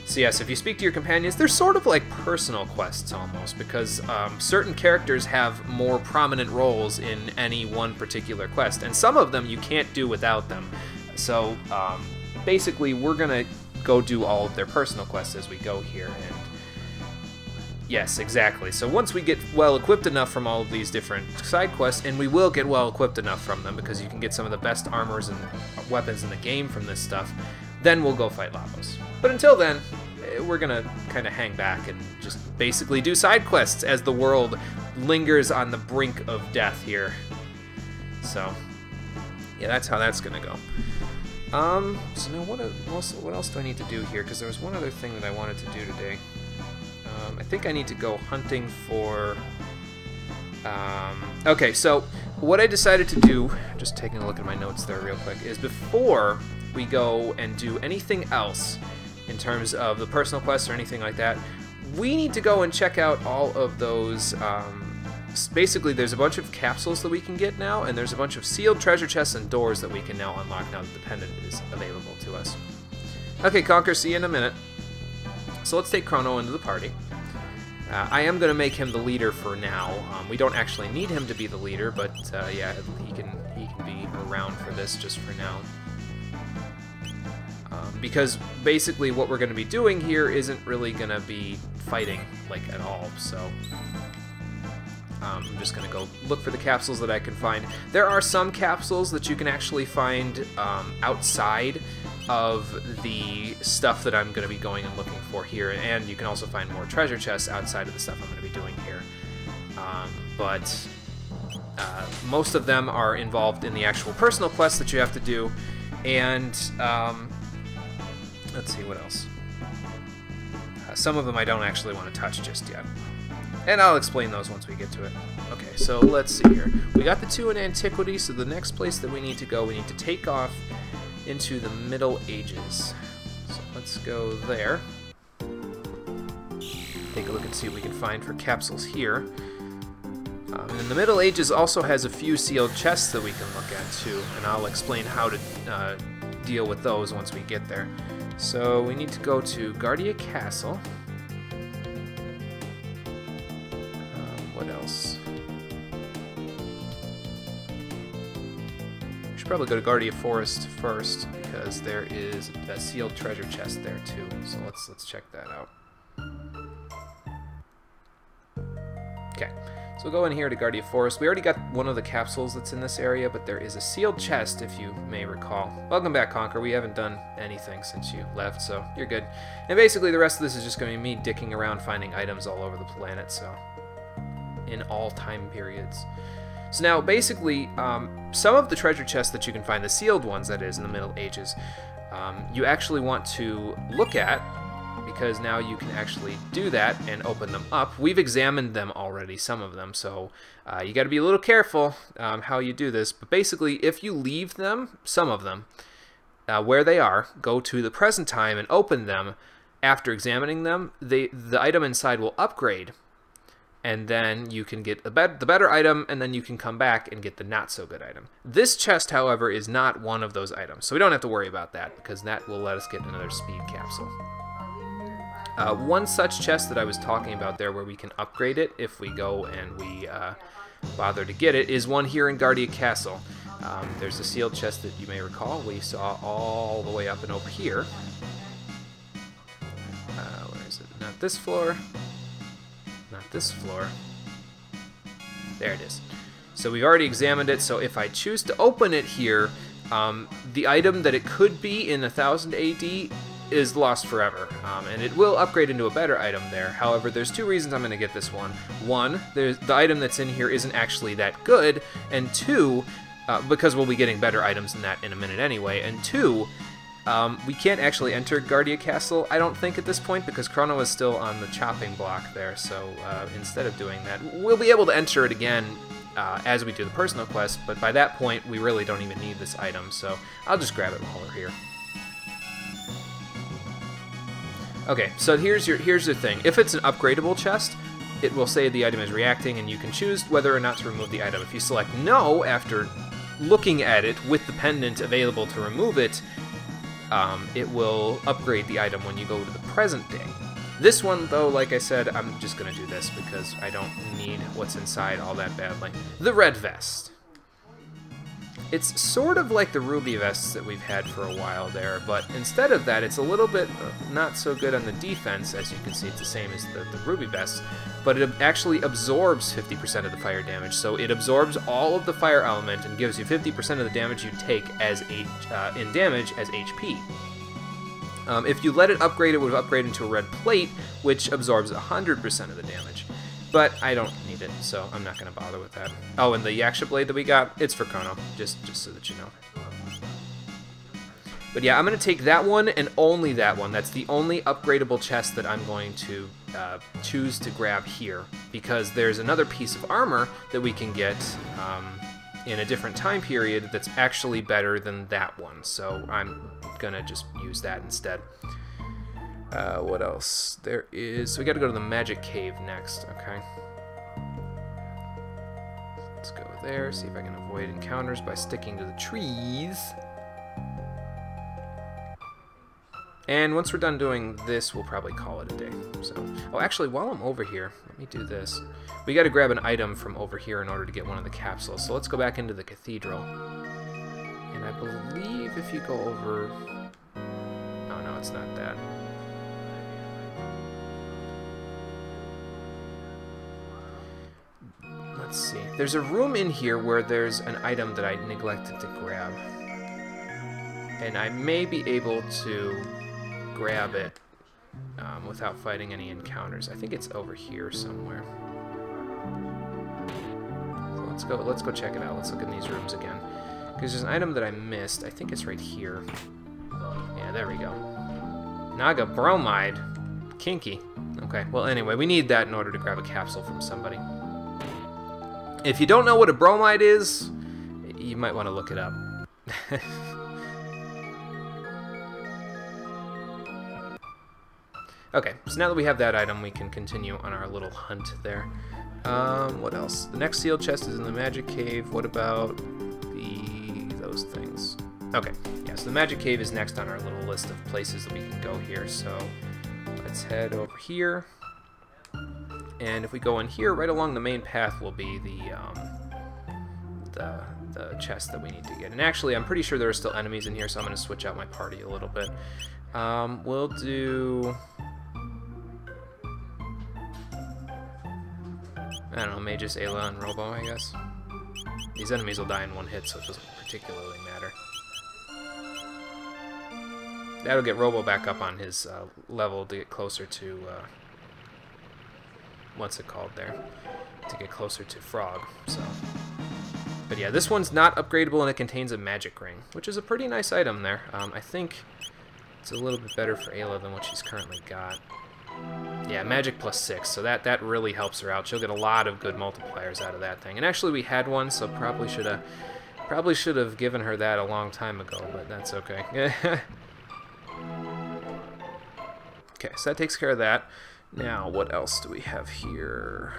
So yes, if you speak to your companions, they're sort of like personal quests almost, because certain characters have more prominent roles in any one particular quest, and some of them you can't do without them. So basically we're going to go do all of their personal quests as we go here. And yes, exactly. So once we get well equipped enough from all of these different side quests, and we will get well equipped enough from them because you can get some of the best armors and weapons in the game from this stuff, then we'll go fight Lavos. But until then, we're gonna kind of hang back and just basically do side quests as the world lingers on the brink of death here. So yeah, that's how that's gonna go. So now what else do I need to do here? Because there was one other thing that I wanted to do today. I think I need to go hunting for... okay, so what I decided to do, just taking a look at my notes there real quick, is before we go and do anything else in terms of the personal quests or anything like that, we need to go and check out all of those... basically, there's a bunch of capsules that we can get now, and there's a bunch of sealed treasure chests and doors that we can now unlock now that the pendant is available to us. Okay, Conquer, see you in a minute. So let's take Chrono into the party. I am going to make him the leader for now. We don't actually need him to be the leader, but yeah, he can be around for this just for now. Because basically what we're going to be doing here isn't really going to be fighting, like, at all, so... I'm just going to go look for the capsules that I can find. There are some capsules that you can actually find outside of the stuff that I'm going to be going and looking for here, and you can also find more treasure chests outside of the stuff I'm going to be doing here. But most of them are involved in the actual personal quests that you have to do, and let's see what else. Some of them I don't actually want to touch just yet. And I'll explain those once we get to it. Okay, so let's see here. We got the two in antiquity, so the next place that we need to go, we need to take off into the Middle Ages. So let's go there. Take a look and see what we can find for capsules here. And then the Middle Ages also has a few sealed chests that we can look at too, and I'll explain how to deal with those once we get there. So we need to go to Guardia Castle. What else? should probably go to Guardia Forest first because there is a sealed treasure chest there too. So let's check that out. Okay, so we'll go in here to Guardia Forest. We already got one of the capsules that's in this area, but there is a sealed chest, if you may recall. Welcome back, Conquer. We haven't done anything since you left, so you're good. And basically, the rest of this is just going to be me dicking around finding items all over the planet, so in all time periods. So now, basically, some of the treasure chests that you can find, the sealed ones, that is, in the Middle Ages, you actually want to look at, because now you can actually do that and open them up. We've examined them already, some of them, so you got to be a little careful how you do this. But basically, if you leave them, some of them, where they are, go to the present time and open them, after examining them, the item inside will upgrade, and then you can get the better item, and then you can come back and get the not-so-good item. This chest, however, is not one of those items, so we don't have to worry about that, because that will let us get another speed capsule. One such chest that I was talking about there where we can upgrade it if we go and we bother to get it is one here in Guardia Castle. There's a sealed chest that you may recall we saw all the way up and over here. Where is it? Not this floor. Not this floor. There it is. So we've already examined it, so if I choose to open it here, the item that it could be in 1000 AD is lost forever, and it will upgrade into a better item there. However, there's two reasons I'm going to get this one. One, the item that's in here isn't actually that good, and two, because we'll be getting better items than that in a minute anyway, and two, we can't actually enter Guardia Castle, I don't think, at this point, because Chrono is still on the chopping block there, so instead of doing that, we'll be able to enter it again as we do the personal quest, but by that point, we really don't even need this item, so I'll just grab it while we're here. Okay, so here's the thing. If it's an upgradable chest, it will say the item is reacting, and you can choose whether or not to remove the item. If you select no after looking at it with the pendant available to remove it, it will upgrade the item when you go to the present day. This one, though, like I said, I'm just going to do this because I don't need what's inside all that badly. The red vest. It's sort of like the ruby vests that we've had for a while there, but instead of that, it's a little bit not so good on the defense. As you can see, it's the same as the ruby vests, but it actually absorbs 50% of the fire damage. So it absorbs all of the fire element and gives you 50% of the damage you take as in damage as HP. If you let it upgrade, it would upgrade into a red plate, which absorbs 100% of the damage. But I don't need it, so I'm not going to bother with that. Oh, and the Yaksha blade that we got, it's for Chrono, just so that you know. But yeah, I'm going to take that one and only that one. That's the only upgradable chest that I'm going to choose to grab here, because there's another piece of armor that we can get in a different time period that's actually better than that one. So I'm going to just use that instead. What else? There is... So we got to go to the Magic Cave next, okay? Let's go there, see if I can avoid encounters by sticking to the trees. And once we're done doing this, we'll probably call it a day. So, oh, actually, while I'm over here, let me do this. We got to grab an item from over here in order to get one of the capsules. So let's go back into the cathedral. And I believe if you go over... Oh, no, it's not that. Let's see. There's a room in here where there's an item that I neglected to grab. And I may be able to grab it without fighting any encounters. I think it's over here somewhere. So let's go check it out. Let's look in these rooms again. Because there's an item that I missed. I think it's right here. Yeah, there we go. Naga bromide. Kinky. Okay, well anyway, we need that in order to grab a capsule from somebody. If you don't know what a bromide is, you might want to look it up. Okay, so now that we have that item, we can continue on our little hunt there. What else? The next sealed chest is in the Magic Cave. What about those things? Okay, yeah, so the Magic Cave is next on our little list of places that we can go here. So let's head over here. And if we go in here, right along the main path will be the the chest that we need to get. And actually, I'm pretty sure there are still enemies in here, so I'm going to switch out my party a little bit. We'll do... I don't know, Magus, Ayla, and Robo, I guess. These enemies will die in one hit, so it doesn't particularly matter. That'll get Robo back up on his level to get closer to... what's it called there? To get closer to Frog, so... But yeah, this one's not upgradable, and it contains a magic ring, which is a pretty nice item there. I think it's a little bit better for Ayla than what she's currently got. Yeah, magic +6, so that really helps her out. She'll get a lot of good multipliers out of that thing. And actually, we had one, so probably should have given her that a long time ago, but that's okay. Okay, so that takes care of that. Now, what else do we have here?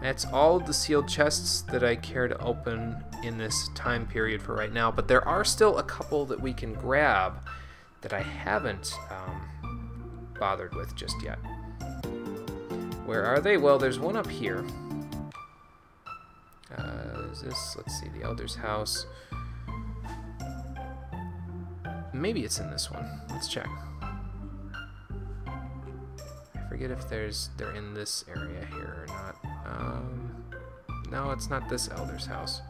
That's all of the sealed chests that I care to open in this time period for right now, but there are still a couple that we can grab that I haven't bothered with just yet. Where are they? Well, there's one up here. Is this, let's see, the Elder's House. Maybe it's in this one. Let's check. I forget if they're in this area here or not. No, it's not this Elder's House.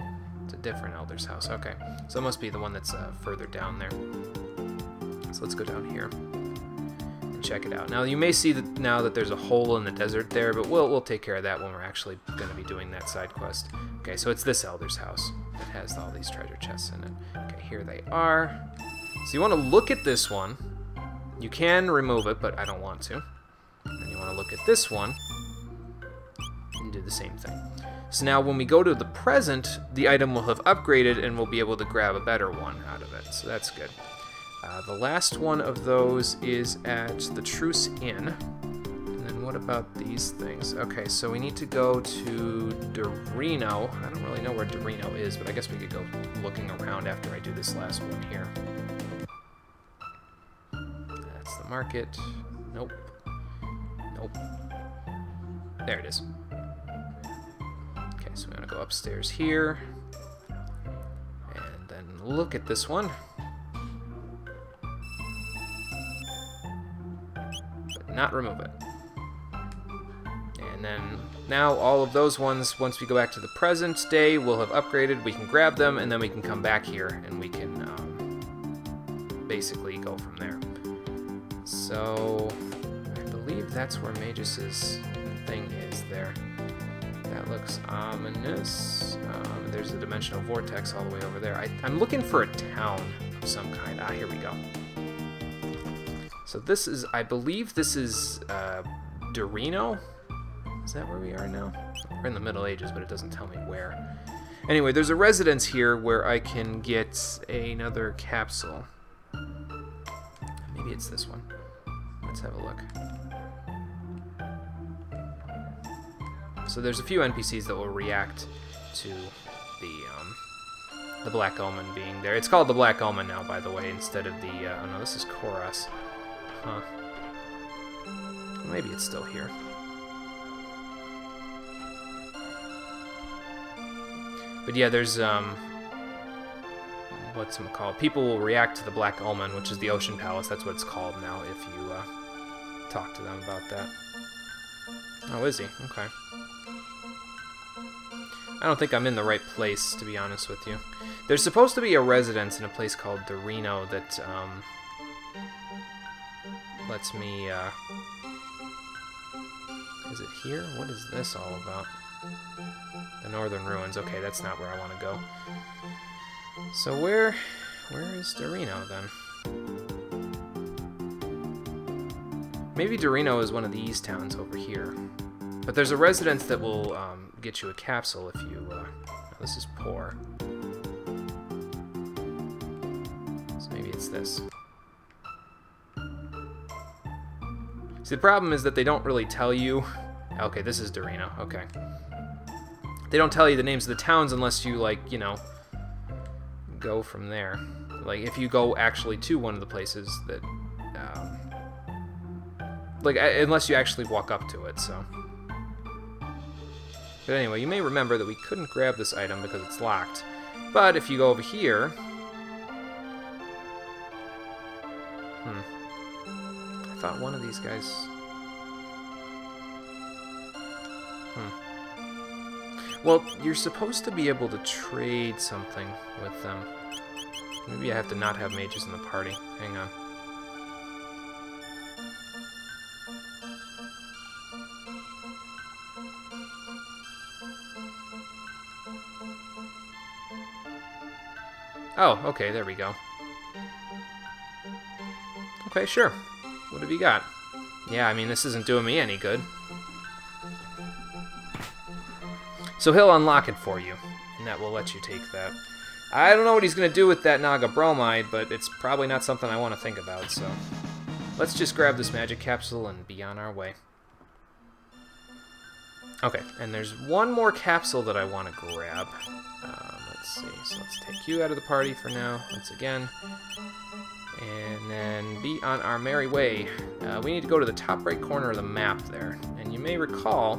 It's a different Elder's House. Okay, so it must be the one that's further down there. So let's go down here and check it out. Now you may see that now that there's a hole in the desert there, but we'll take care of that when we're actually going to be doing that side quest. Okay, so it's this Elder's House that has all these treasure chests in it. Okay, here they are. So you want to look at this one. You can remove it, but I don't want to. And you want to look at this one and do the same thing. So now when we go to the present, the item will have upgraded and we'll be able to grab a better one out of it. So that's good. The last one of those is at the Truce Inn. And then what about these things? Okay, so we need to go to Dorino. I don't really know where Dorino is, but I guess we could go looking around after I do this last one here. That's the market. Nope. Nope. There it is. Okay, so we're going to go upstairs here. And then look at this one. But not remove it. And then now all of those ones, once we go back to the present day, will have upgraded. We can grab them, and then we can come back here, and we can basically go from there. So I believe that's where Magus's thing is there. That looks ominous. There's a dimensional vortex all the way over there. I'm looking for a town of some kind. Ah, here we go. So this is, I believe this is Dorino. Is that where we are now? We're in the Middle Ages, but it doesn't tell me where. Anyway, there's a residence here where I can get another capsule. Maybe it's this one. Let's have a look. So there's a few NPCs that will react to the Black Omen being there. It's called the Black Omen now, by the way, instead of the... oh no, this is Koros. Huh. Maybe it's still here. But yeah, there's, what's it called? People will react to the Black Omen, which is the Ocean Palace. That's what it's called now, if you talk to them about that. Oh, is he? Okay. I don't think I'm in the right place, to be honest with you. There's supposed to be a residence in a place called Dorino that, lets me, is it here? What is this all about? The Northern Ruins. Okay, that's not where I want to go. So where is Dorino, then? Maybe Dorino is one of these towns over here. But there's a residence that will get you a capsule if you... oh, this is poor. So maybe it's this. See, the problem is that they don't really tell you... Okay, this is Dorino. Okay. They don't tell you the names of the towns unless you, like, you know, go from there. Like, if you go actually to one of the places that... like, unless you actually walk up to it, so... But anyway, you may remember that we couldn't grab this item because it's locked. But if you go over here... I thought one of these guys... Well, you're supposed to be able to trade something with them. Maybe I have to not have mages in the party. Hang on. Oh, okay, there we go. Okay, sure. What have you got? Yeah, I mean, this isn't doing me any good. So he'll unlock it for you, and that will let you take that. I don't know what he's going to do with that Naga Bromide, but it's probably not something I want to think about, so... Let's just grab this magic capsule and be on our way. Okay, and there's one more capsule that I want to grab. Let's see, so let's take you out of the party for now, once again. And then be on our merry way. We need to go to the top right corner of the map there, and you may recall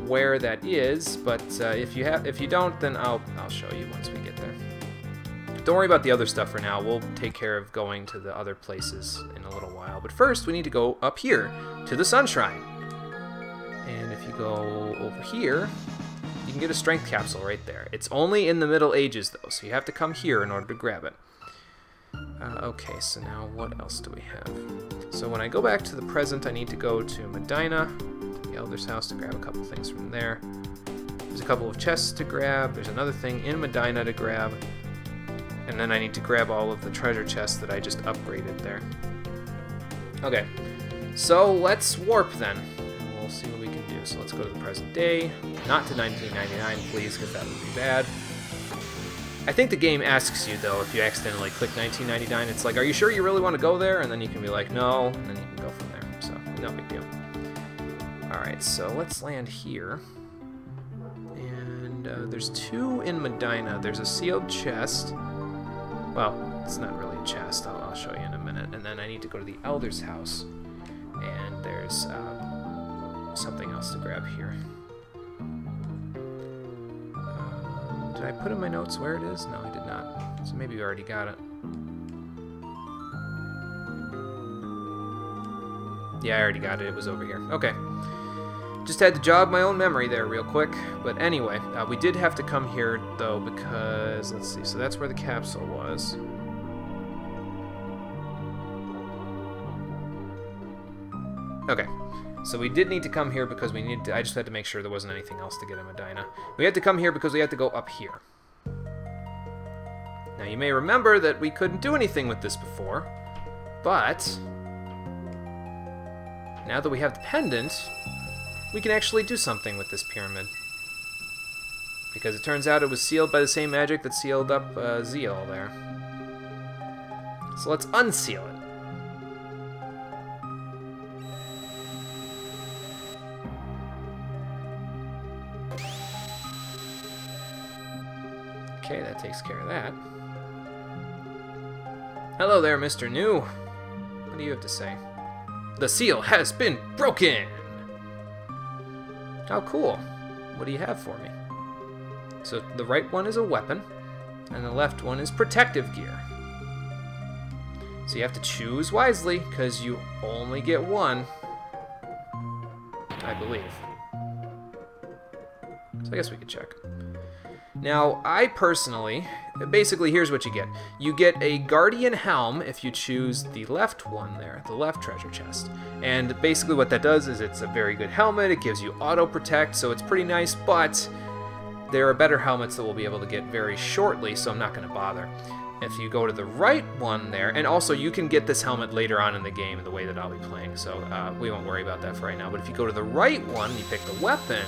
where that is, but if you don't, then I'll show you once we get there. Don't worry about the other stuff for now. We'll take care of going to the other places in a little while. But first, we need to go up here to the Sun Shrine. And if you go over here, you can get a strength capsule right there. It's only in the Middle Ages, though, so you have to come here in order to grab it. Okay, so now what else do we have? So when I go back to the present, I need to go to Medina, the Elder's house, to grab a couple things from there. There's a couple of chests to grab. There's another thing in Medina to grab. And then I need to grab all of the treasure chests that I just upgraded there. Okay, so let's warp then. And we'll see what we can do. So let's go to the present day. Not to 1999, please, because that would be bad. I think the game asks you, though, if you accidentally click 1999, it's like, are you sure you really want to go there? And then you can be like, no, and then you can go from there. So, no big deal. Alright, so let's land here. And there's two in Medina. There's a sealed chest. Well, it's not really a chest. I'll show you in a minute. And then I need to go to the Elder's house. And there's something else to grab here. Did I put in my notes where it is? No, I did not. So maybe we already got it. Yeah, I already got it. It was over here. Okay. Just had to jog my own memory there real quick. But anyway, we did have to come here, though, because... Let's see. So that's where the capsule was. Okay. So we did need to come here because we needed to... I just had to make sure there wasn't anything else to get in Medina. We had to come here because we had to go up here. Now, you may remember that we couldn't do anything with this before, but... now that we have the pendant, we can actually do something with this pyramid. Because it turns out it was sealed by the same magic that sealed up Zeal there. So let's unseal it. Okay, that takes care of that. Hello there, Mr. New. What do you have to say? The seal has been broken! How cool. What do you have for me? So the right one is a weapon, and the left one is protective gear. So you have to choose wisely, because you only get one, I believe. So I guess we could check. Now, I personally, basically here's what you get. You get a Guardian Helm if you choose the left one there, the left treasure chest. And basically what that does is it's a very good helmet, it gives you auto protect, so it's pretty nice, but there are better helmets that we'll be able to get very shortly, so I'm not going to bother. If you go to the right one there, and also you can get this helmet later on in the game in the way that I'll be playing, so we won't worry about that for right now. But if you go to the right one, you pick the weapon,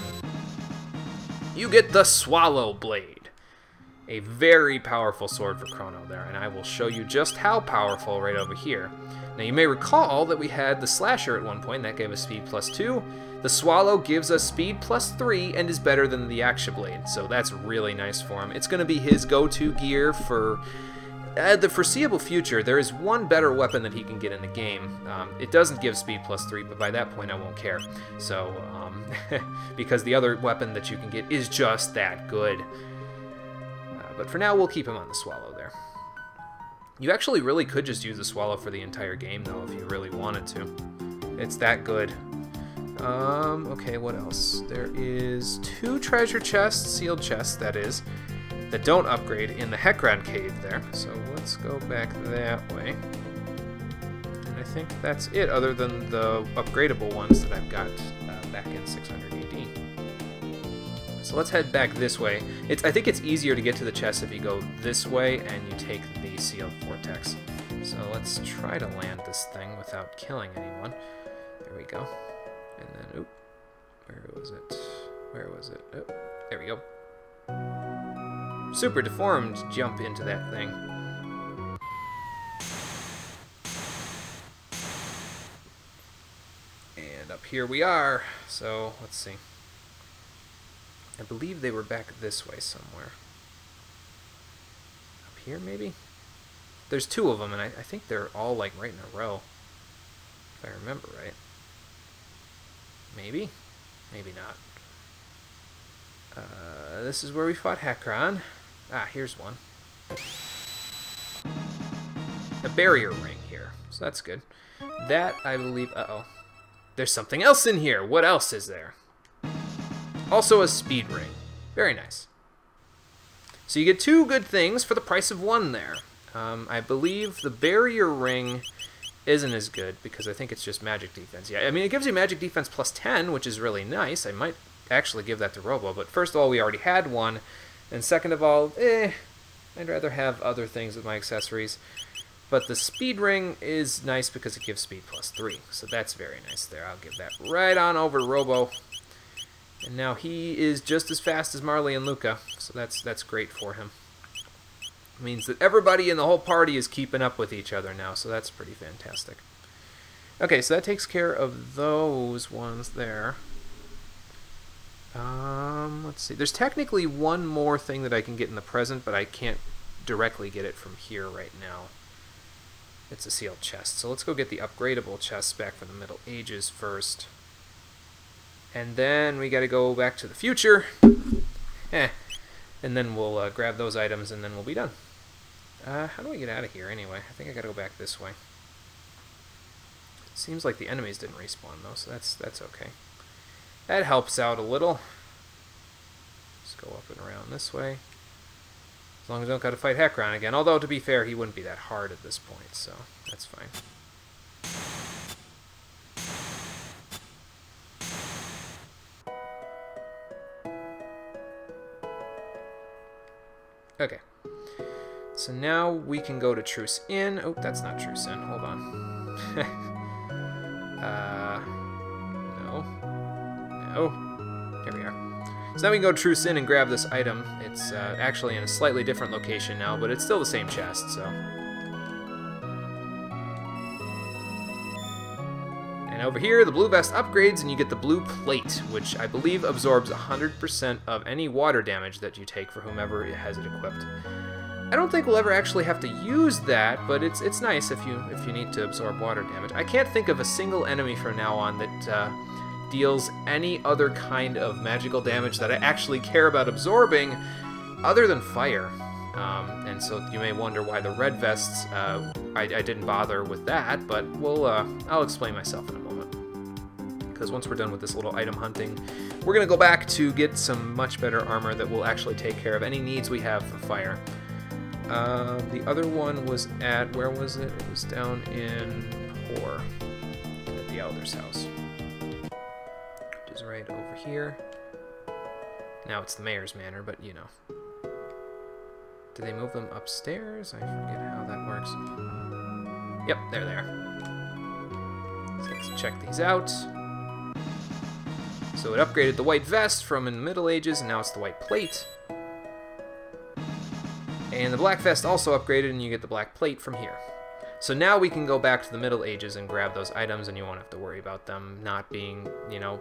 you get the Swallow Blade. A very powerful sword for Chrono there, and I will show you just how powerful right over here. Now you may recall that we had the Slasher at one point, that gave us speed +2. The Swallow gives us speed +3 and is better than the Action Blade, so that's really nice for him. It's going to be his go-to gear for the foreseeable future. There is one better weapon that he can get in the game. It doesn't give speed +3, but by that point I won't care. So, because the other weapon that you can get is just that good. But for now, we'll keep him on the Swallow there. You actually really could just use the Swallow for the entire game, though, if you really wanted to. It's that good. Okay, what else? There is 2 treasure chests, sealed chests, that is, that don't upgrade in the Hekron Cave there. So let's go back that way. And I think that's it, other than the upgradable ones that I've got back in 600 AD. So let's head back this way. I think it's easier to get to the chest if you go this way and you take the sealed vortex. So let's try to land this thing without killing anyone. There we go. And then, oop, where was it? Where was it? Oh, there we go. Super deformed jump into that thing. And up here we are. So, let's see. I believe they were back this way somewhere. Up here, maybe? There's 2 of them, and I think they're all, like, right in a row. If I remember right. Maybe? Maybe not. This is where we fought Hekron. Ah, here's one. A barrier ring here, so that's good. That, I believe... Uh-oh. There's something else in here! What else is there? Also a speed ring. Very nice. So you get 2 good things for the price of 1 there. I believe the barrier ring isn't as good because I think it's just magic defense. Yeah, I mean, it gives you magic defense plus 10, which is really nice. I might actually give that to Robo, but first of all, we already had one, and second of all, I'd rather have other things with my accessories. But the speed ring is nice because it gives speed plus 3, so that's very nice there. I'll give that right on over to Robo. And now he is just as fast as Marley and Luca, so that's great for him. It means that everybody in the whole party is keeping up with each other now, so that's pretty fantastic. Okay, so that takes care of those ones there. Let's see. There's technically one more thing that I can get in the present, but I can't directly get it from here right now. It's a sealed chest. So let's go get the upgradable chests back from the Middle Ages first. And then we got to go back to the future. And then we'll grab those items, and then we'll be done. How do I get out of here anyway? I think I got to go back this way. Seems like the enemies didn't respawn though, so that's okay. That helps out a little. Just go up and around this way. As long as I don't got to fight Hekron again. Although, to be fair, he wouldn't be that hard at this point, so that's fine. Okay. So now we can go to Truce Inn. Oh, that's not Truce Inn. Hold on. No. Here we are. So now we can go to Truce Inn and grab this item. It's actually in a slightly different location now, but it's still the same chest, so. And over here, the blue vest upgrades, and you get the blue plate, which I believe absorbs 100% of any water damage that you take for whomever has it equipped. I don't think we'll ever actually have to use that, but it's nice if you need to absorb water damage. I can't think of a single enemy from now on that deals any other kind of magical damage that I actually care about absorbing other than fire. And so you may wonder why the red vests, I didn't bother with that, but I'll explain myself in a moment. Because once we're done with this little item hunting, we're going to go back to get some much better armor that will actually take care of any needs we have for fire. The other one was at, where was it? It was down in Poor, at the Elder's house. Which is right over here. Now it's the Mayor's Manor, but you know. Did they move them upstairs? I forget how that works. Yep, they're there. So let's check these out. So it upgraded the white vest from in the Middle Ages, and now it's the white plate. And the black vest also upgraded, and you get the black plate from here. So now we can go back to the Middle Ages and grab those items, and you won't have to worry about them not being, you know,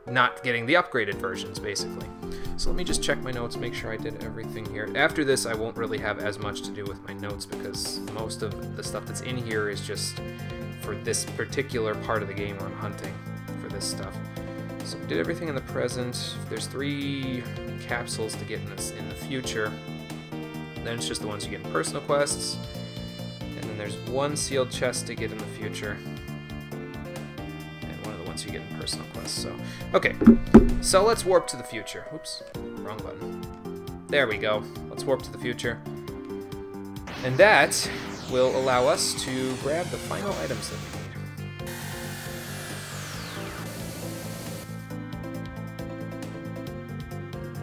not getting the upgraded versions, basically. So let me just check my notes, make sure I did everything here. After this, I won't really have as much to do with my notes because most of the stuff that's in here is just for this particular part of the game where I'm hunting for this stuff. So we did everything in the present. There's 3 capsules to get in the future. Then it's just the ones you get in personal quests. And then there's one sealed chest to get in the future. And one of the ones you get in personal quests. So, okay. So let's warp to the future. Oops, wrong button. There we go. Let's warp to the future. And that will allow us to grab the final items that we need.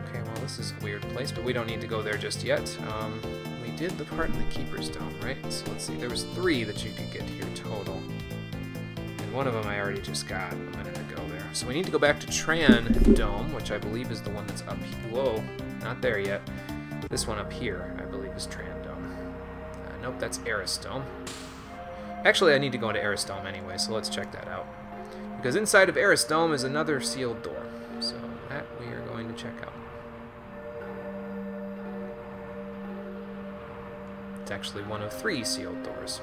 Okay, well this is a weird place, but we don't need to go there just yet. We did the part in the Keeper's Dome, right? So let's see, there was 3 that you could get here total. And one of them I already just got a minute ago there. So we need to go back to Tran Dome, which I believe is the one that's up here. Whoa, not there yet. This one up here, I believe, is Tran Dome. Nope, that's Eris Dome. Actually, I need to go into Eris Dome anyway, so let's check that out. Because inside of Eris Dome is another sealed door. So that we are going to check out. It's actually one of 3 sealed doors.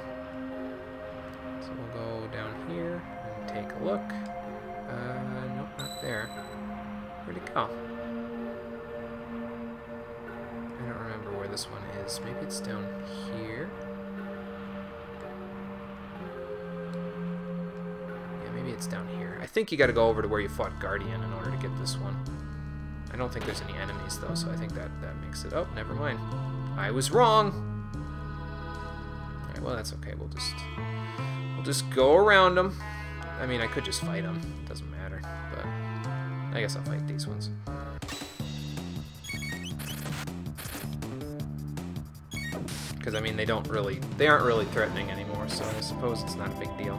So we'll go down here and take a look. Nope, not there. Where'd it go? I don't remember where this one is. Maybe it's down here. Yeah, maybe it's down here. I think you gotta go over to where you fought Guardian in order to get this one. I don't think there's any enemies though, so I think that makes it... Oh, never mind. I was wrong! Alright, well that's okay. We'll just go around them. I mean, I could just fight them. It doesn't matter, but I guess I'll fight these ones. Because, I mean, they aren't really threatening anymore, so I suppose it's not a big deal.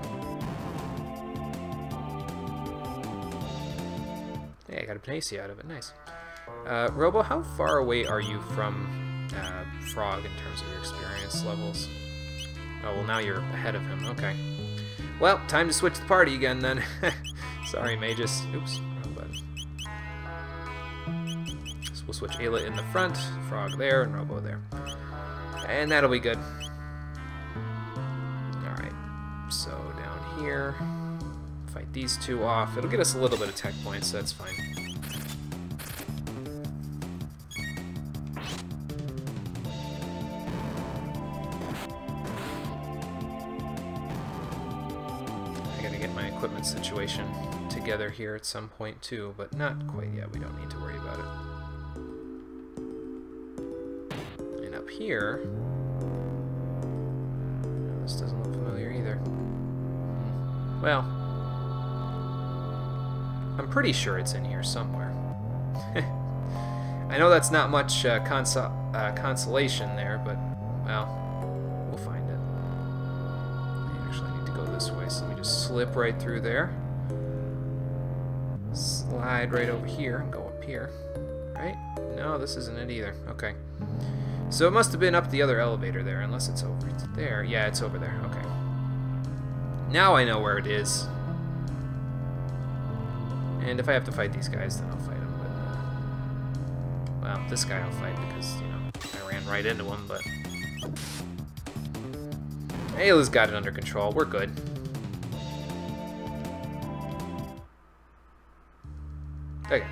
Hey, I got a Panacea out of it. Nice. Robo, how far away are you from Frog in terms of your experience levels? Oh, well, now you're ahead of him. Okay. Well, time to switch the party again, then. Sorry, Magus. Oops, wrong button. So we'll switch Ayla in the front, Frog there, and Robo there. And that'll be good. Alright, so down here, fight these 2 off. It'll get us a little bit of tech points, so that's fine. I gotta get my equipment situation together here at some point too, but not quite yet. We don't need to worry about it. Up here, no, this doesn't look familiar either. Well, I'm pretty sure it's in here somewhere. I know that's not much consolation there, but, well, we'll find it. I actually need to go this way, so let me just slip right through there. Slide right over here and go up here. Right? No, this isn't it either. Okay. So it must have been up the other elevator there, unless it's over there. Yeah, it's over there. Okay. Now I know where it is. And if I have to fight these guys, then I'll fight them. But, well, this guy I'll fight because, you know, I ran right into him, but... Ayla's got it under control. We're good. Okay.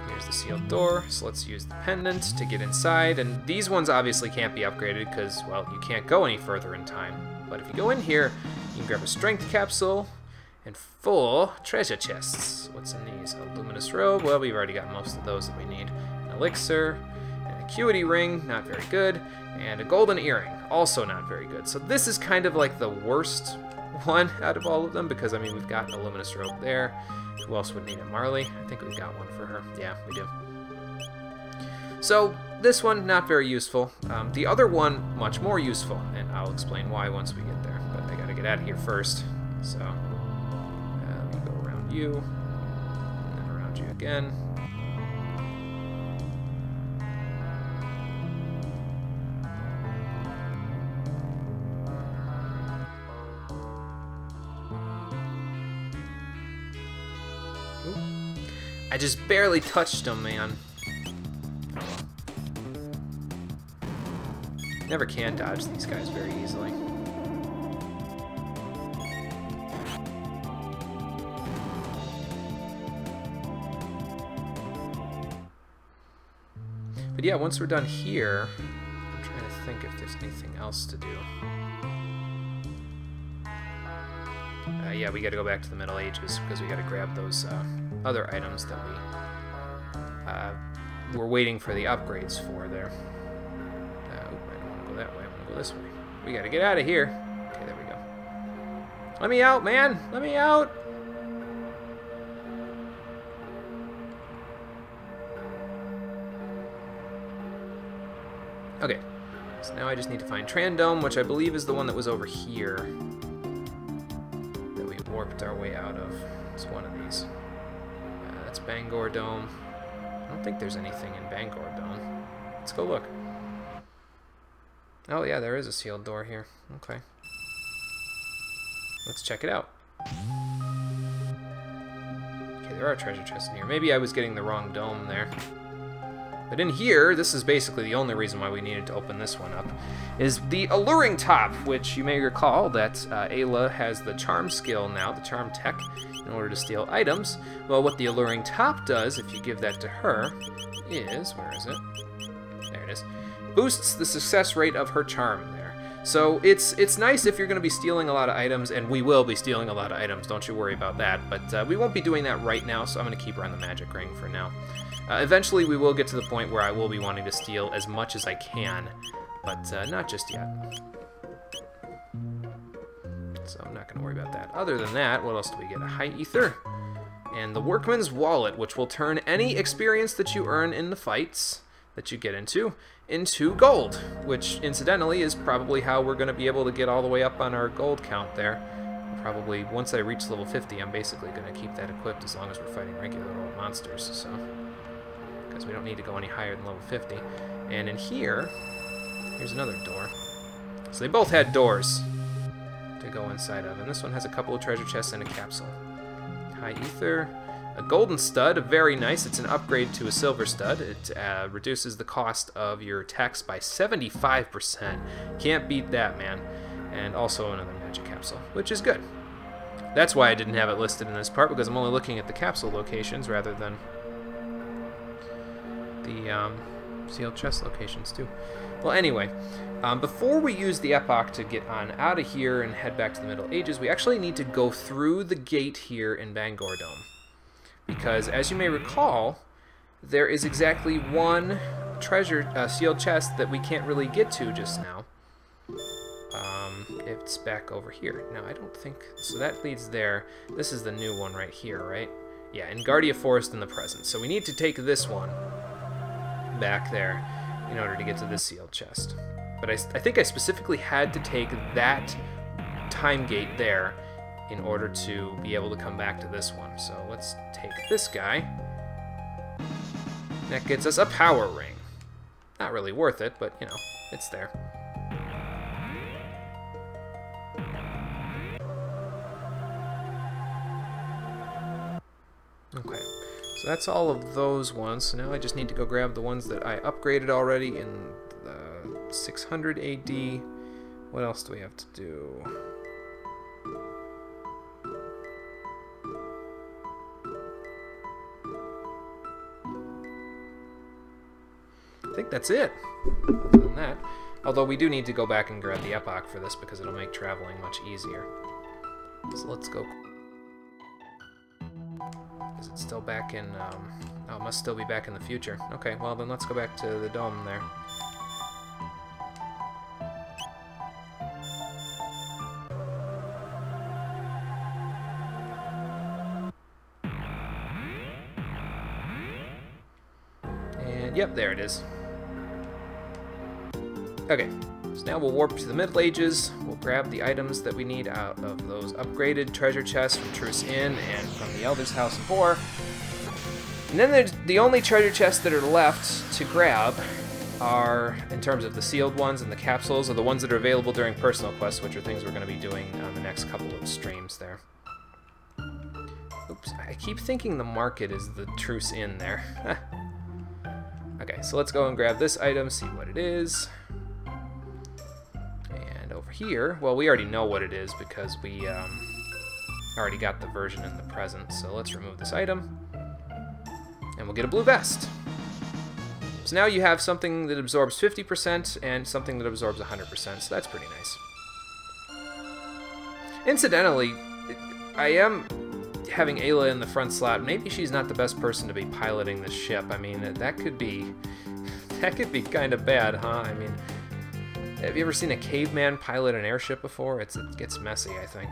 Here's the sealed door, so let's use the pendant to get inside, and these ones obviously can't be upgraded because, well, you can't go any further in time. But if you go in here, you can grab a strength capsule and 4 treasure chests. What's in these? A luminous robe, well, we've already got most of those that we need. An elixir, an acuity ring, not very good, and a golden earring, also not very good. So this is kind of like the worst one out of all of them because, I mean, we've got a luminous robe there. Who else would need it? Marley? I think we've got one for her. Yeah, we do. So, this one, not very useful. The other one, much more useful, and I'll explain why once we get there. But I gotta get out of here first. So, let me go around you, and then around you again. I just barely touched him, man. Oh well. Never can dodge these guys very easily. But yeah, once we're done here, I'm trying to think if there's anything else to do. Yeah, we gotta go back to the Middle Ages because we gotta grab those other items that we were waiting for the upgrades for there. I don't want to go that way, I want to go this way. We gotta get out of here. Okay, there we go. Let me out, man! Let me out! Okay, so now I just need to find Trandome, which I believe is the one that was over here that we warped our way out of. It's one of these. That's Bangor Dome. I don't think there's anything in Bangor Dome. Let's go look. Oh yeah, there is a sealed door here. Okay. Let's check it out. Okay, there are treasure chests in here. Maybe I was getting the wrong dome there. But in here, this is basically the only reason why we needed to open this one up, is the Alluring Top, which you may recall that Ayla has the Charm skill now, the Charm Tech, in order to steal items. Well, what the Alluring Top does, if you give that to her, is, where is it? There it is. Boosts the success rate of her charm there. So it's nice if you're going to be stealing a lot of items, and we will be stealing a lot of items, don't you worry about that. But we won't be doing that right now, so I'm going to keep her on the magic ring for now. Eventually we will get to the point where I will be wanting to steal as much as I can, but not just yet. So I'm not going to worry about that. Other than that, what else do we get? A High Ether, and the Workman's Wallet, which will turn any experience that you earn in the fights that you get into gold, which incidentally is probably how we're going to be able to get all the way up on our gold count there. Probably once I reach level 50, I'm basically going to keep that equipped as long as we're fighting regular old monsters, so because we don't need to go any higher than level 50. And in here, here's another door. So they both had doors to go inside of, and this one has a couple of treasure chests and a capsule. High Ether, a golden stud, very nice. It's an upgrade to a silver stud. It reduces the cost of your attacks by 75%. Can't beat that, man. And also another magic capsule, which is good. That's why I didn't have it listed in this part, because I'm only looking at the capsule locations rather than the sealed chest locations too. Well, anyway, before we use the epoch to get on out of here and head back to the Middle Ages, we actually need to go through the gate here in Bangor Dome. Because, as you may recall, there is exactly one treasure sealed chest that we can't really get to just now. It's back over here. No, I don't think... So that leads there. This is the new one right here, right? Yeah, in Guardia Forest in the present. So we need to take this one back there in order to get to this sealed chest. But I think I specifically had to take that time gate there in order to be able to come back to this one. So let's take this guy. That gets us a power ring. Not really worth it, but, you know, it's there. Okay, so that's all of those ones. So now I just need to go grab the ones that I upgraded already in the 600 AD. What else do we have to do? I think that's it. Other than that, although we do need to go back and grab the epoch for this because it'll make traveling much easier. So let's go. Is it still back in, oh, it must still be back in the future. Okay, well then let's go back to the dome there. And, yep, there it is. Okay, so now we'll warp to the Middle Ages. We'll grab the items that we need out of those upgraded treasure chests from Truce Inn and from the Elder's House of Horror. And then there's the only treasure chests that are left to grab are, in terms of the sealed ones and the capsules, are the ones that are available during personal quests, which are things we're going to be doing on the next couple of streams there. Oops, I keep thinking the market is the Truce Inn there. Okay, so let's go and grab this item, see what it is. And over here, well, we already know what it is because we already got the version in the present. So let's remove this item, and we'll get a blue vest. So now you have something that absorbs 50% and something that absorbs 100%, so that's pretty nice. Incidentally, I am having Ayla in the front slot. Maybe she's not the best person to be piloting this ship. I mean, that could be kind of bad, huh? I mean, have you ever seen a caveman pilot an airship before? It gets messy, I think.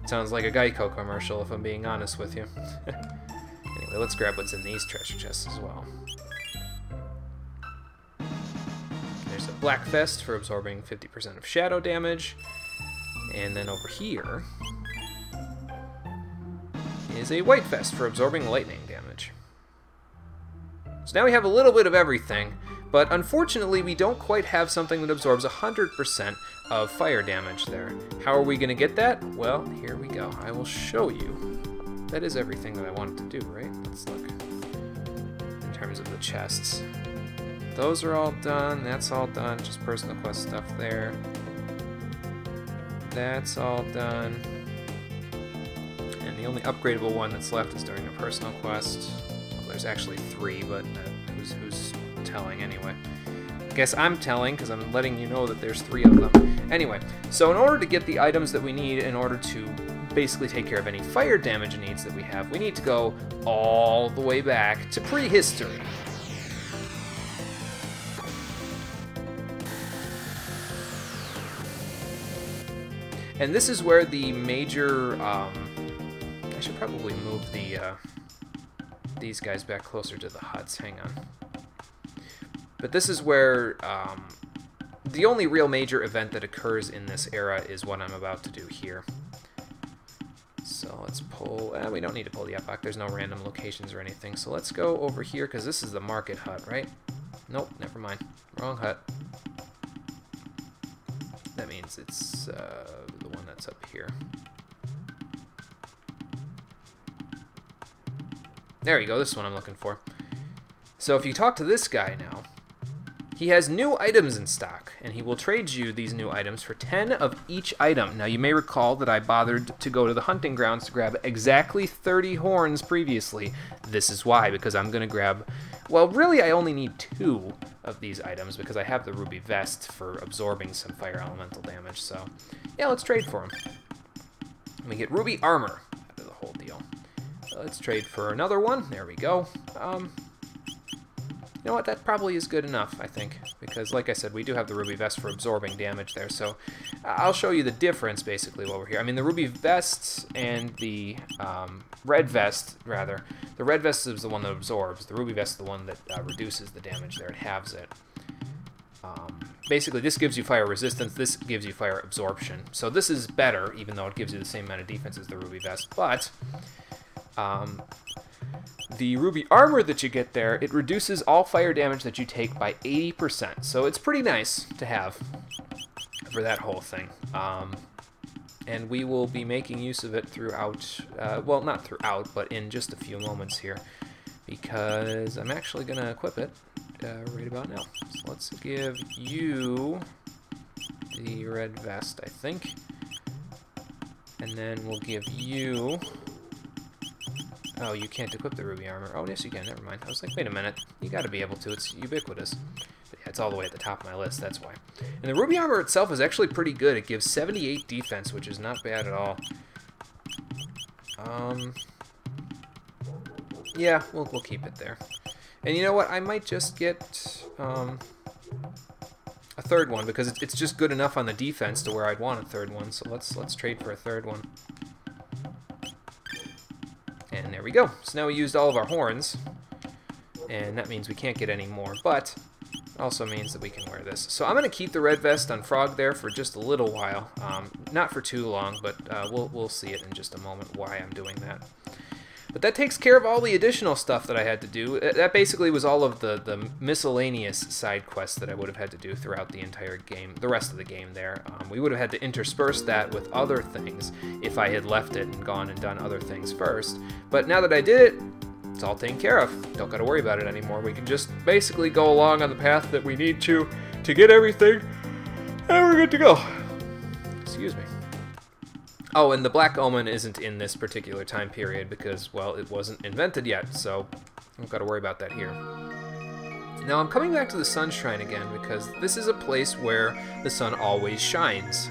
Sounds like a Geico commercial, if I'm being honest with you. Anyway, let's grab what's in these treasure chests as well. There's a Black Vest for absorbing 50% of shadow damage. And then over here is a White Vest for absorbing lightning damage. So now we have a little bit of everything, but unfortunately we don't quite have something that absorbs 100% of fire damage there. How are we going to get that? Well, here we go. I will show you. That is everything that I wanted to do, right? Let's look. In terms of the chests. Those are all done. That's all done. Just personal quest stuff there. That's all done. And the only upgradable one that's left is during a personal quest. Well, there's actually 3, but who's telling anyway? I guess I'm telling because I'm letting you know that there's 3 of them. Anyway, so in order to get the items that we need in order to basically take care of any fire damage needs that we have, we need to go all the way back to prehistory. And this is where the major, I should probably move these guys back closer to the huts, hang on. But this is where the only real major event that occurs in this era is what I'm about to do here. So let's pull, we don't need to pull the epoch, there's no random locations or anything. So let's go over here, because this is the market hut, right? Nope, never mind, wrong hut. That means it's the one that's up here. There you go, this is what I'm looking for. So if you talk to this guy now, he has new items in stock, and he will trade you these new items for 10 of each item. Now you may recall that I bothered to go to the hunting grounds to grab exactly 30 horns previously. This is why, because I'm going to grab, well, really I only need 2 of these items because I have the ruby vest for absorbing some fire elemental damage. So yeah, let's trade for them. We get ruby armor out of the whole deal. So let's trade for another one. There we go. You know what, that probably is good enough, I think, because like I said, we do have the ruby vest for absorbing damage there, so I'll show you the difference basically while we're here. I mean, the ruby vest and the red vest, rather, the red vest is the one that absorbs, the ruby vest is the one that reduces the damage there, it halves it. Basically, this gives you fire resistance, this gives you fire absorption. So this is better, even though it gives you the same amount of defense as the ruby vest, but the ruby armor that you get there, it reduces all fire damage that you take by 80%. So it's pretty nice to have for that whole thing. And we will be making use of it throughout, well, not throughout, but in just a few moments here, because I'm actually going to equip it right about now. So let's give you the red vest, I think. And then we'll give you... Oh, you can't equip the ruby armor. Oh, yes, you can. Never mind. I was like, wait a minute. You got to be able to. It's ubiquitous. But yeah, it's all the way at the top of my list. That's why. And the ruby armor itself is actually pretty good. It gives 78 defense, which is not bad at all. Yeah, we'll keep it there. And you know what? I might just get a third one because it's just good enough on the defense to where I'd want a third one. So let's trade for a third one. And there we go. So now we used all of our horns, and that means we can't get any more, but it also means that we can wear this. So I'm going to keep the red vest on Frog there for just a little while. Not for too long, but we'll see it in just a moment why I'm doing that. But that takes care of all the additional stuff that I had to do. That basically was all of the miscellaneous side quests that I would have had to do throughout the entire game, the rest of the game there. We would have had to intersperse that with other things if I had left it and gone and done other things first. But now that I did it, it's all taken care of. Don't gotta worry about it anymore. We can just basically go along on the path that we need to get everything, and we're good to go. Excuse me. Oh, and the Black Omen isn't in this particular time period because, well, it wasn't invented yet, so I don't got to worry about that here. Now, I'm coming back to the Sun Shrine again because this is a place where the sun always shines.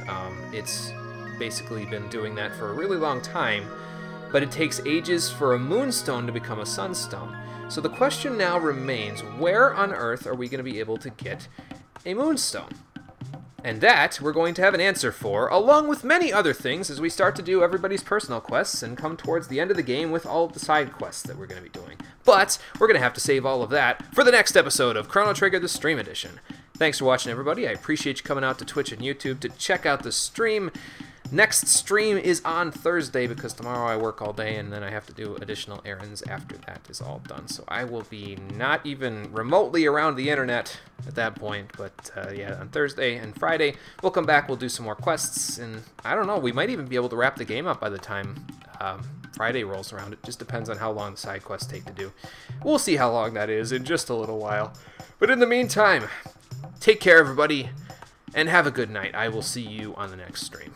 It's basically been doing that for a really long time, but it takes ages for a moonstone to become a sunstone. So the question now remains, where on Earth are we going to be able to get a moonstone? And that we're going to have an answer for, along with many other things, as we start to do everybody's personal quests and come towards the end of the game with all of the side quests that we're going to be doing. But we're going to have to save all of that for the next episode of Chrono Trigger, the Stream Edition. Thanks for watching, everybody. I appreciate you coming out to Twitch and YouTube to check out the stream. Next stream is on Thursday because tomorrow I work all day and then I have to do additional errands after that is all done. So I will be not even remotely around the internet at that point. But yeah, on Thursday and Friday we'll come back, we'll do some more quests, and I don't know, we might even be able to wrap the game up by the time Friday rolls around. It just depends on how long the side quests take to do. We'll see how long that is in just a little while. But in the meantime, take care, everybody, and have a good night. I will see you on the next stream.